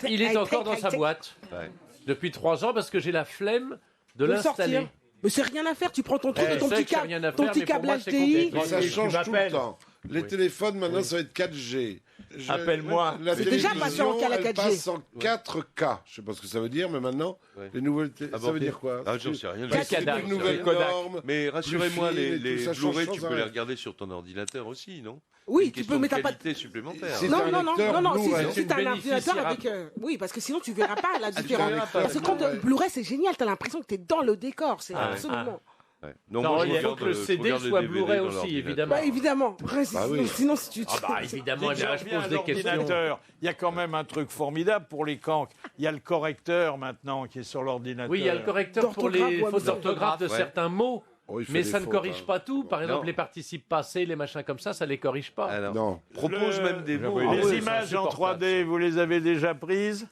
Speaker 4: il est encore dans sa boîte
Speaker 9: Ouais.
Speaker 4: depuis 3 ans parce que j'ai la flemme de
Speaker 3: De le
Speaker 4: l'installer.
Speaker 3: sortir. Mais c'est rien à faire, tu prends ton truc,
Speaker 4: Eh,
Speaker 3: ton
Speaker 4: c'est
Speaker 3: petit
Speaker 4: que c'est
Speaker 3: câble,
Speaker 4: rien à
Speaker 3: ton
Speaker 4: faire,
Speaker 3: petit
Speaker 4: mais pour
Speaker 3: câble
Speaker 4: moi, c'est
Speaker 3: HDI.
Speaker 5: Mais ça
Speaker 10: Tu
Speaker 5: change tout le
Speaker 10: m'appelles.
Speaker 5: temps. Les téléphones, maintenant, ça va être 4G.
Speaker 10: Appelle-moi.
Speaker 5: La
Speaker 3: C'est déjà
Speaker 5: télévision,
Speaker 3: passé en cas la
Speaker 5: elle
Speaker 3: 4G.
Speaker 5: passe en 4K. Je sais pas ce que ça veut dire, mais maintenant,
Speaker 9: Ouais.
Speaker 5: les nouvelles
Speaker 9: Ah
Speaker 5: ça
Speaker 9: bon,
Speaker 5: veut dire quoi?
Speaker 9: Ah, j'en sais rien.
Speaker 5: C'est
Speaker 9: Je sais
Speaker 5: des
Speaker 9: pas.
Speaker 5: nouvelles
Speaker 10: Kodak.
Speaker 5: normes.
Speaker 9: Mais rassurez-moi,
Speaker 5: Plus fine et
Speaker 9: les
Speaker 5: tout, ça change
Speaker 9: Blu-ray,
Speaker 5: sans
Speaker 9: tu peux
Speaker 5: arrêt.
Speaker 9: les regarder sur ton ordinateur aussi, non?
Speaker 3: Oui,
Speaker 9: Une
Speaker 3: tu
Speaker 9: question
Speaker 3: peux, mais
Speaker 9: de
Speaker 3: t'as pas de...
Speaker 9: qualité supplémentaire.
Speaker 5: C'est
Speaker 3: Non,
Speaker 5: un
Speaker 3: non, non,
Speaker 5: lecteur
Speaker 3: non,
Speaker 5: Blu-ray.
Speaker 3: si t'as un ordinateur
Speaker 4: bénéficiera.
Speaker 3: avec... Oui, parce que sinon tu verras pas la
Speaker 5: tu
Speaker 3: différence.
Speaker 5: verras pas.
Speaker 3: Parce que quand Blu-ray, c'est génial, t'as l'impression que t'es dans le décor, c'est
Speaker 4: Ah ouais.
Speaker 3: absolument...
Speaker 9: Ouais. Non,
Speaker 4: Non,
Speaker 9: moi,
Speaker 4: il
Speaker 9: je
Speaker 4: faut
Speaker 9: regarde,
Speaker 4: que le
Speaker 9: je
Speaker 4: CD
Speaker 9: regarde les
Speaker 4: soit
Speaker 9: DVD
Speaker 4: Blu-ray
Speaker 9: dans
Speaker 4: aussi,
Speaker 9: l'ordinateur.
Speaker 4: évidemment.
Speaker 3: Bah évidemment. Ouais,
Speaker 5: Bah oui.
Speaker 3: Sinon, si tu...
Speaker 4: Ah bah évidemment,
Speaker 2: Si
Speaker 4: et là,
Speaker 2: tu
Speaker 4: je
Speaker 2: reviens
Speaker 4: pose
Speaker 2: à
Speaker 4: des questions.
Speaker 2: l'ordinateur, il y a quand même un truc formidable pour les cancres. Il y a le correcteur maintenant qui est sur l'ordinateur.
Speaker 4: Oui, il y a le correcteur pour les
Speaker 3: D'orthographe,
Speaker 4: fautes
Speaker 3: ouais,
Speaker 4: d'orthographe de
Speaker 9: ouais.
Speaker 4: certains mots.
Speaker 5: Oh, il fait
Speaker 4: Mais
Speaker 5: des
Speaker 4: ça ne
Speaker 5: fautes,
Speaker 4: corrige
Speaker 5: hein.
Speaker 4: pas tout. Par exemple,
Speaker 9: Non.
Speaker 4: les participes passés, les machins comme ça les corrige pas.
Speaker 9: Alors,
Speaker 5: Non.
Speaker 9: propose même des mots.
Speaker 2: Les
Speaker 4: Ah oui,
Speaker 2: images
Speaker 4: c'est
Speaker 2: en
Speaker 4: insupportable,
Speaker 2: 3D, vous les avez déjà prises?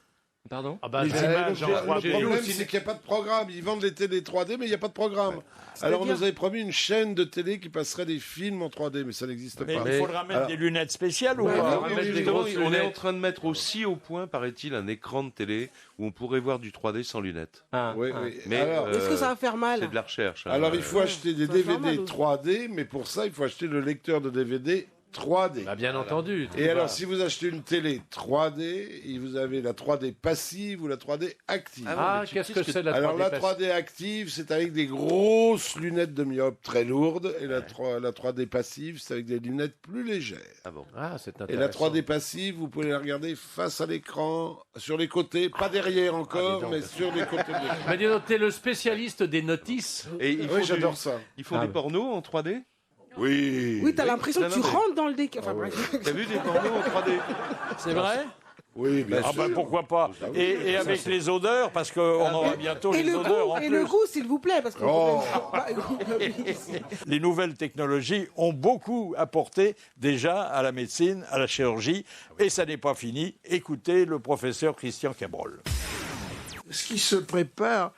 Speaker 9: Pardon?
Speaker 4: Ah bah,
Speaker 2: Les
Speaker 4: j'ai-
Speaker 2: images en
Speaker 5: Le
Speaker 2: 3D.
Speaker 5: problème, c'est qu'il n'y a pas de programme. Ils vendent les télés 3D, mais il n'y a pas de programme. Alors, on nous avait promis une chaîne de télé qui passerait des films en 3D, mais ça n'existe
Speaker 2: Mais
Speaker 5: pas.
Speaker 2: il faudra mettre
Speaker 5: Alors-
Speaker 2: des lunettes spéciales ou
Speaker 5: Ouais,
Speaker 2: pas?
Speaker 5: oui,
Speaker 9: Mais
Speaker 5: oui,
Speaker 9: justement,
Speaker 4: grosses
Speaker 9: on est en
Speaker 4: lunettes.
Speaker 9: train de mettre aussi au point, paraît-il, un écran de télé où on pourrait voir du 3D sans lunettes.
Speaker 5: Oui, oui.
Speaker 9: Mais
Speaker 5: Alors,
Speaker 3: Est-ce que ça va faire mal?
Speaker 9: c'est de la recherche. hein.
Speaker 5: alors, il faut acheter des
Speaker 3: ça va faire
Speaker 5: DVD
Speaker 3: mal,
Speaker 5: 3D, mais pour ça, il faut acheter le lecteur de DVD 3D.
Speaker 4: Bah, bien entendu.
Speaker 5: Et alors, si vous achetez une télé 3D, vous avez la 3D passive ou la 3D active.
Speaker 4: Ah, qu'est-ce que c'est la 3D
Speaker 5: Alors, la
Speaker 4: passive
Speaker 5: 3D active, c'est avec des grosses lunettes de myope très lourdes. Et la 3D passive, c'est avec des lunettes plus légères.
Speaker 9: Ah bon.
Speaker 4: Ah, c'est
Speaker 5: Et la
Speaker 4: intéressant.
Speaker 5: 3D passive, vous pouvez la regarder face à l'écran, sur les côtés, pas derrière encore,
Speaker 4: dis donc.
Speaker 5: mais sur les côtés. de l'écran.
Speaker 4: Mais dis donc, t'es le spécialiste des notices.
Speaker 9: Et il faut
Speaker 5: Oui,
Speaker 9: du-
Speaker 5: j'adore ça.
Speaker 9: Il faut
Speaker 4: Ah
Speaker 9: des
Speaker 4: oui.
Speaker 9: pornos en 3D?
Speaker 5: Oui.
Speaker 3: Oui, t'as l'impression
Speaker 9: Non,
Speaker 3: que tu
Speaker 9: non, mais-
Speaker 3: rentres dans le décor. Enfin, bref.
Speaker 9: T'as vu des pornos en 3D?
Speaker 2: C'est vrai?
Speaker 5: Oui, bien
Speaker 2: Ah
Speaker 5: sûr.
Speaker 2: bah pourquoi pas. Et avec les odeurs, parce qu'on aura bientôt
Speaker 3: Et
Speaker 2: les
Speaker 3: le
Speaker 2: odeurs en
Speaker 3: goût, et
Speaker 2: plus.
Speaker 3: le goût, s'il vous plaît, parce que...
Speaker 5: Oh.
Speaker 3: Bah,
Speaker 2: Les nouvelles technologies ont beaucoup apporté déjà à la médecine, à la chirurgie, et ça n'est pas fini. Écoutez le professeur Christian Cabrol.
Speaker 19: Ce qui se prépare,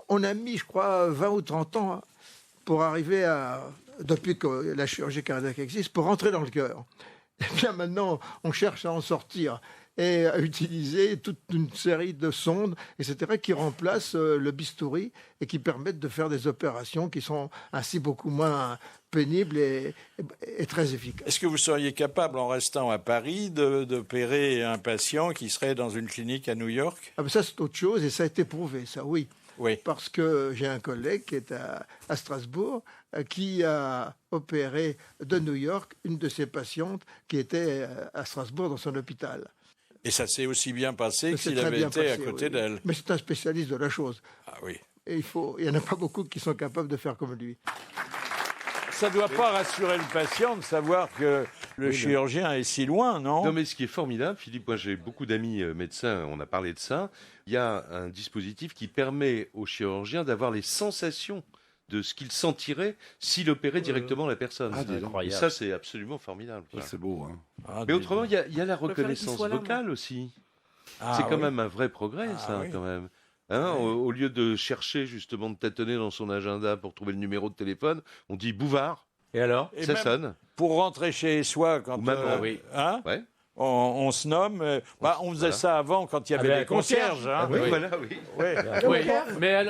Speaker 19: on a mis, je crois, 20 ou 30 ans pour arriver à, depuis que la chirurgie cardiaque existe, pour rentrer dans le cœur. Et bien maintenant, on cherche à en sortir. et à utiliser toute une série de sondes, etc., qui remplacent le bistouri et qui permettent de faire des opérations qui sont ainsi beaucoup moins pénibles et très efficaces.
Speaker 2: Est-ce que vous seriez capable, en restant à Paris, d'opérer un patient qui serait dans une clinique à New York?
Speaker 19: Ah ben ça, c'est autre chose, et ça a été prouvé, ça, oui. Parce que j'ai un collègue qui est à Strasbourg qui a opéré de New York une de ses patientes qui était à Strasbourg dans son hôpital.
Speaker 2: Et ça s'est aussi bien passé que
Speaker 19: C'est
Speaker 2: s'il
Speaker 19: très
Speaker 2: avait
Speaker 19: bien
Speaker 2: été à
Speaker 19: passé,
Speaker 2: côté
Speaker 19: oui.
Speaker 2: d'elle.
Speaker 19: Mais c'est un spécialiste de la chose.
Speaker 2: Ah oui.
Speaker 19: Et il n'y en a pas beaucoup qui sont capables de faire comme lui.
Speaker 2: Ça ne doit pas rassurer le patient de savoir que le chirurgien est si loin, non?
Speaker 9: Non, mais ce qui est formidable, Philippe, moi j'ai beaucoup d'amis médecins, on a parlé de ça. Il y a un dispositif qui permet au chirurgien d'avoir les sensations de ce qu'il sentirait s'il opérait directement la personne.
Speaker 5: Ah, c'est
Speaker 9: et ça, c'est absolument formidable.
Speaker 5: C'est beau. Hein.
Speaker 9: Mais autrement, il y a la
Speaker 3: qu'il
Speaker 9: reconnaissance
Speaker 3: soit là,
Speaker 9: vocale aussi.
Speaker 2: Ah,
Speaker 9: c'est quand
Speaker 2: oui.
Speaker 9: même un vrai progrès, ça,
Speaker 2: oui.
Speaker 9: quand même. Hein, au lieu de chercher, justement, de tâtonner dans son agenda pour trouver le numéro de téléphone, on dit Bouvard.
Speaker 4: Et alors?
Speaker 2: Et
Speaker 9: Ça
Speaker 2: même
Speaker 9: sonne.
Speaker 2: Pour rentrer chez soi, quand
Speaker 9: Ou maman.
Speaker 2: hein,
Speaker 9: Ouais.
Speaker 2: on se nomme. On faisait
Speaker 9: voilà.
Speaker 2: ça avant quand il y avait
Speaker 4: ben,
Speaker 2: des concierges. Hein.
Speaker 9: Ah oui, voilà, oui.
Speaker 2: Ouais.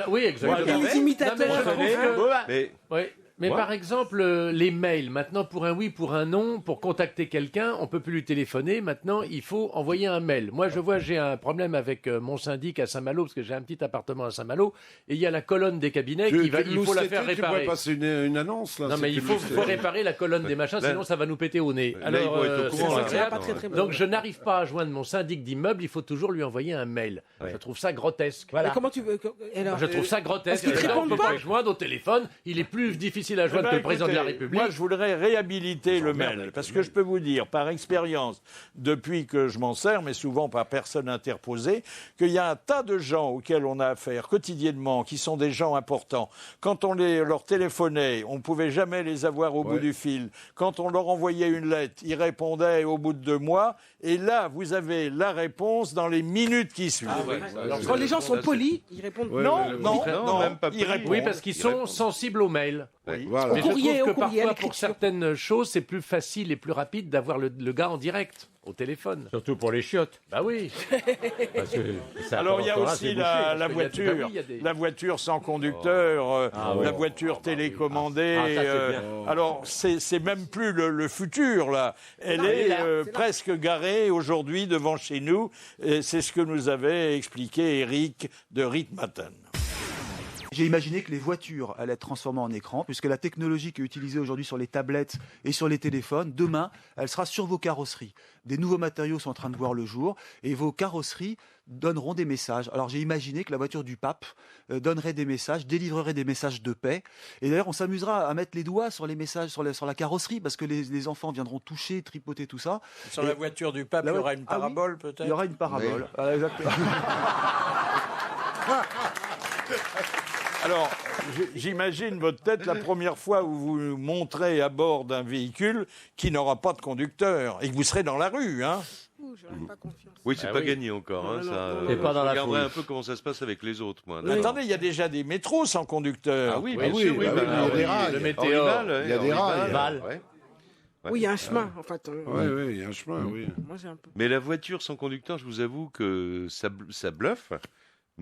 Speaker 4: Oui, exactement.
Speaker 3: Et les imitateurs.
Speaker 4: Non, mais je trouve que-
Speaker 9: Mais
Speaker 4: Mais
Speaker 9: Ouais.
Speaker 4: par exemple, les mails, maintenant pour un oui, pour un non, pour contacter quelqu'un, on peut plus lui téléphoner. Maintenant, il faut envoyer un mail. Moi, je vois, j'ai un problème avec mon syndic à Saint-Malo, parce que j'ai un petit appartement à Saint-Malo, et il y a la colonne des cabinets il faut la faire
Speaker 5: Tu
Speaker 4: réparer.
Speaker 5: pourrais passer une annonce, là.
Speaker 4: Non, mais il faut réparer la colonne des machins, sinon ça va nous péter au nez.
Speaker 9: Là,
Speaker 4: Alors,
Speaker 9: ils vont être au
Speaker 4: c'est
Speaker 9: courant, là.
Speaker 4: incroyable.
Speaker 3: Pas très, très bon.
Speaker 4: Donc, je n'arrive pas à joindre mon syndic d'immeuble, il faut toujours lui envoyer un mail.
Speaker 9: Ouais.
Speaker 4: Je trouve ça grotesque.
Speaker 3: Mais comment tu veux alors,
Speaker 4: Je trouve ça grotesque.
Speaker 3: Parce qu'ils te
Speaker 4: On
Speaker 3: répondent
Speaker 4: peut
Speaker 3: pas
Speaker 4: pas le joindre au téléphone. Il est plus difficile à joindre que le président de la République.
Speaker 2: Moi, je voudrais réhabiliter le mail, parce que je peux vous dire, par expérience, depuis que je m'en sers, mais souvent par personne interposée, qu'il y a un tas de gens auxquels on a affaire quotidiennement, qui sont des gens importants. Quand on leur téléphonait, on ne pouvait jamais les avoir au bout du fil. Quand on leur envoyait une lettre, ils répondaient au bout de 2 mois. Et là, vous avez la réponse dans les minutes qui suivent.
Speaker 3: quand les gens sont polis, ils répondent
Speaker 2: Non,
Speaker 9: même pas
Speaker 2: ils répondent.
Speaker 4: Oui, parce qu'ils sont sensibles aux mails.
Speaker 5: Voilà.
Speaker 4: Mais je
Speaker 3: courrier,
Speaker 4: trouve
Speaker 3: au
Speaker 4: que
Speaker 3: courrier, à
Speaker 4: parfois, pour
Speaker 3: l'écriture.
Speaker 4: certaines choses, c'est plus facile et plus rapide d'avoir le gars en direct, au téléphone.
Speaker 10: Surtout pour les chiottes.
Speaker 4: Bah oui.
Speaker 10: Parce que ça
Speaker 2: Alors il y a
Speaker 10: apportera,
Speaker 2: aussi
Speaker 10: c'est
Speaker 2: la
Speaker 10: bouché.
Speaker 4: parce qu'il y a-
Speaker 2: voiture,
Speaker 4: bah oui, il y a des-
Speaker 2: la voiture sans conducteur,
Speaker 10: oui.
Speaker 2: la voiture télécommandée.
Speaker 10: Ah, ça, c'est bien.
Speaker 2: Alors c'est même plus le futur là. Elle
Speaker 3: Non,
Speaker 2: est
Speaker 3: elle est là.
Speaker 2: presque garée aujourd'hui devant chez nous. Et c'est ce que nous avait expliqué Eric de Ritmaten.
Speaker 20: J'ai imaginé que les voitures allaient être transformées en écran, puisque la technologie qui est utilisée aujourd'hui sur les tablettes et sur les téléphones, demain, elle sera sur vos carrosseries. Des nouveaux matériaux sont en train de voir le jour, et vos carrosseries donneront des messages. Alors j'ai imaginé que la voiture du pape donnerait des messages, délivrerait des messages de paix. Et d'ailleurs, on s'amusera à mettre les doigts sur les messages, sur la carrosserie, parce que les enfants viendront toucher, tripoter tout ça.
Speaker 2: Sur la voiture du pape, il y aura une parabole peut-être.
Speaker 20: Il y aura une parabole. Voilà, exactement.
Speaker 2: Alors, j'imagine votre tête la première fois où vous monterez à bord d'un véhicule qui n'aura pas de conducteur et que vous serez dans la rue, hein.
Speaker 3: j'aurais pas confiance.
Speaker 9: oui, c'est
Speaker 4: Ah
Speaker 9: pas
Speaker 4: oui.
Speaker 9: gagné encore. Hein, ça,
Speaker 10: Et pas dans
Speaker 9: je
Speaker 10: la
Speaker 9: regarderai
Speaker 10: foule.
Speaker 9: un peu comment ça se passe avec les autres, moi.
Speaker 2: Mais attendez, il y a déjà des métros sans conducteur.
Speaker 9: Ah oui,
Speaker 5: Ah
Speaker 9: bien
Speaker 5: oui,
Speaker 9: sûr, oui.
Speaker 5: bah
Speaker 9: bah,
Speaker 5: oui, il y a des
Speaker 9: oui,
Speaker 5: rails.
Speaker 9: le
Speaker 4: Météor.
Speaker 9: Météor.
Speaker 5: Il y a des rails.
Speaker 4: Val.
Speaker 9: Ouais. Ouais.
Speaker 3: Oui, il y a un chemin, en fait.
Speaker 5: Oui, il y a un chemin, oui.
Speaker 3: Moi, j'ai un peu.
Speaker 9: Mais la voiture sans conducteur, je vous avoue que ça bluffe,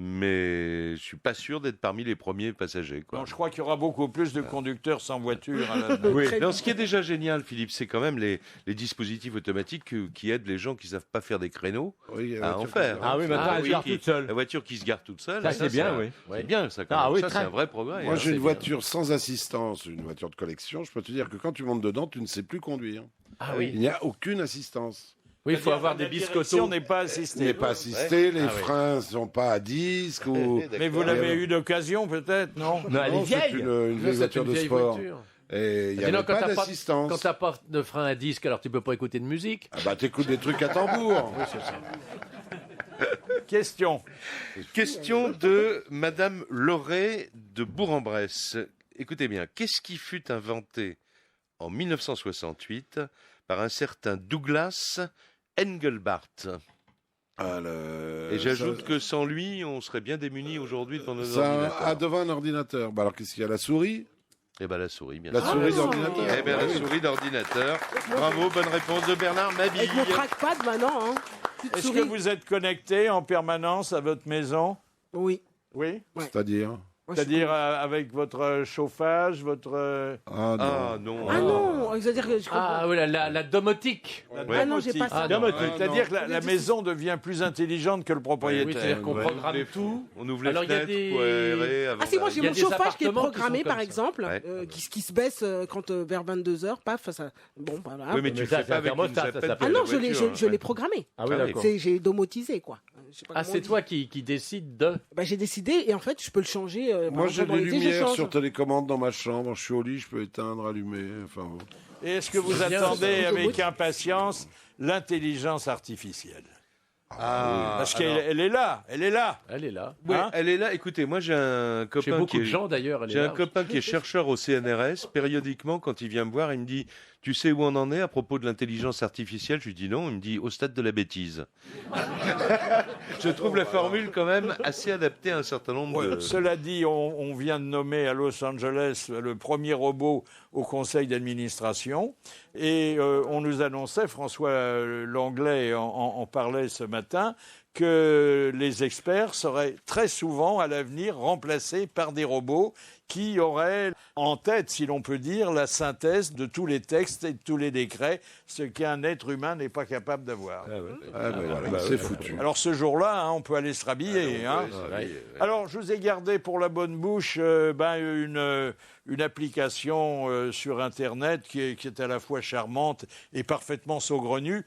Speaker 9: mais je suis pas sûr d'être parmi les premiers passagers. Quoi.
Speaker 2: Non, je crois qu'il y aura beaucoup plus de conducteurs sans voiture à l'avenir.
Speaker 9: Oui.
Speaker 3: Très
Speaker 9: Non,
Speaker 3: bien.
Speaker 9: ce qui est déjà génial, Philippe, c'est quand même les dispositifs automatiques qui aident les gens qui savent pas faire des créneaux
Speaker 5: Oui,
Speaker 9: à en faire.
Speaker 10: Ah oui, maintenant, elle se gare toute seule.
Speaker 9: La voiture qui se gare toute seule.
Speaker 10: Ça, c'est bien, oui.
Speaker 9: C'est bien, ça. Quand
Speaker 10: Ah
Speaker 9: même.
Speaker 10: oui,
Speaker 9: Ça,
Speaker 10: très.
Speaker 9: c'est un vrai progrès.
Speaker 5: Moi,
Speaker 9: hein.
Speaker 5: j'ai une
Speaker 9: C'est
Speaker 5: voiture sans assistance, une voiture de collection. Je peux te dire que quand tu montes dedans, tu ne sais plus conduire.
Speaker 4: Ah oui.
Speaker 5: Il n'y a aucune assistance.
Speaker 4: Oui, il faut avoir des
Speaker 2: La
Speaker 4: biscottos.
Speaker 2: direction n'est pas
Speaker 5: Tu
Speaker 2: assistée.
Speaker 5: n'es pas assisté, les
Speaker 9: Ah oui.
Speaker 5: freins ne sont pas à disque. Ou...
Speaker 2: Mais vous l'avez eu d'occasion peut-être, non?
Speaker 10: Non, elle est
Speaker 5: Non, c'est
Speaker 10: vieille.
Speaker 5: une vieille
Speaker 4: C'est
Speaker 5: voiture
Speaker 4: une
Speaker 5: de
Speaker 4: vieille
Speaker 5: sport.
Speaker 4: voiture.
Speaker 5: Et il n'y
Speaker 4: Mais non,
Speaker 5: avait
Speaker 4: quand
Speaker 5: pas
Speaker 4: t'as Quand
Speaker 5: d'assistance.
Speaker 4: t'as pas de frein à disque, alors tu peux pas écouter de musique.
Speaker 5: Ah bah t'écoutes des trucs à tambour.
Speaker 2: Question.
Speaker 9: Question de Madame Lauré de Bourg-en-Bresse. Écoutez bien, qu'est-ce qui fut inventé en 1968 par un certain Douglas Engelbart? Et j'ajoute que sans lui, on serait bien démunis aujourd'hui devant nos ordinateurs.
Speaker 5: devant un ordinateur. Bah alors qu'est-ce qu'il y a, la souris?
Speaker 9: Eh bien la souris, bien
Speaker 5: La
Speaker 9: sûr.
Speaker 5: souris d'ordinateur.
Speaker 9: Eh bien
Speaker 5: Ah
Speaker 9: la
Speaker 5: oui.
Speaker 9: souris d'ordinateur. Bravo, bonne réponse de Bernard Mabille.
Speaker 3: Avec mon trackpad maintenant, hein.
Speaker 2: Est-ce que vous êtes connecté en permanence à votre maison?
Speaker 3: Oui.
Speaker 2: Oui?
Speaker 5: C'est-à-dire?
Speaker 2: C'est-à-dire avec votre chauffage, votre...
Speaker 5: Ah non.
Speaker 3: Ah non, c'est-à-dire que je comprends.
Speaker 4: Ah oui, la domotique.
Speaker 3: Ah non, j'ai pas ça.
Speaker 2: C'est-à-dire que la maison devient plus intelligente que le
Speaker 4: Oui,
Speaker 2: propriétaire.
Speaker 4: c'est-dire qu'on programme tout.
Speaker 9: On ouvre les
Speaker 4: Alors, il y a
Speaker 9: fenêtres pour aérer.
Speaker 3: Ah si, moi j'ai
Speaker 4: Il y a
Speaker 3: mon
Speaker 4: des
Speaker 3: chauffage qui est
Speaker 4: appartements qui
Speaker 3: programmé
Speaker 4: sont
Speaker 3: par
Speaker 4: comme ça.
Speaker 3: exemple,
Speaker 9: Ouais.
Speaker 3: qui se baisse quand vers 22h, paf, ça... Bon, voilà.
Speaker 9: Oui, mais tu
Speaker 4: ça,
Speaker 9: fais
Speaker 4: c'est
Speaker 9: pas
Speaker 4: un
Speaker 9: avec une
Speaker 4: thermostat, ça
Speaker 9: zapette
Speaker 4: s'appelle.
Speaker 3: Ah
Speaker 9: de
Speaker 3: non,
Speaker 9: la
Speaker 3: je l'ai
Speaker 9: voiture,
Speaker 3: je l'ai programmé.
Speaker 4: Ah oui, d'accord.
Speaker 3: J'ai domotisé, quoi. Je sais pas
Speaker 4: Ah,
Speaker 3: comment
Speaker 4: c'est
Speaker 3: on dit.
Speaker 4: toi qui décides de...
Speaker 3: Bah, j'ai décidé et en fait, je peux le changer.
Speaker 5: Moi, j'ai
Speaker 3: pendant
Speaker 5: des
Speaker 3: l'été, je
Speaker 5: lumières
Speaker 3: change.
Speaker 5: sur télécommande dans ma chambre. Je suis au lit, je peux éteindre, allumer. Enfin, bon.
Speaker 2: Et est-ce que vous
Speaker 4: C'est bien,
Speaker 2: attendez
Speaker 3: ça.
Speaker 2: avec impatience l'intelligence artificielle?
Speaker 9: Ah,
Speaker 2: Parce qu'elle est là, elle est là.
Speaker 4: Elle est là.
Speaker 9: Oui,
Speaker 2: Hein
Speaker 9: elle est là. Écoutez, moi j'ai un
Speaker 4: Chez
Speaker 9: copain
Speaker 4: beaucoup
Speaker 9: qui
Speaker 4: de
Speaker 9: est...
Speaker 4: gens d'ailleurs. elle est
Speaker 9: J'ai un
Speaker 4: là.
Speaker 9: copain qui est chercheur au CNRS. Périodiquement, quand il vient me voir, il me dit « Tu sais où on en est à propos de l'intelligence artificielle ?» Je lui dis non. Il me dit « Au stade de la bêtise ». Je trouve la formule quand même assez adaptée à un certain nombre de...
Speaker 2: Cela dit, on vient de nommer à Los Angeles le premier robot au conseil d'administration et on nous annonçait, François Langlais en parlait ce matin, que les experts seraient très souvent à l'avenir remplacés par des robots qui auraient en tête, si l'on peut dire, la synthèse de tous les textes et de tous les décrets, ce qu'un être humain n'est pas capable d'avoir.
Speaker 5: C'est foutu.
Speaker 2: Alors ce jour-là, hein, on peut aller se rhabiller. hein. Alors je vous ai gardé pour la bonne bouche une application sur Internet qui est à la fois charmante et parfaitement saugrenue,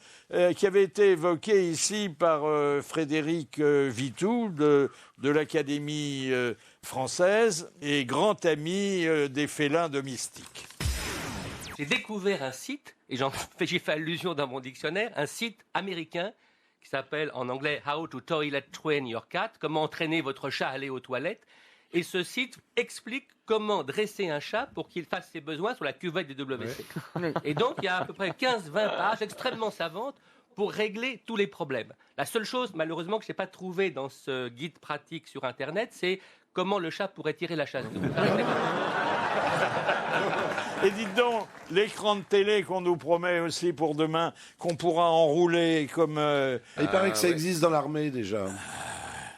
Speaker 2: qui avait été évoquée ici par Frédéric Vitou de l'Académie française et grand ami des félins domestiques.
Speaker 21: J'ai découvert un site, et j'ai fait allusion dans mon dictionnaire, un site américain qui s'appelle en anglais How to Toilet Train Your Cat, comment entraîner votre chat à aller aux toilettes. Et ce site explique comment dresser un chat pour qu'il fasse ses besoins sur la cuvette des WC. Et donc, il y a à peu près 15-20 pages extrêmement savantes pour régler tous les problèmes. La seule chose, malheureusement, que je n'ai pas trouvée dans ce guide pratique sur Internet, c'est comment le chat pourrait tirer la chasse d'eau.
Speaker 2: Et dites donc, l'écran de télé qu'on nous promet aussi pour demain, qu'on pourra enrouler comme...
Speaker 5: Il paraît que ça existe dans l'armée déjà.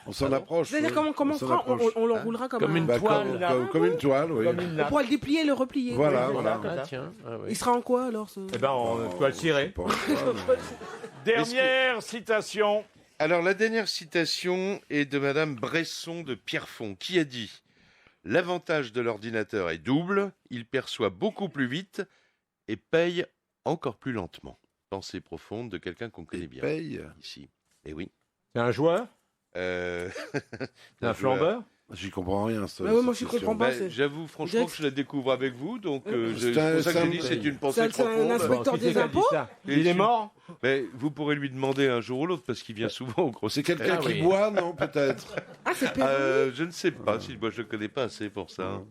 Speaker 5: On s'en approche.
Speaker 3: C'est-à-dire
Speaker 5: oui.
Speaker 3: comment on
Speaker 5: s'en
Speaker 3: fera
Speaker 5: approche.
Speaker 3: on l'enroulera comme
Speaker 4: une
Speaker 3: un...
Speaker 4: toile.
Speaker 5: Comme une toile, oui.
Speaker 3: On pourra le déplier et le replier.
Speaker 5: Voilà,
Speaker 3: quoi.
Speaker 5: voilà.
Speaker 4: Ah, tiens. Ah, oui.
Speaker 3: Il sera en quoi alors ce...
Speaker 10: Eh ben, on peut le tirer.
Speaker 2: Dernière citation.
Speaker 9: Alors, la dernière citation est de Madame Bresson de Pierrefonds, qui a dit « L'avantage de l'ordinateur est double, il perçoit beaucoup plus vite et paye encore plus lentement. » Pensée profonde de quelqu'un qu'on connaît bien.
Speaker 5: Paye.
Speaker 9: Ici. Eh oui.
Speaker 10: C'est un joueur?
Speaker 9: C'est
Speaker 10: Un flambeur?
Speaker 5: J'y comprends rien. Ça,
Speaker 3: Bah oui, moi, je comprends pas. c'est-
Speaker 9: J'avoue franchement que je la découvre avec vous, donc
Speaker 5: C'est
Speaker 9: c'est
Speaker 5: un-
Speaker 9: pour ça que
Speaker 5: c'est
Speaker 9: j'ai
Speaker 5: un-
Speaker 9: dit c'est une pensée
Speaker 3: C'est un
Speaker 9: profonde.
Speaker 3: inspecteur des impôts.
Speaker 9: Et
Speaker 10: Il est
Speaker 9: je-
Speaker 10: mort?
Speaker 9: Mais vous pourrez lui demander un jour ou l'autre parce qu'il vient souvent au gros.
Speaker 5: C'est quelqu'un
Speaker 4: Ah
Speaker 5: qui
Speaker 4: oui.
Speaker 5: boit, non, peut-être.
Speaker 3: Ah, c'est Péroni.
Speaker 9: Je ne sais pas, si moi je ne le connais pas assez pour ça.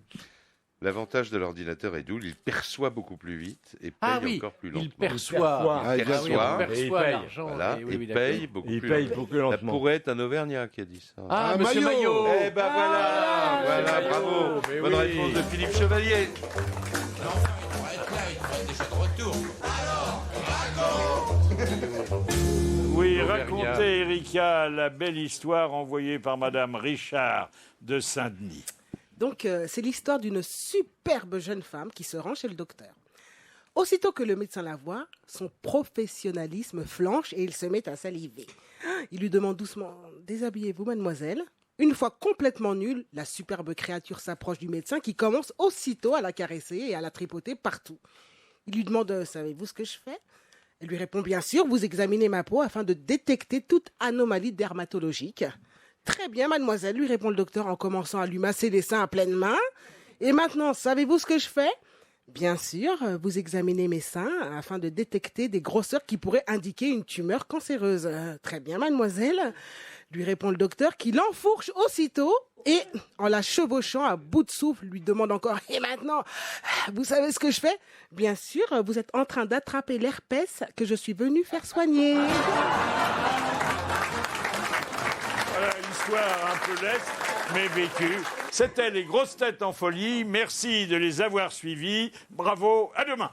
Speaker 9: L'avantage de l'ordinateur est double, il perçoit beaucoup plus vite et paye
Speaker 4: Ah oui,
Speaker 9: encore plus lentement.
Speaker 4: il perçoit.
Speaker 5: Ah, il
Speaker 9: perçoit.
Speaker 4: Ah oui, on
Speaker 10: Et il
Speaker 4: perçoit
Speaker 10: paye.
Speaker 4: l'argent.
Speaker 9: Voilà,
Speaker 4: Et oui,
Speaker 9: et
Speaker 4: oui, d'accord.
Speaker 9: paye beaucoup
Speaker 10: Il
Speaker 9: plus
Speaker 10: paye
Speaker 9: lentement.
Speaker 10: beaucoup
Speaker 9: Ça
Speaker 10: lentement.
Speaker 9: pourrait être un Auvergnat qui a dit ça.
Speaker 4: Ah,
Speaker 5: Ah,
Speaker 4: monsieur
Speaker 5: Maillot.
Speaker 4: Maillot.
Speaker 9: Eh ben voilà, voilà,
Speaker 4: Maillot,
Speaker 9: bravo.
Speaker 4: mais
Speaker 9: Bonne
Speaker 4: oui.
Speaker 9: réponse de Philippe Chevalier.
Speaker 2: Oui,
Speaker 4: Auvergnat.
Speaker 2: racontez, Erika, la belle histoire envoyée par Madame Richard de Saint-Denis.
Speaker 3: Donc, c'est l'histoire d'une superbe jeune femme qui se rend chez le docteur. Aussitôt que le médecin la voit, son professionnalisme flanche et il se met à saliver. Il lui demande doucement « Déshabillez-vous, mademoiselle ?» Une fois complètement nulle, la superbe créature s'approche du médecin qui commence aussitôt à la caresser et à la tripoter partout. Il lui demande « Savez-vous ce que je fais ?» Elle lui répond « Bien sûr, vous examinez ma peau afin de détecter toute anomalie dermatologique. » « Très bien, mademoiselle, lui répond le docteur en commençant à lui masser les seins à pleine main. « Et maintenant, savez-vous ce que je fais ?» Bien sûr, vous examinez mes seins afin de détecter des grosseurs qui pourraient indiquer une tumeur cancéreuse. Très bien, mademoiselle, lui répond le docteur qui l'enfourche aussitôt et, en la chevauchant à bout de souffle, lui demande encore « Et maintenant, vous savez ce que je fais ?» Bien sûr, vous êtes en train d'attraper l'herpès que je suis venu faire soigner.
Speaker 2: Voilà, histoire un peu leste, mais vécue. C'était les grosses têtes en folie. Merci de les avoir suivis. Bravo, à demain.